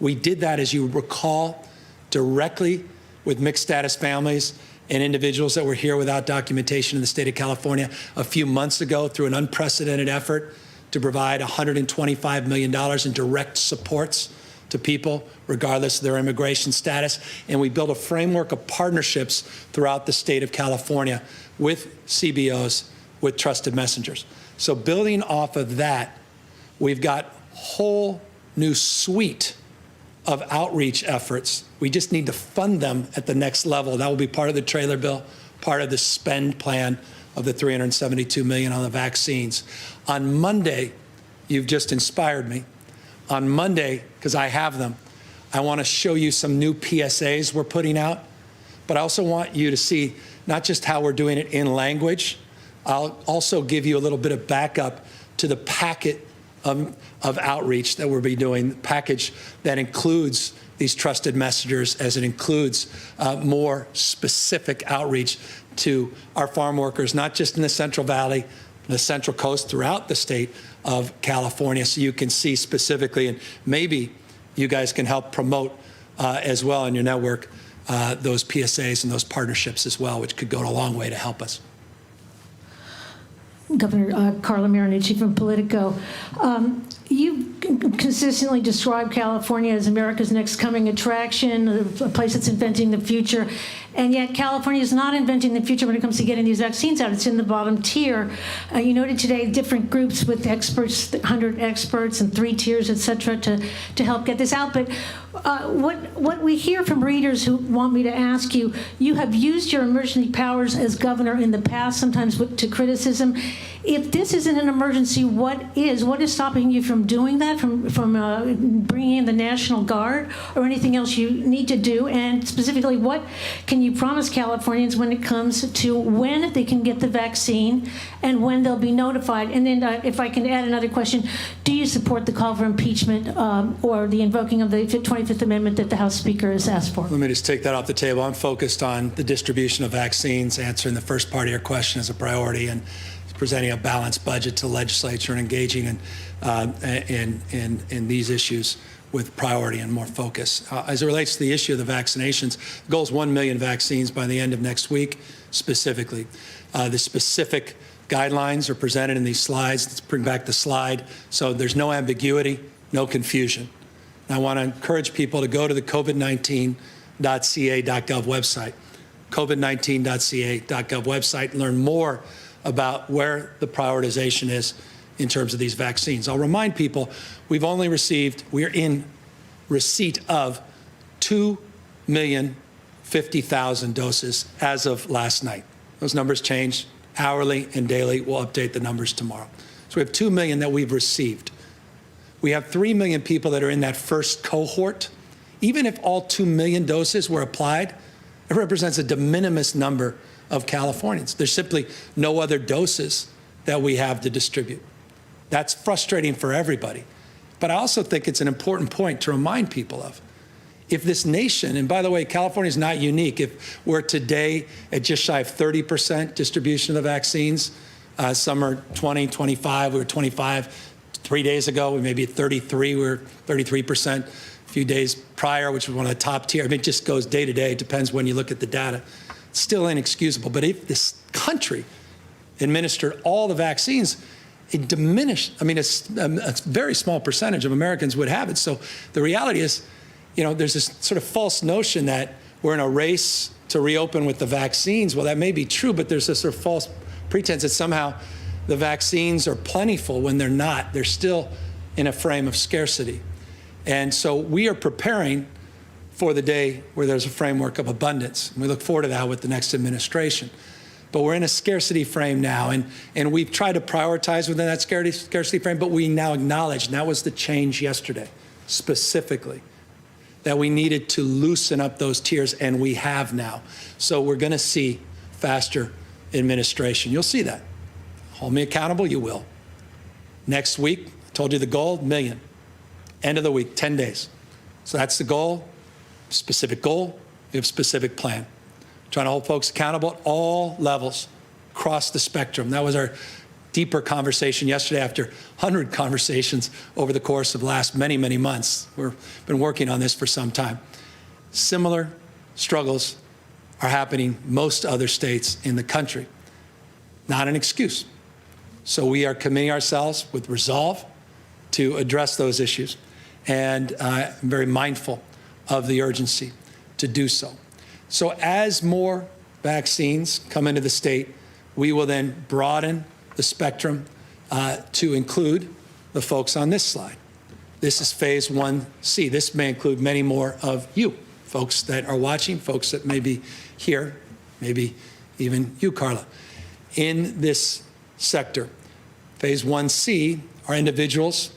We did that, as you recall, directly with mixed status families and individuals that were here without documentation in the state of California a few months ago through an unprecedented effort to provide $125 million in direct supports to people regardless of their immigration status. And we built a framework of partnerships throughout the state of California with CBOs, with trusted messengers. So building off of that, we've got a whole new suite of outreach efforts. We just need to fund them at the next level. That will be part of the trailer bill, part of the spend plan of the $372 million on the vaccines. On Monday, you've just inspired me. On Monday, because I have them, I want to show you some new PSAs we're putting out, but I also want you to see not just how we're doing it in language. I'll also give you a little bit of backup to the packet of outreach that we'll be doing, the package that includes these trusted messengers, as it includes more specific outreach to our farm workers, not just in the Central Valley, the Central Coast, throughout the state of California, so you can see specifically, and maybe you guys can help promote as well in your network those PSAs and those partnerships as well, which could go a long way to help us. Governor Carla Marinucci from Politico. You consistently describe California as America's next coming attraction, a place that's inventing the future, and yet California is not inventing the future when it comes to getting these vaccines out. It's in the bottom tier. You noted today different groups with experts, 100 experts and 3 tiers, et cetera, to help get this out. But what we hear from readers who want me to ask you, you have used your emergency powers as governor in the past, sometimes to criticism. If this isn't an emergency, what is? What is stopping you from doing that, from bringing in the National Guard or anything else you need to do? And specifically, what can you promise Californians when it comes to when they can get the vaccine and when they'll be notified? And then if I can add another question, do you support the call for impeachment or the invoking of the 25th Amendment that the House Speaker has asked for? Let me just take that off the table. I'm focused on the distribution of vaccines, answering the first part of your question as a priority, and presenting a balanced budget to the legislature and engaging in these issues with priority and more focus. As it relates to the issue of the vaccinations, the goal is 1 million vaccines by the end of next week, specifically. The specific guidelines are presented in these slides. Let's bring back the slide so there's no ambiguity, no confusion. And I want to encourage people to go to the covid19.ca.gov website, covid19.ca.gov website, and learn more about where the prioritization is in terms of these vaccines. I'll remind people, we're in receipt of 2,050,000 doses as of last night. Those numbers change hourly and daily. We'll update the numbers tomorrow. So we have 2 million that we've received. We have 3 million people that are in that first cohort. Even if all 2 million doses were applied, it represents a de minimis number of Californians. There's simply no other doses that we have to distribute. That's frustrating for everybody. But I also think it's an important point to remind people of. If this nation, and by the way, California is not unique. If we're today at just shy of 30% distribution of the vaccines, some are 20, 25, we were 25 3 days ago, we may be at 33, we were 33%. A few days prior, which was one of the top tier. I mean, it just goes day to day. It depends when you look at the data. It's still inexcusable. But if this country administered all the vaccines, it diminished. I mean, it's a very small percentage of Americans would have it. So the reality is, there's this sort of false notion that we're in a race to reopen with the vaccines. Well, that may be true, but there's this sort of false pretense that somehow the vaccines are plentiful when they're not. They're still in a frame of scarcity. And so we are preparing for the day where there's a framework of abundance. And we look forward to that with the next administration. But we're in a scarcity frame now, and we've tried to prioritize within that scarcity frame, but we now acknowledge, and that was the change yesterday, specifically, that we needed to loosen up those tiers, and we have now. So we're going to see faster administration. You'll see that. Hold me accountable, you will. Next week, I told you the goal, $1 million. End of the week, 10 days. So that's the goal, specific goal, we have specific plan. Trying to hold folks accountable at all levels, across the spectrum. That was our deeper conversation yesterday after 100 conversations over the course of the last many, many months. We've been working on this for some time. Similar struggles are happening in most other states in the country. Not an excuse. So we are committing ourselves with resolve to address those issues. And I'm very mindful of the urgency to do so. So as more vaccines come into the state, we will then broaden the spectrum to include the folks on this slide. This is phase 1C. This may include many more of you, folks that are watching, folks that may be here, maybe even you, Carla. In this sector, phase 1C are individuals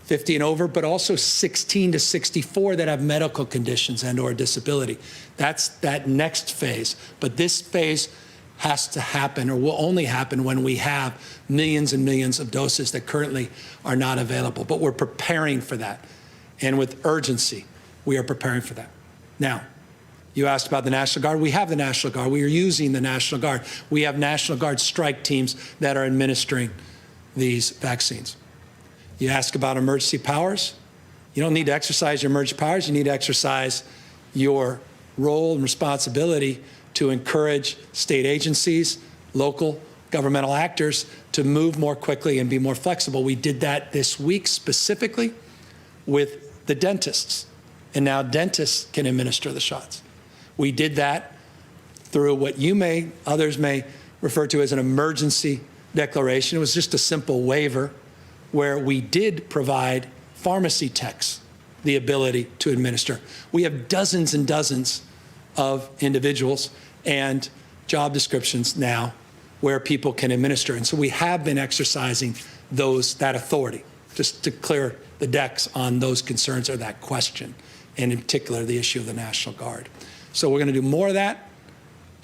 50 and over, but also 16 to 64 that have medical conditions and or disability. That's that next phase. But this phase has to happen, or will only happen, when we have millions and millions of doses that currently are not available. But we're preparing for that. And with urgency, we are preparing for that. Now, you asked about the National Guard. We have the National Guard. We are using the National Guard. We have National Guard strike teams that are administering these vaccines. You ask about emergency powers. You don't need to exercise your emergency powers. You need to exercise your role and responsibility to encourage state agencies, local governmental actors to move more quickly and be more flexible. We did that this week specifically with the dentists, and now dentists can administer the shots. We did that through what you may, others may refer to as an emergency declaration. It was just a simple waiver where we did provide pharmacy techs the ability to administer. We have dozens and dozens of individuals and job descriptions now where people can administer. And so we have been exercising that authority, just to clear the decks on those concerns or that question, and in particular, the issue of the National Guard. So we're going to do more of that,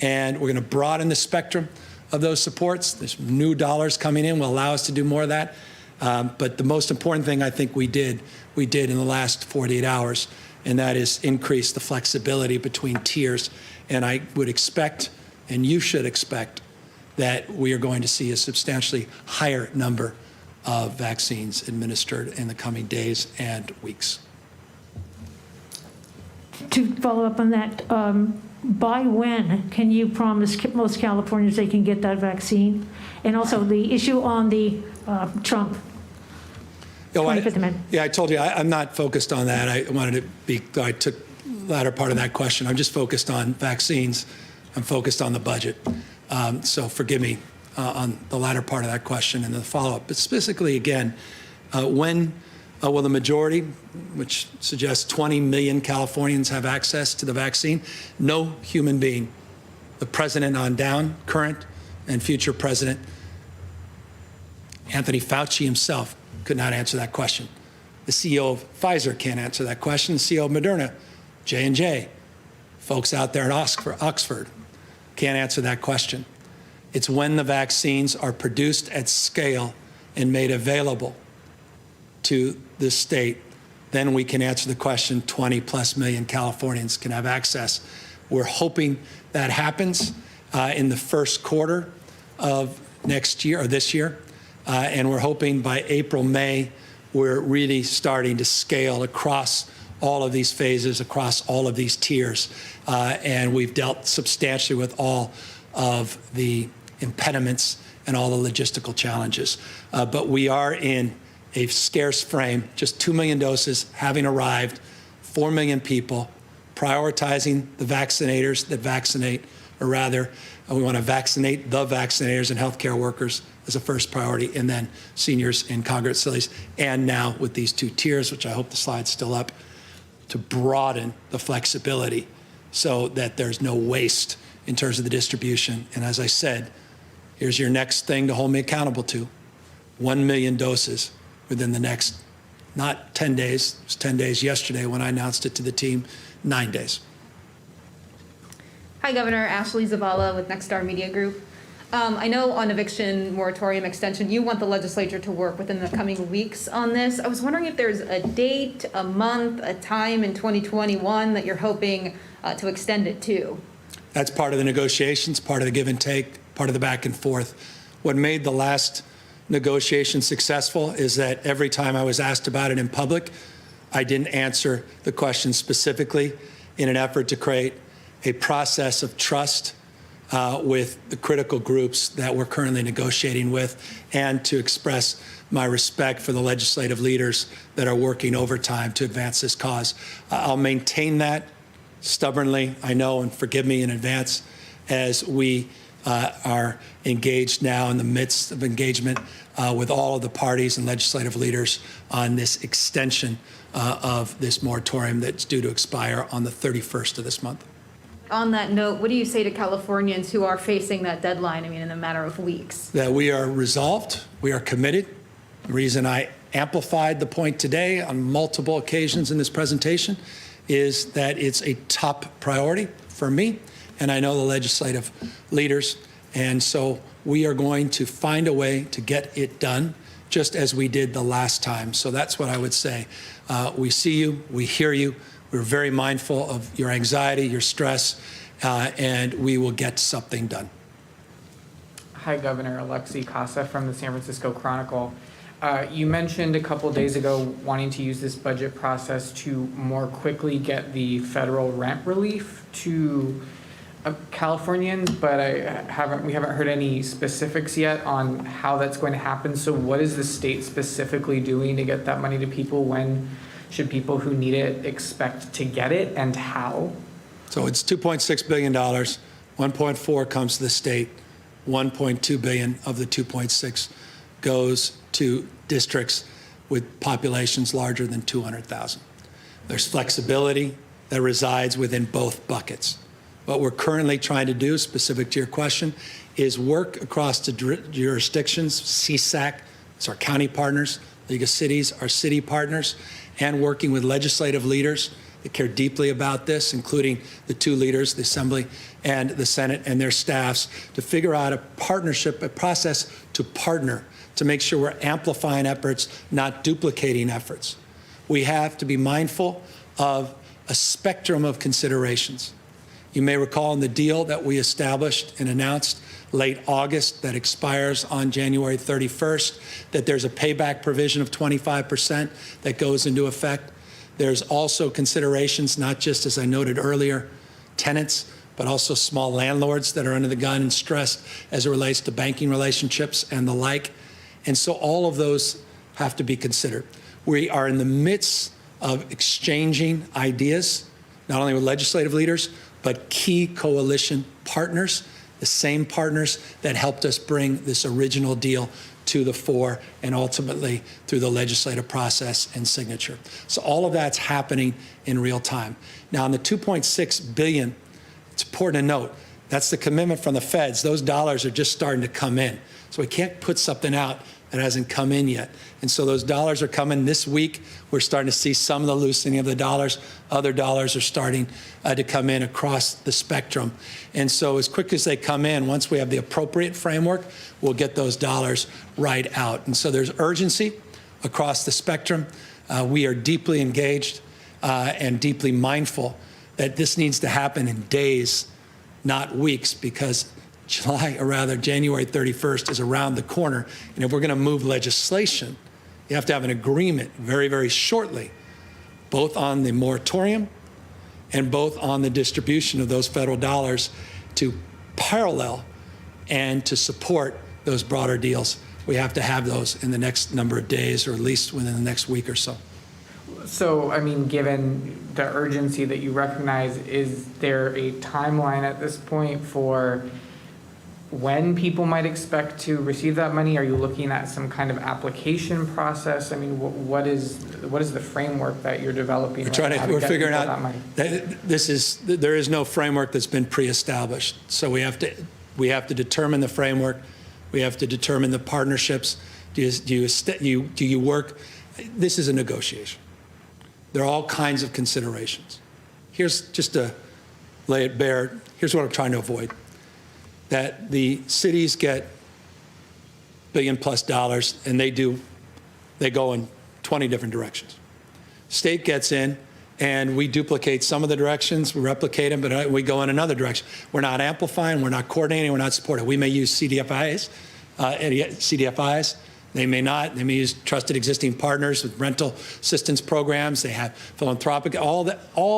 and we're going to broaden the spectrum of those supports. There's new dollars coming in will allow us to do more of that. But the most important thing I think we did in the last 48 hours, and that is increase the flexibility between tiers. And I would expect, and you should expect, that we are going to see a substantially higher number of vaccines administered in the coming days and weeks. To follow up on that, by when can you promise most Californians they can get that vaccine? And also the issue on the Trump. I told you I'm not focused on that. I took the latter part of that question. I'm just focused on vaccines. I'm focused on the budget. So forgive me on the latter part of that question and the follow-up. But specifically, again, when will the majority, which suggests 20 million Californians, have access to the vaccine? No human being, the president on down, current and future president, Anthony Fauci himself, could not answer that question. The CEO of Pfizer can't answer that question. The CEO of Moderna, J&J, folks out there at Oxford can't answer that question. It's when the vaccines are produced at scale and made available to the state, then we can answer the question, 20+ million Californians can have access. We're hoping that happens in the first quarter of next year, or this year. And we're hoping by April, May, we're really starting to scale across all of these phases, across all of these tiers. And we've dealt substantially with all of the impediments and all the logistical challenges. But we are in a scarce frame, just 2 million doses having arrived, 4 million people, prioritizing the vaccinators that vaccinate, or rather, we want to vaccinate the vaccinators and healthcare workers as a first priority, and then seniors in congregate facilities, and now with these 2 tiers, which I hope the slide's still up. to broaden the flexibility so that there's no waste in terms of the distribution. And as I said, here's your next thing to hold me accountable to. 1 million doses within the next, not 10 days, it was 10 days yesterday when I announced it to the team, 9 days. Hi, Governor. Ashley Zavala with Nexstar Media Group. I know on eviction moratorium extension, you want the legislature to work within the coming weeks on this. I was wondering if there's a date, a month, a time in 2021 that you're hoping to extend it to. That's part of the negotiations, part of the give and take, part of the back and forth. What made the last negotiation successful is that every time I was asked about it in public, I didn't answer the question specifically in an effort to create a process of trust with the critical groups that we're currently negotiating with, and to express my respect for the legislative leaders that are working overtime to advance this cause. I'll maintain that stubbornly, I know, and forgive me in advance, as we are engaged now in the midst of engagement with all of the parties and legislative leaders on this extension of this moratorium that's due to expire on the 31st of this month. On that note, what do you say to Californians who are facing that deadline, in a matter of weeks? That we are resolved, we are committed. The reason I amplified the point today on multiple occasions in this presentation is that it's a top priority for me, and I know the legislative leaders, and so we are going to find a way to get it done, just as we did the last time. So that's what I would say. We see you, we hear you, we're very mindful of your anxiety, your stress, and we will get something done. Hi, Governor. Alexi Casa from the San Francisco Chronicle. You mentioned a couple days ago wanting to use this budget process to more quickly get the federal rent relief to Californians, but we haven't heard any specifics yet on how that's going to happen. So what is the state specifically doing to get that money to people? When should people who need it expect to get it, and how? So it's $2.6 billion. 1.4 comes to the state. 1.2 billion of the 2.6 goes to districts with populations larger than 200,000. There's flexibility that resides within both buckets. What we're currently trying to do, specific to your question, is work across the jurisdictions, CSAC, it's our county partners, League of Cities, our city partners, and working with legislative leaders that care deeply about this, including the two leaders, the Assembly and the Senate, and their staffs, to figure out a partnership, a process to partner, to make sure we're amplifying efforts, not duplicating efforts. We have to be mindful of a spectrum of considerations. You may recall in the deal that we established and announced late August that expires on January 31st, that there's a payback provision of 25% that goes into effect. There's also considerations, not just, as I noted earlier, tenants, but also small landlords that are under the gun and stressed as it relates to banking relationships and the like. And so all of those have to be considered. We are in the midst of exchanging ideas, not only with legislative leaders, but key coalition partners, the same partners that helped us bring this original deal to the fore and ultimately through the legislative process and signature. So all of that's happening in real time. Now, on the $2.6 billion, it's important to note, that's the commitment from the feds. Those dollars are just starting to come in. So we can't put something out that hasn't come in yet. And so those dollars are coming this week. We're starting to see some of the loosening of the dollars. Other dollars are starting to come in across the spectrum. And so as quick as they come in, once we have the appropriate framework, we'll get those dollars right out. And so there's urgency across the spectrum. We are deeply engaged and deeply mindful that this needs to happen in days, not weeks, because January 31st is around the corner. And if we're going to move legislation, you have to have an agreement very, very shortly, both on the moratorium and both on the distribution of those federal dollars to parallel and to support those broader deals. We have to have those in the next number of days, or at least within the next week or so. So, given the urgency that you recognize, is there a timeline at this point for when people might expect to receive that money? Are you looking at some kind of application process? I mean, what is the framework that you're developing? We're figuring out that money? there is no framework that's been pre-established. So we have to determine the framework. We have to determine the partnerships. Do you work? This is a negotiation. There are all kinds of considerations. Here's just to lay it bare. Here's what I'm trying to avoid. That the cities get $1 billion+ and they go in 20 different directions. State gets in and we duplicate some of the directions, we replicate them, but we go in another direction. We're not amplifying, we're not coordinating, we're not supporting. We may use CDFIs. They may not. They may use trusted existing partners with rental assistance programs. They have philanthropic. All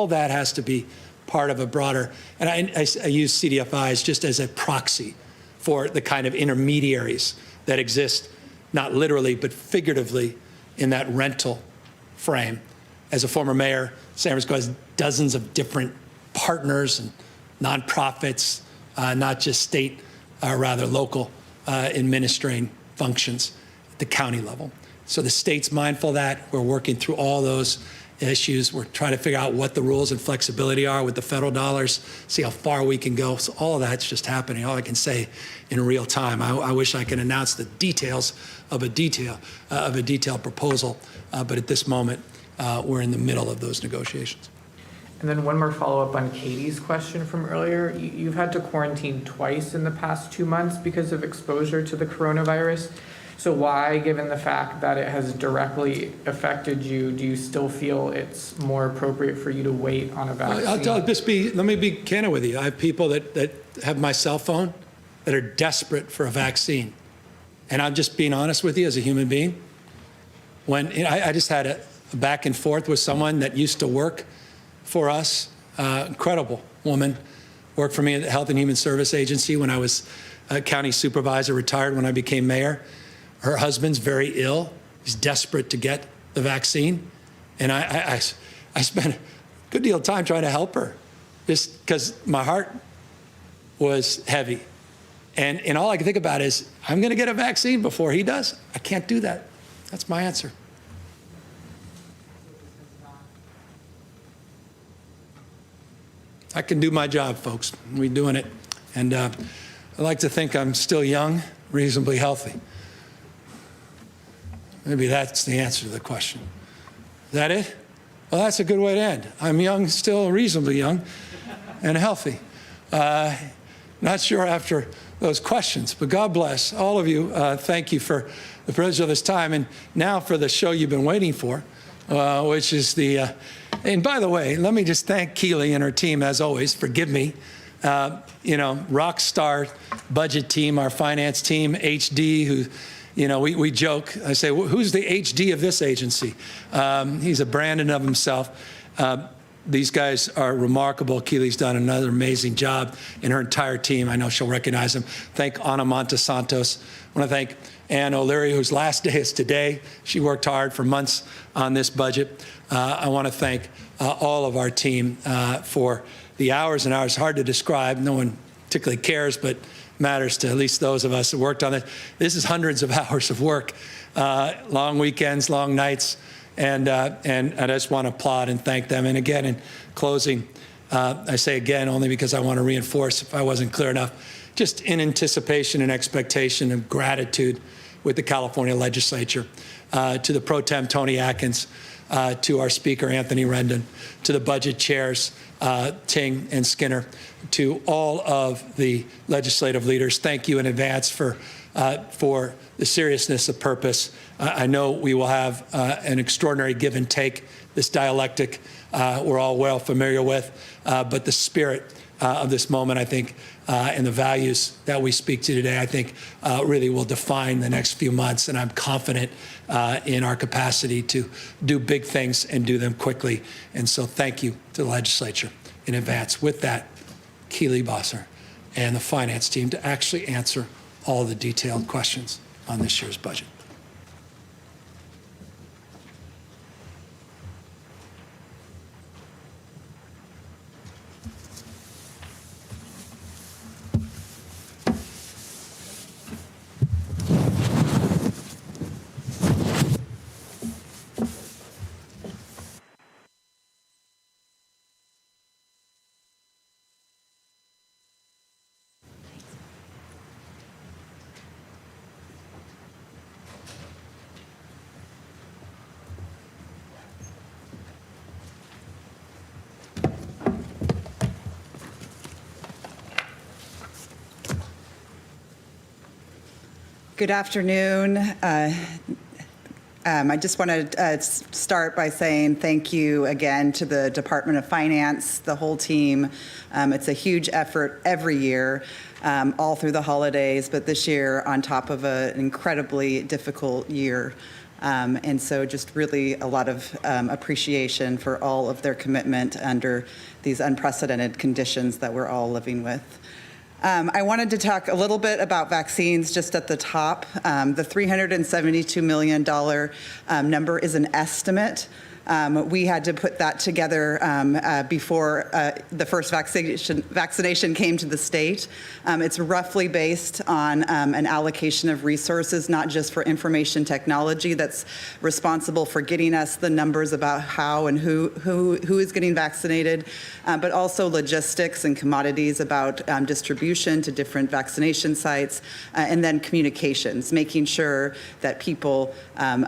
that has to be part of a broader, and I use CDFIs just as a proxy for the kind of intermediaries that exist, not literally, but figuratively in that rental frame. As a former mayor, San Francisco has dozens of different partners and nonprofits, not just state, rather local administering functions at the county level. So the state's mindful of that. We're working through all those issues. We're trying to figure out what the rules and flexibility are with the federal dollars, see how far we can go. So all of that's just happening. All I can say in real time. I wish I could announce the details of a detailed proposal, but at this moment, we're in the middle of those negotiations. And then one more follow-up on Katie's question from earlier. You've had to quarantine twice in the past 2 months because of exposure to the coronavirus. So why, given the fact that it has directly affected you, do you still feel it's more appropriate for you to wait on a vaccine? Let me be candid with you. I have people that have my cell phone that are desperate for a vaccine. And I'm just being honest with you as a human being. I just had a back and forth with someone that used to work for us, incredible woman, worked for me at the Health and Human Service Agency when I was a county supervisor, retired when I became mayor. Her husband's very ill. He's desperate to get the vaccine. And I spent a good deal of time trying to help her just because my heart was heavy. And all I can think about is, I'm going to get a vaccine before he does. I can't do that. That's my answer. I can do my job, folks. We're doing it. And I like to think I'm still young, reasonably healthy. Maybe that's the answer to the question. Is that it? Well, that's a good way to end. I'm young, still reasonably young and healthy. Not sure after those questions, but God bless all of you. Thank you for the privilege of this time. And now for the show you've been waiting for, which is the, and by the way, let me just thank Keely and her team, as always. Forgive me. Rock star budget team, our finance team, HD, who, we joke. I say, who's the HD of this agency? He's a brand in of himself. These guys are remarkable. Keely's done another amazing job, and her entire team. I know she'll recognize them. Thank Ana Montesantos. I want to thank Ann O'Leary, whose last day is today. She worked hard for months on this budget. I want to thank all of our team for the hours and hours. Hard to describe. No one particularly cares, but matters to at least those of us that worked on it. This is hundreds of hours of work, long weekends, long nights, and I just want to applaud and thank them. And again, in closing, I say again only because I want to reinforce, if I wasn't clear enough, just in anticipation and expectation of gratitude with the California legislature, to the pro tem Tony Atkins, to our speaker Anthony Rendon, to the budget chairs Ting and Skinner, to all of the legislative leaders. Thank you in advance for the seriousness of purpose. I know we will have an extraordinary give and take, this dialectic we're all well familiar with, but the spirit of this moment, I think, and the values that we speak to today, I think, really will define the next few months. And I'm confident in our capacity to do big things and do them quickly. And so thank you to the legislature in advance. With that, Keely Bosser and the finance team to actually answer all the detailed questions on this year's budget. Good afternoon. I just want to start by saying thank you again to the Department of Finance, the whole team. It's a huge effort every year, all through the holidays, but this year on top of an incredibly difficult year. And so just really a lot of appreciation for all of their commitment under these unprecedented conditions that we're all living with. I wanted to talk a little bit about vaccines just at the top. The $372 million number is an estimate. We had to put that together before the first vaccination came to the state. It's roughly based on an allocation of resources, not just for information technology that's responsible for getting us the numbers about how and who is getting vaccinated, but also logistics and commodities about distribution to different vaccination sites, and then communications, making sure that people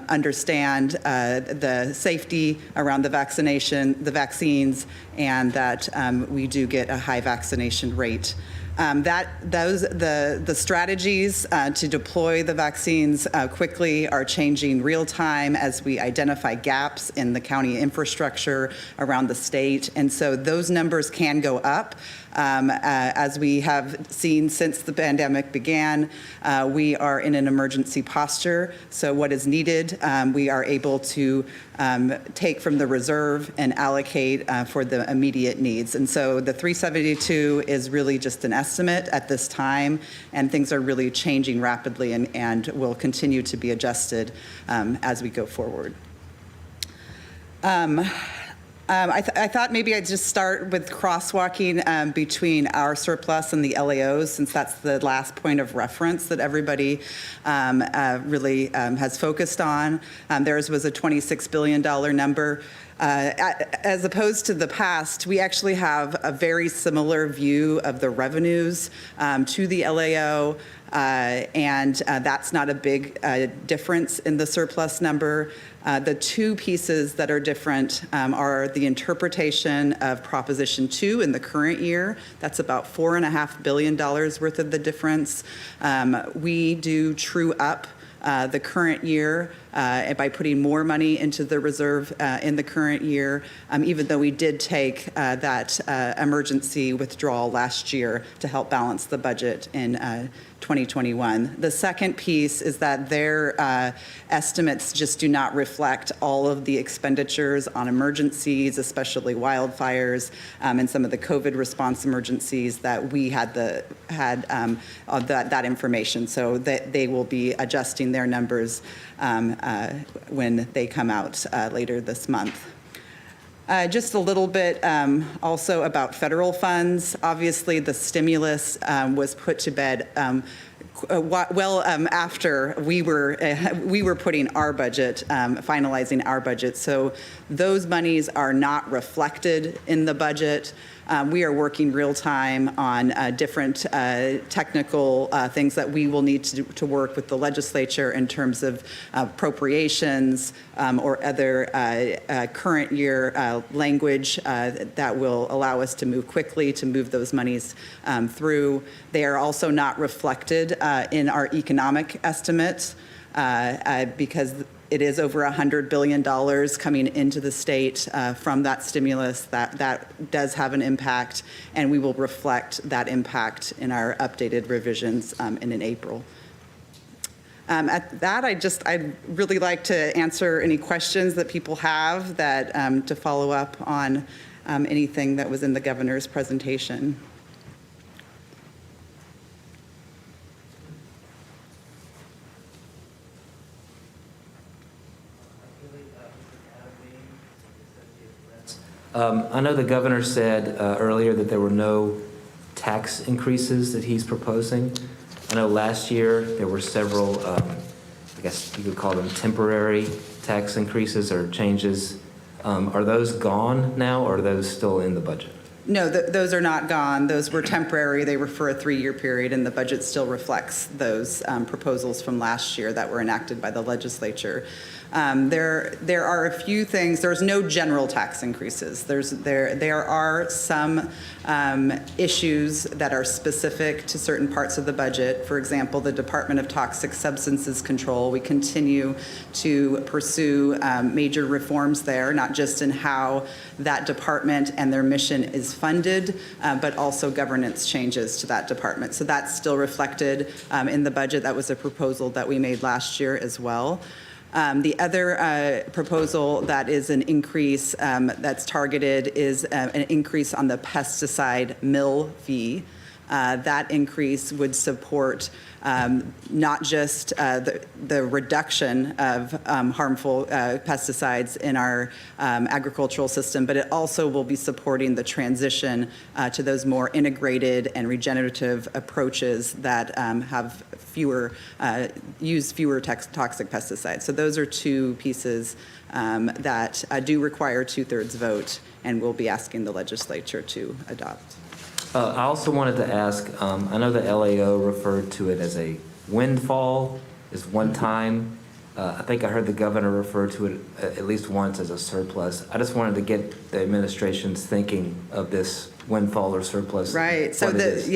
understand the safety around the vaccines, and that we do get a high vaccination rate. The strategies to deploy the vaccines quickly are changing real time as we identify gaps in the county infrastructure around the state. And so those numbers can go up. As we have seen since the pandemic began, we are in an emergency posture. So what is needed, we are able to take from the reserve and allocate for the immediate needs. And so the 372 is really just an estimate at this time, and things are really changing rapidly and will continue to be adjusted as we go forward. I thought maybe I'd just start with crosswalking between our surplus and the LAOs, since that's the last point of reference that everybody really has focused on. Theirs was a $26 billion number. As opposed to the past, we actually have a very similar view of the revenues to the LAO. And that's not a big difference in the surplus number. The two pieces that are different are the interpretation of Proposition 2 in the current year. That's about $4.5 billion worth of the difference. We do true up the current year by putting more money into the reserve in the current year, even though we did take that emergency withdrawal last year to help balance the budget in 2021. The second piece is that their estimates just do not reflect all of the expenditures on emergencies, especially wildfires, and some of the COVID response emergencies that we had that information. So that they will be adjusting their numbers when they come out later this month. Just a little bit also about federal funds. Obviously, the stimulus was put to bed after we were putting our budget, finalizing our budget. So those monies are not reflected in the budget. We are working real time on different technical things that we will need to work with the legislature in terms of appropriations or other current year language that will allow us to move quickly to move those monies through. They are also not reflected in our economic estimates because it is over $100 billion coming into the state from that stimulus. That does have an impact, and we will reflect that impact in our updated revisions in April. At that, I'd really like to answer any questions that people have that to follow up on anything that was in the governor's presentation. I know the governor said earlier that there were no tax increases that he's proposing. I know last year there were several, I guess you could call them temporary tax increases or changes. Are those gone now, or are those still in the budget? No, those are not gone. Those were temporary. They were for a 3-year period, and the budget still reflects those proposals from last year that were enacted by the legislature. There are a few things. There's no general tax increases. There are some issues that are specific to certain parts of the budget. For example, the Department of Toxic Substances Control. We continue to pursue major reforms there, not just in how that department and their mission is funded, but also governance changes to that department. So that's still reflected in the budget. That was a proposal that we made last year as well. The other proposal that is an increase that's targeted is an increase on the pesticide mill fee. That increase would support not just the reduction of harmful pesticides in our agricultural system, but it also will be supporting the transition to those more integrated and regenerative approaches that have use fewer toxic pesticides. So those are two pieces that do require 2/3 vote, and we'll be asking the legislature to adopt. I also wanted to ask, I know the LAO referred to it as a windfall, is one time. I think I heard the governor refer to it at least once as a surplus. I just wanted to get the administration's thinking of this windfall or surplus. Right. So there's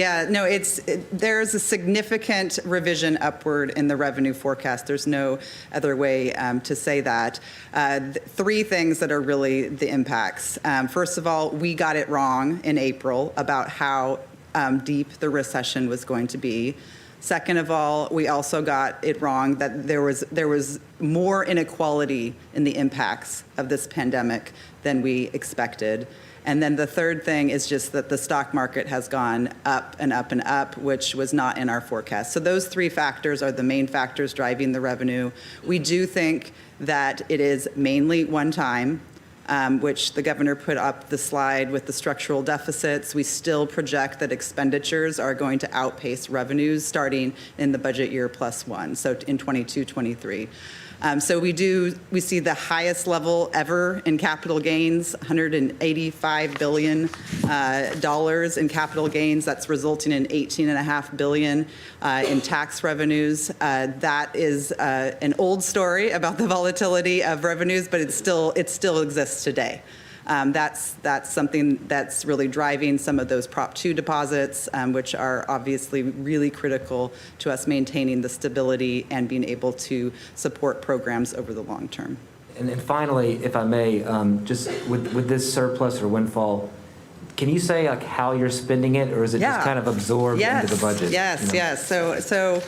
a significant revision upward in the revenue forecast. There's no other way to say that. 3 things that are really the impacts. First of all, we got it wrong in April about how deep the recession was going to be. Second of all, we also got it wrong that there was more inequality in the impacts of this pandemic than we expected. And then the third thing is just that the stock market has gone up and up and up, which was not in our forecast. So those 3 factors are the main factors driving the revenue. We do think that it is mainly one time, which the governor put up the slide with the structural deficits. We still project that expenditures are going to outpace revenues starting in the budget year +1, so in 22-23. So we see the highest level ever in capital gains, $185 billion in capital gains. That's resulting in $18.5 billion in tax revenues. That is an old story about the volatility of revenues, but it still exists today. That's something that's really driving some of those Prop 2 deposits, which are obviously really critical to us maintaining the stability and being able to support programs over the long term. And then finally, if I may, just with this surplus or windfall, can you say like how you're spending it, or is it just kind of absorbed into the budget? Yes. So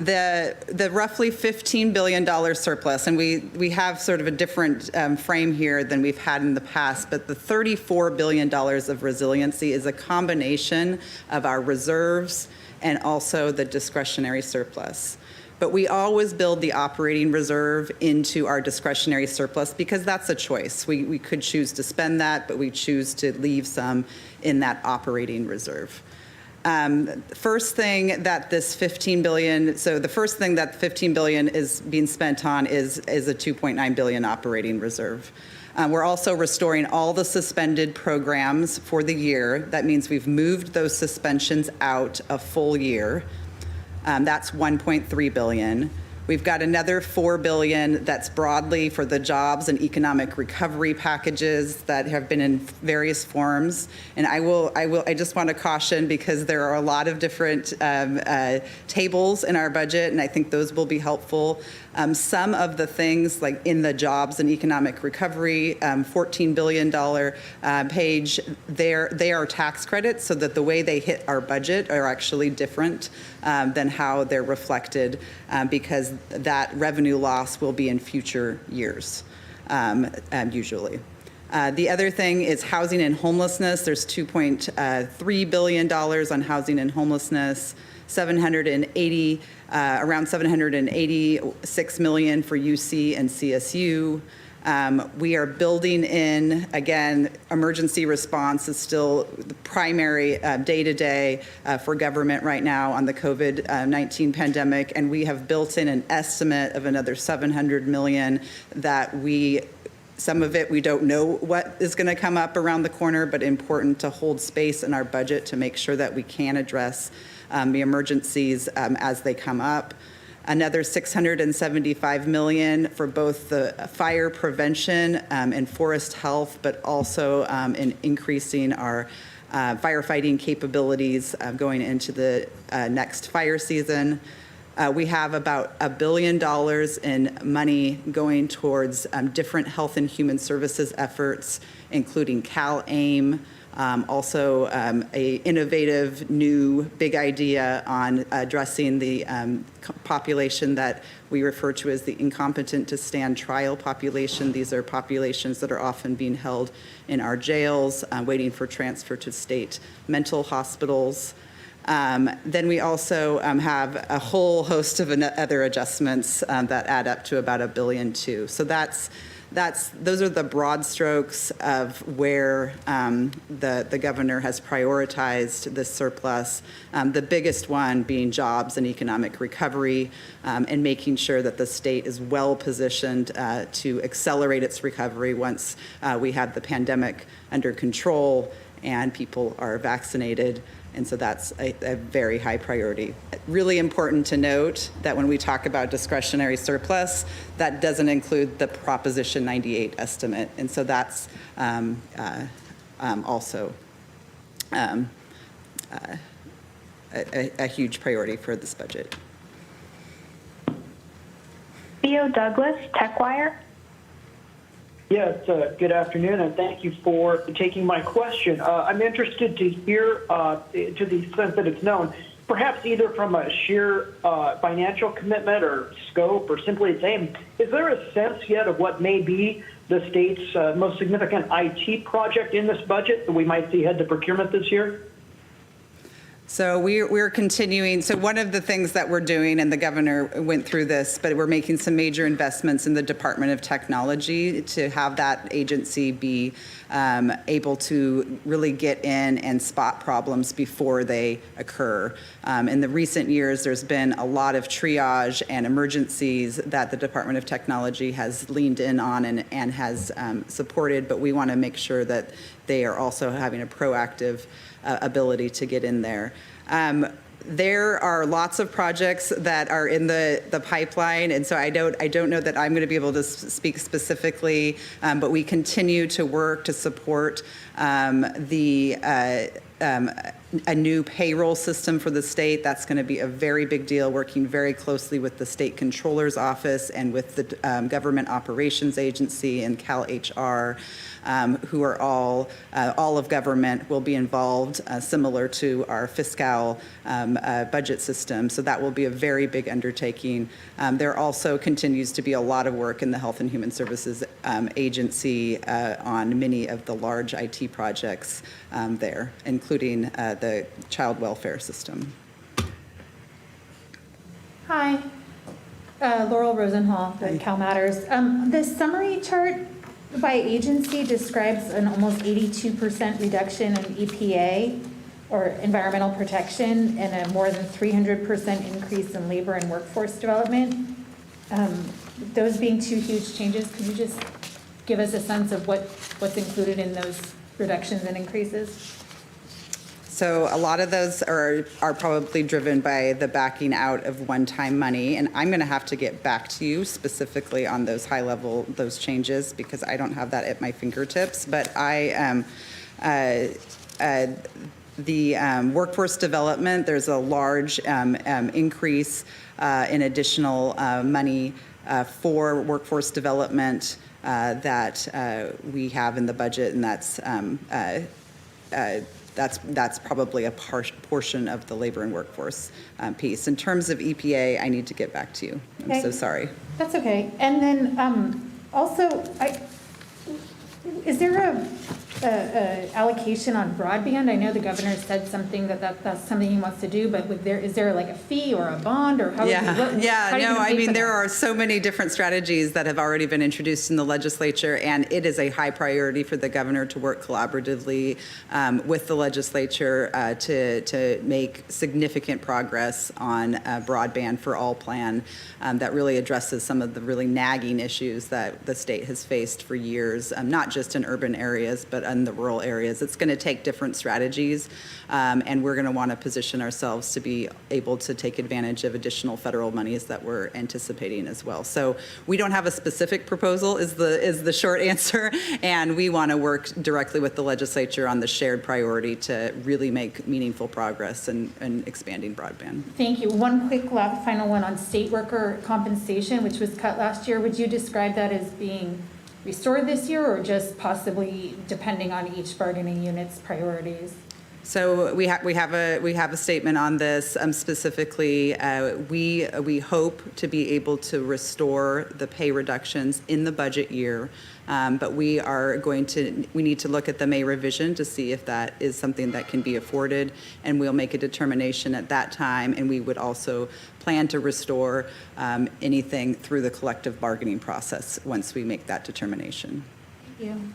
the roughly $15 billion surplus, and we have sort of a different frame here than we've had in the past, but the $34 billion of resiliency is a combination of our reserves and also the discretionary surplus. But we always build the operating reserve into our discretionary surplus because that's a choice. We could choose to spend that, but we choose to leave some in that operating reserve. First thing that this $15 billion, so the first thing that $15 billion is being spent on is a $2.9 billion operating reserve. We're also restoring all the suspended programs for the year. That means we've moved those suspensions out a full year. That's $1.3 billion. We've got another $4 billion that's broadly for the jobs and economic recovery packages that have been in various forms. And I just want to caution because there are a lot of different tables in our budget, and I think those will be helpful. Some of the things like in the jobs and economic recovery, $14 billion page, they are tax credits so that the way they hit our budget are actually different than how they're reflected because that revenue loss will be in future years, usually. The other thing is housing and homelessness. There's $2.3 billion on housing and homelessness, around $786 million for UC and CSU. We are building in, again, emergency response is still the primary day-to-day for government right now on the COVID-19 pandemic, and we have built in an estimate of another $700 million that we Some of it, we don't know what is going to come up around the corner, but important to hold space in our budget to make sure that we can address the emergencies as they come up. Another $675 million for both the fire prevention and forest health, but also in increasing our firefighting capabilities going into the next fire season. We have about $1 billion in money going towards different health and human services efforts, including CalAIM, also a innovative new big idea on addressing the population that we refer to as the incompetent to stand trial population. These are populations that are often being held in our jails, waiting for transfer to state mental hospitals. Then we also have a whole host of other adjustments that add up to about $1 billion too. So those are the broad strokes of where the governor has prioritized this surplus. The biggest one being jobs and economic recovery, and making sure that the state is well positioned to accelerate its recovery once we have the pandemic under control and people are vaccinated. And so that's a very high priority. Really important to note that when we talk about discretionary surplus, that doesn't include the Proposition 98 estimate. And so that's also a huge priority for this budget. Theo Douglas, TechWire. Yes, good afternoon, and thank you for taking my question. I'm interested to hear, to the extent that it's known, perhaps either from a sheer financial commitment or scope or simply its aim, is there a sense yet of what may be the state's most significant IT project in this budget that we might see head to procurement this year? So we're continuing. So one of the things that we're doing, and the governor went through this, but we're making some major investments in the Department of Technology to have that agency be able to really get in and spot problems before they occur. In the recent years, there's been a lot of triage and emergencies that the Department of Technology has leaned in on and has supported, but we want to make sure that they are also having a proactive ability to get in there. There are lots of projects that are in the pipeline, and so I don't know that I'm going to be able to speak specifically, but we continue to work to support a new payroll system for the state. That's going to be a very big deal, working very closely with the state controller's office and with the government operations agency and CalHR, who are all of government will be involved, similar to our fiscal budget system. So that will be a very big undertaking. There also continues to be a lot of work in the Health and Human Services Agency on many of the large IT projects there, including the child welfare system. Hi, Laurel Rosenhall with Cal Matters. The summary chart by agency describes an almost 82% reduction in EPA, or environmental protection, and a more than 300% increase in labor and workforce development. Those being two huge changes, could you just give us a sense of what's included in those reductions and increases? So a lot of those are probably driven by the backing out of one-time money, and I'm going to have to get back to you specifically on those those changes, because I don't have that at my fingertips. But the workforce development, there's a large increase in additional money for workforce development that we have in the budget, and that's probably a portion of the labor and workforce piece. In terms of EPA, I need to get back to you. I'm so sorry. That's okay. And then also, is there allocation on broadband? I know the governor said something that's something he wants to do, but is there like a fee or a bond or how? There are so many different strategies that have already been introduced in the legislature, and it is a high priority for the governor to work collaboratively with the legislature to make significant progress on broadband for all plan that really addresses some of the really nagging issues that the state has faced for years, not just in urban areas, but in the rural areas. It's going to take different strategies, and we're going to want to position ourselves to be able to take advantage of additional federal monies that we're anticipating as well. So we don't have a specific proposal is the short answer, and we want to work directly with the legislature on the shared priority to really make meaningful progress in expanding broadband. Thank you. One quick final one on state worker compensation, which was cut last year. Would you describe that as being restored this year, or just possibly depending on each bargaining unit's priorities? So we have a statement on this specifically. We hope to be able to restore the pay reductions in the budget year, but we need to look at the May revision to see if that is something that can be afforded, and we'll make a determination at that time. And we would also plan to restore anything through the collective bargaining process once we make that determination. Thank you.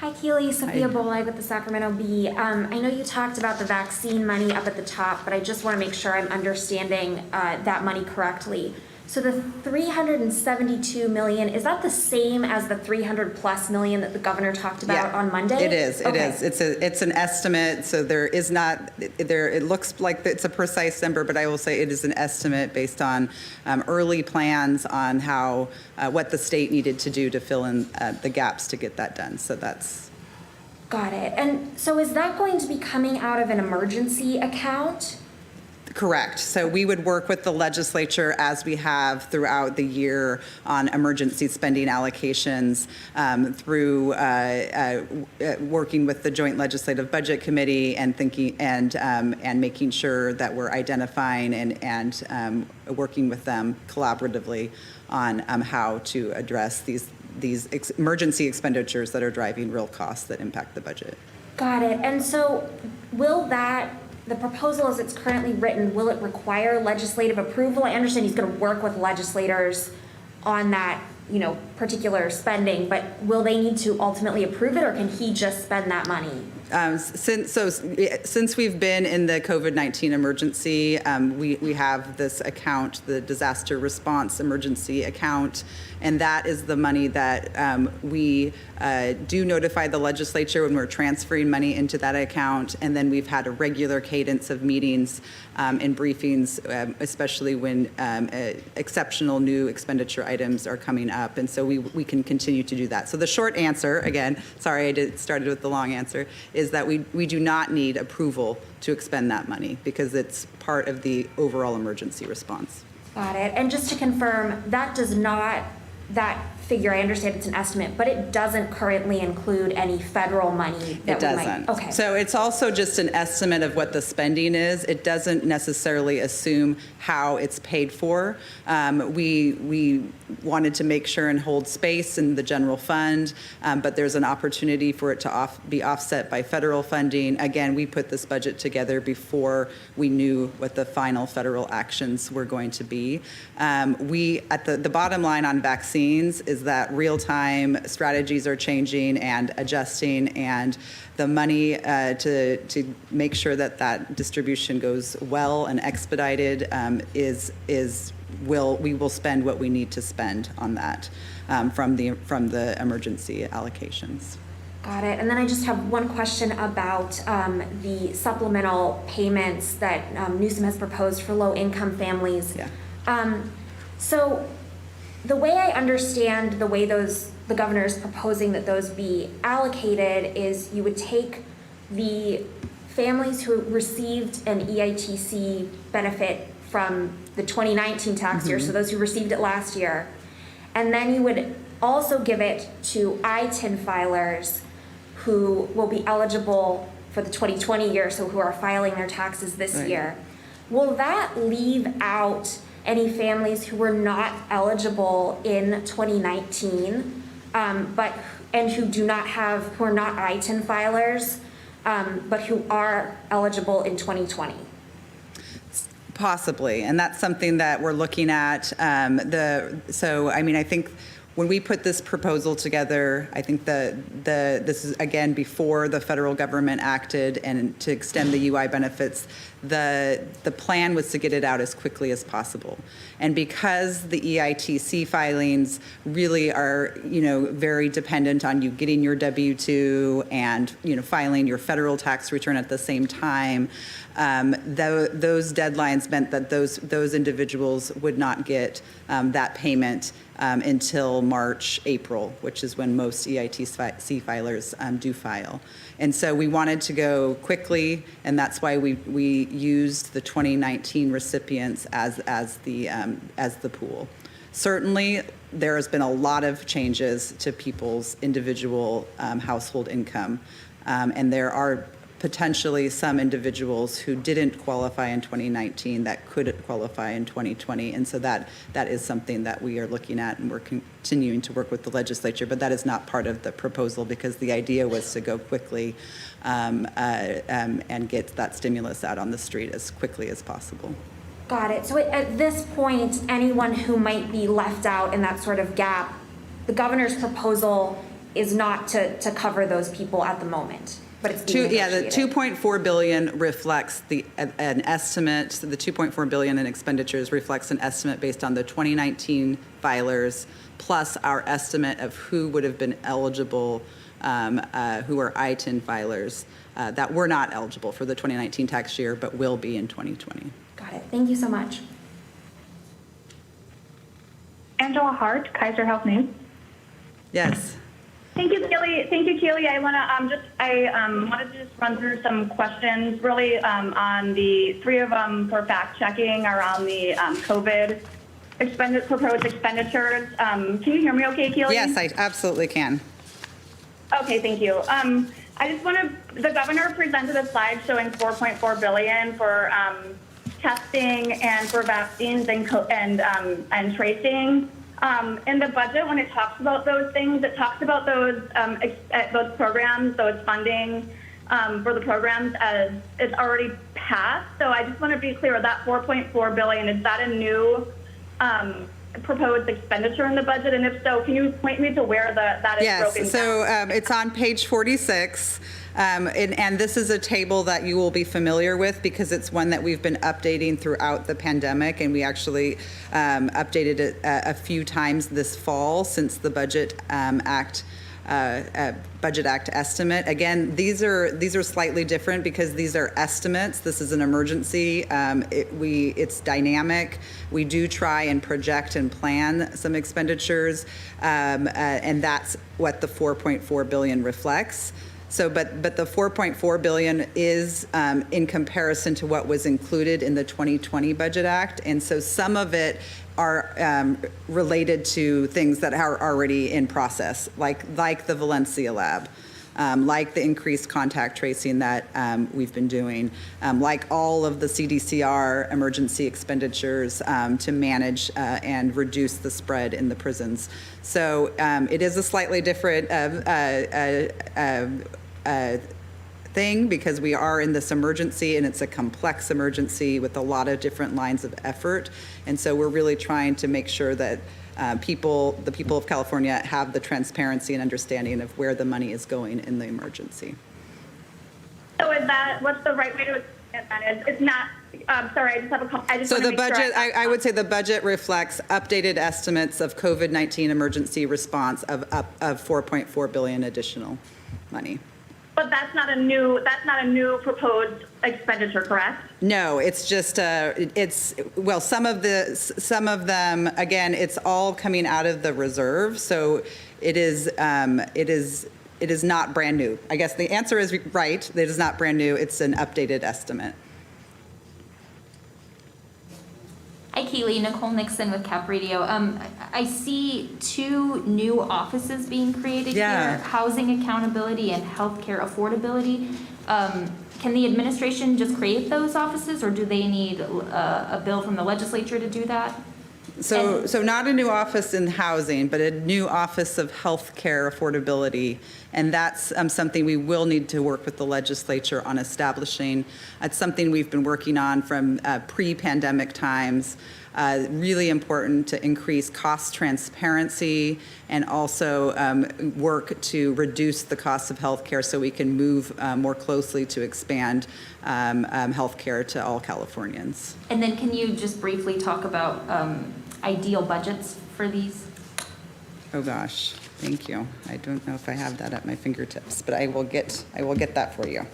Hi, Keely. Sophia Bolide with the Sacramento Bee. I know you talked about the vaccine money up at the top, but I just want to make sure I'm understanding that money correctly. So the $372 million, is that the same as the $300+ million that the governor talked about on Monday? It is. Okay. It is. It's an estimate. So there is not there. It looks like it's a precise number, but I will say it is an estimate based on early plans on how what the state needed to do to fill in the gaps to get that done. So that's. Got it. And so is that going to be coming out of an emergency account? Correct. So we would work with the legislature as we have throughout the year on emergency spending allocations through working with the Joint Legislative Budget Committee and thinking and making sure that we're identifying and working with them collaboratively on how to address these emergency expenditures that are driving real costs that impact the budget. Got it. And so will the proposal as it's currently written, will it require legislative approval? I understand he's going to work with legislators on that, particular spending, but will they need to ultimately approve it, or can he just spend that money? Since we've been in the COVID-19 emergency, we have this account, the disaster response emergency account, and that is the money that we do notify the legislature when we're transferring money into that account, and then we've had a regular cadence of meetings and briefings, especially when exceptional new expenditure items are coming up, and so we can continue to do that. So the short answer, again, sorry I started with the long answer, is that we do not need approval to expend that money because it's part of the overall emergency response. Got it. And just to confirm, that figure, I understand it's an estimate, but it doesn't currently include any federal money that it doesn't. Okay. So it's also just an estimate of what the spending is. It doesn't necessarily assume how it's paid for. We wanted to make sure and hold space in the general fund, but there's an opportunity for it to be offset by federal funding. Again, we put this budget together before we knew what the final federal actions were going to be. The bottom line on vaccines is that real-time strategies are changing and adjusting, and the money to make sure that distribution goes well and expedited we will spend what we need to spend on that from the emergency allocations. Got it. And then I just have one question about the supplemental payments that Newsom has proposed for low-income families. Yeah. So the way I understand the way the governor is proposing that those be allocated is you would take the families who received an EITC benefit from the 2019 tax year, so those who received it last year, and then you would also give it to ITIN filers who will be eligible for the 2020 year, so who are filing their taxes this year. Will that leave out any families who were not eligible in 2019 and who are not ITIN filers, but who are eligible in 2020? Possibly, and that's something that we're looking at. I think when we put this proposal together, I think this is, again, before the federal government acted and to extend the UI benefits, the plan was to get it out as quickly as possible. And because the EITC filings really are, very dependent on you getting your W-2 and, filing your federal tax return at the same time, those deadlines meant that those individuals would not get that payment until March, April, which is when most EITC filers do file. And so we wanted to go quickly, and that's why we used the 2019 recipients as the pool. Certainly, there has been a lot of changes to people's individual household income, and there are potentially some individuals who didn't qualify in 2019 that could qualify in 2020. And so that is something that we are looking at, and we're continuing to work with the legislature, but that is not part of the proposal because the idea was to go quickly and get that stimulus out on the street as quickly as possible. Got it. So at this point, anyone who might be left out in that sort of gap, the governor's proposal is not to cover those people at the moment. But it's being negotiated. The $2.4 billion reflects an estimate. The $2.4 billion in expenditures reflects an estimate based on the 2019 filers, plus our estimate of who would have been eligible, who are ITIN filers that were not eligible for the 2019 tax year, but will be in 2020. Got it. Thank you so much. Angela Hart, Kaiser Health News. Yes. Thank you, Keely. I wanted to just run through some questions, really, on the three of them for fact checking around the COVID proposed expenditures. Can you hear me okay, Keely? Yes, I absolutely can. Okay, thank you. The governor presented a slide showing $4.4 billion for testing and for vaccines and tracing. In the budget, when it talks about those things, it talks about those programs, those funding for the programs as it's already passed. So I just want to be clear, that $4.4 billion, is that a new proposed expenditure in the budget? And if so, can you point me to where that is broken down? Yes, so it's on page 46. And this is a table that you will be familiar with because it's one that we've been updating throughout the pandemic, and we actually updated it a few times this fall since the Budget Act estimate. Again, these are slightly different because these are estimates. This is an emergency. It's dynamic. We do try and project and plan some expenditures, and that's what the $4.4 billion reflects. So, but the $4.4 billion is in comparison to what was included in the 2020 Budget Act, and so some of it are related to things that are already in process, like the Valencia lab, like the increased contact tracing that we've been doing, like all of the CDCR emergency expenditures to manage and reduce the spread in the prisons. So it is a slightly different thing because we are in this emergency, and it's a complex emergency with a lot of different lines of effort. And so we're really trying to make sure that the people of California have the transparency and understanding of where the money is going in the emergency. So what's the right way to explain that? It's not, sorry, I just have a couple. So the budget, I would say the budget reflects updated estimates of COVID-19 emergency response of $4.4 billion additional money. But that's not a new proposed expenditure, correct? No, it's just some of them, again, it's all coming out of the reserve, so it is not brand new. I guess the answer is right. It is not brand new. It's an updated estimate. Hi, Keely. Nicole Nixon with Cap Radio. I see 2 new offices being created here, housing accountability and healthcare affordability. Can the administration just create those offices, or do they need a bill from the legislature to do that? So not a new office in housing, but a new office of healthcare affordability. And that's something we will need to work with the legislature on establishing. It's something we've been working on from pre-pandemic times. Really important to increase cost transparency and also work to reduce the cost of healthcare so we can move more closely to expand healthcare to all Californians. And then can you just briefly talk about ideal budgets for these? Oh gosh, thank you. I don't know if I have that at my fingertips, but I will get that for you.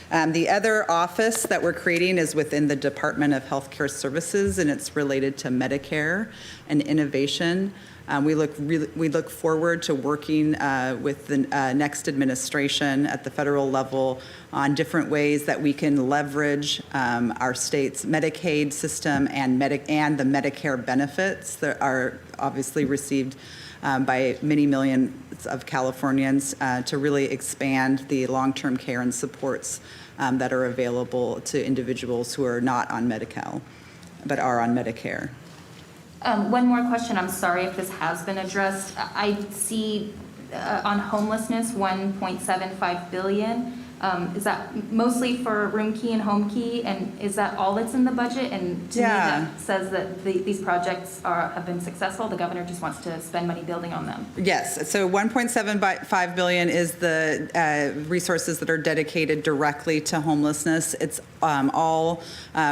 The other office that we're creating is within the Department of Healthcare Services, and it's related to Medicare and innovation. We look forward to working with the next administration at the federal level on different ways that we can leverage our state's Medicaid system and the Medicare benefits that are obviously received by many millions of Californians to really expand the long-term care and supports that are available to individuals who are not on Medi-Cal, but are on Medicare. One more question. I'm sorry if this has been addressed. I see on homelessness, 1.75 billion. Is that mostly for room key and home key? And is that all that's in the budget? And to me, that says that these projects have been successful. The governor just wants to spend money building on them. Yes. So 1.75 billion is the resources that are dedicated directly to homelessness. It's all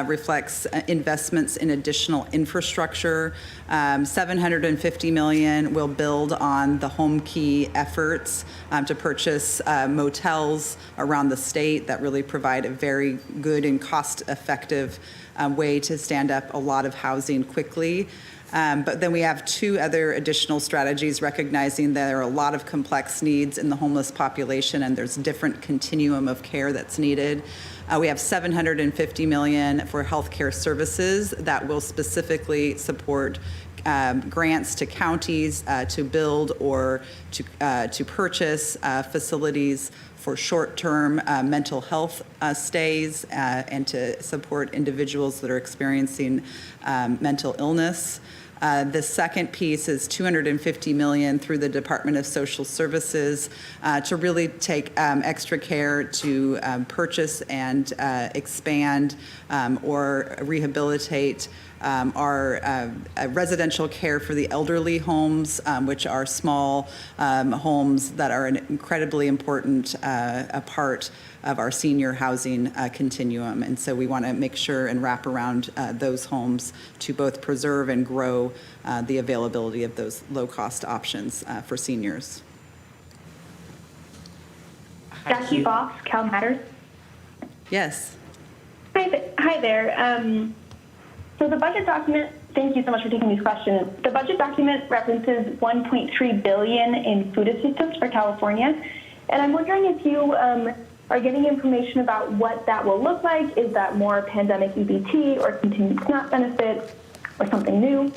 reflects investments in additional infrastructure. 750 million will build on the home key efforts to purchase motels around the state that really provide a very good and cost-effective way to stand up a lot of housing quickly. But then we have two other additional strategies, recognizing there are a lot of complex needs in the homeless population and there's different continuum of care that's needed. We have 750 million for healthcare services that will specifically support grants to counties to build or to purchase facilities for short-term mental health stays and to support individuals that are experiencing mental illness. The second piece is 250 million through the Department of Social Services to really take extra care to purchase and expand or rehabilitate our residential care for the elderly homes, which are small homes that are an incredibly important a part of our senior housing continuum. And so we want to make sure and wrap around those homes to both preserve and grow the availability of those low-cost options for seniors. Jackie Fox, Cal Matters. Yes. Hi there. So the budget document, thank you so much for taking these questions. The budget document references $1.3 billion in food assistance for California. And I'm wondering if you are getting information about what that will look like. Is that more pandemic EBT or continued SNAP benefits or something new?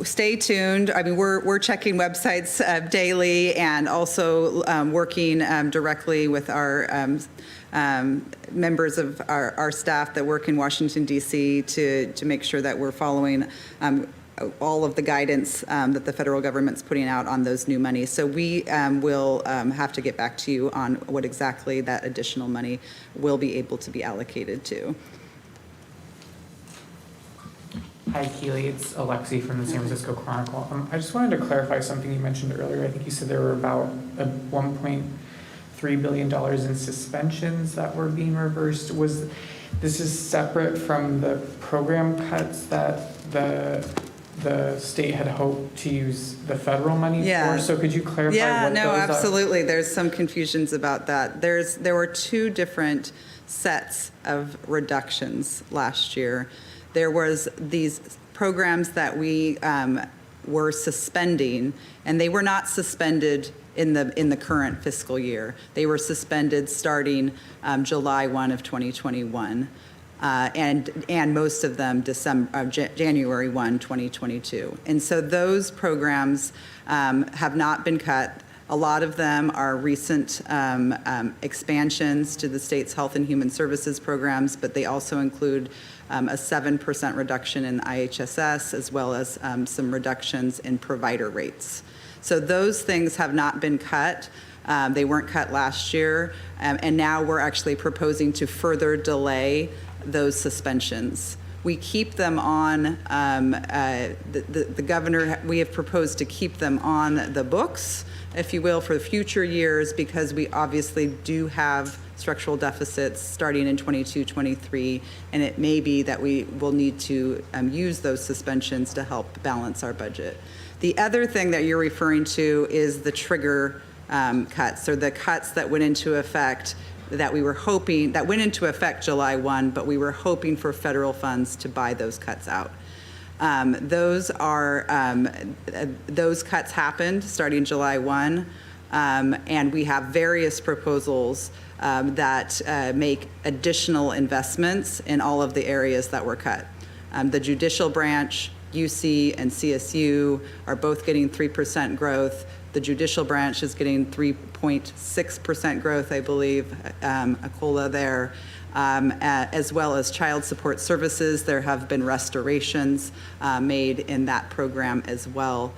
Stay tuned. I mean, we're checking websites daily and also working directly with our members of our staff that work in Washington, D.C. to make sure that we're following all of the guidance that the federal government's putting out on those new monies. So we will have to get back to you on what exactly that additional money will be able to be allocated to. Hi, Keely. It's Alexi from the San Francisco Chronicle. I just wanted to clarify something you mentioned earlier. I think you said there were about $1.3 billion in suspensions that were being reversed. This is separate from the program cuts that the state had hoped to use the federal money for? So could you clarify what those are? Absolutely. There's some confusions about that. There were two different sets of reductions last year. There was these programs that we were suspending, and they were not suspended in the current fiscal year. They were suspended starting July 1 of 2021, and most of them January 1, 2022. And so those programs have not been cut. A lot of them are recent expansions to the state's health and human services programs, but they also include a 7% reduction in IHSS, as well as some reductions in provider rates. So those things have not been cut. They weren't cut last year, and now we're actually proposing to further delay those suspensions. We keep them on, the governor, we have proposed to keep them on the books, if you will, for future years, because we obviously do have structural deficits starting in 22, 23, and it may be that we will need to use those suspensions to help balance our budget. The other thing that you're referring to is the trigger cuts, or the cuts that went into effect that we were hoping, that went into effect July 1, but we were hoping for federal funds to buy those cuts out. Those cuts happened starting July 1, and we have various proposals that make additional investments in all of the areas that were cut. The judicial branch, UC and CSU are both getting 3% growth. The judicial branch is getting 3.6% growth, I believe, a COLA there, as well as child support services. There have been restorations made in that program as well,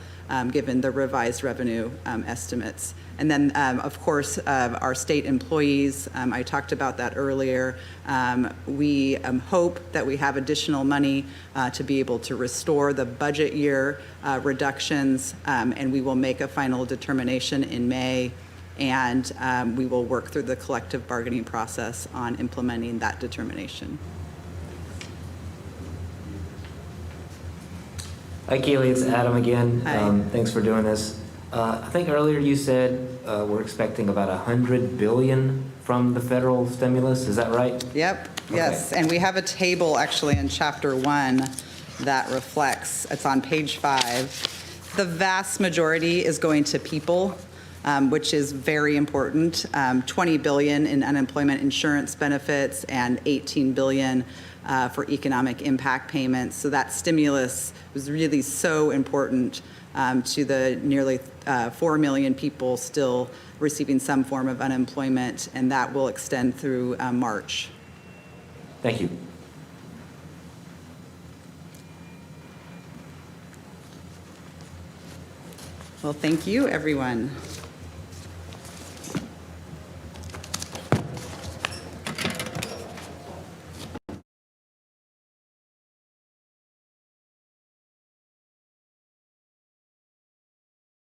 given the revised revenue estimates. And then, of course, our state employees, I talked about that earlier. We hope that we have additional money to be able to restore the budget year reductions, and we will make a final determination in May, and we will work through the collective bargaining process on implementing that determination. Hi, Keely, it's Adam again. Hi. Thanks for doing this. I think earlier you said we're expecting about $100 billion from the federal stimulus. Is that right? Yep, yes. And we have a table actually in chapter 1 that reflects, it's on page 5. The vast majority is going to people, which is very important. $20 billion in unemployment insurance benefits and $18 billion for economic impact payments. So that stimulus was really so important to the nearly 4 million people still receiving some form of unemployment, and that will extend through March. Thank you. Well, thank you, everyone.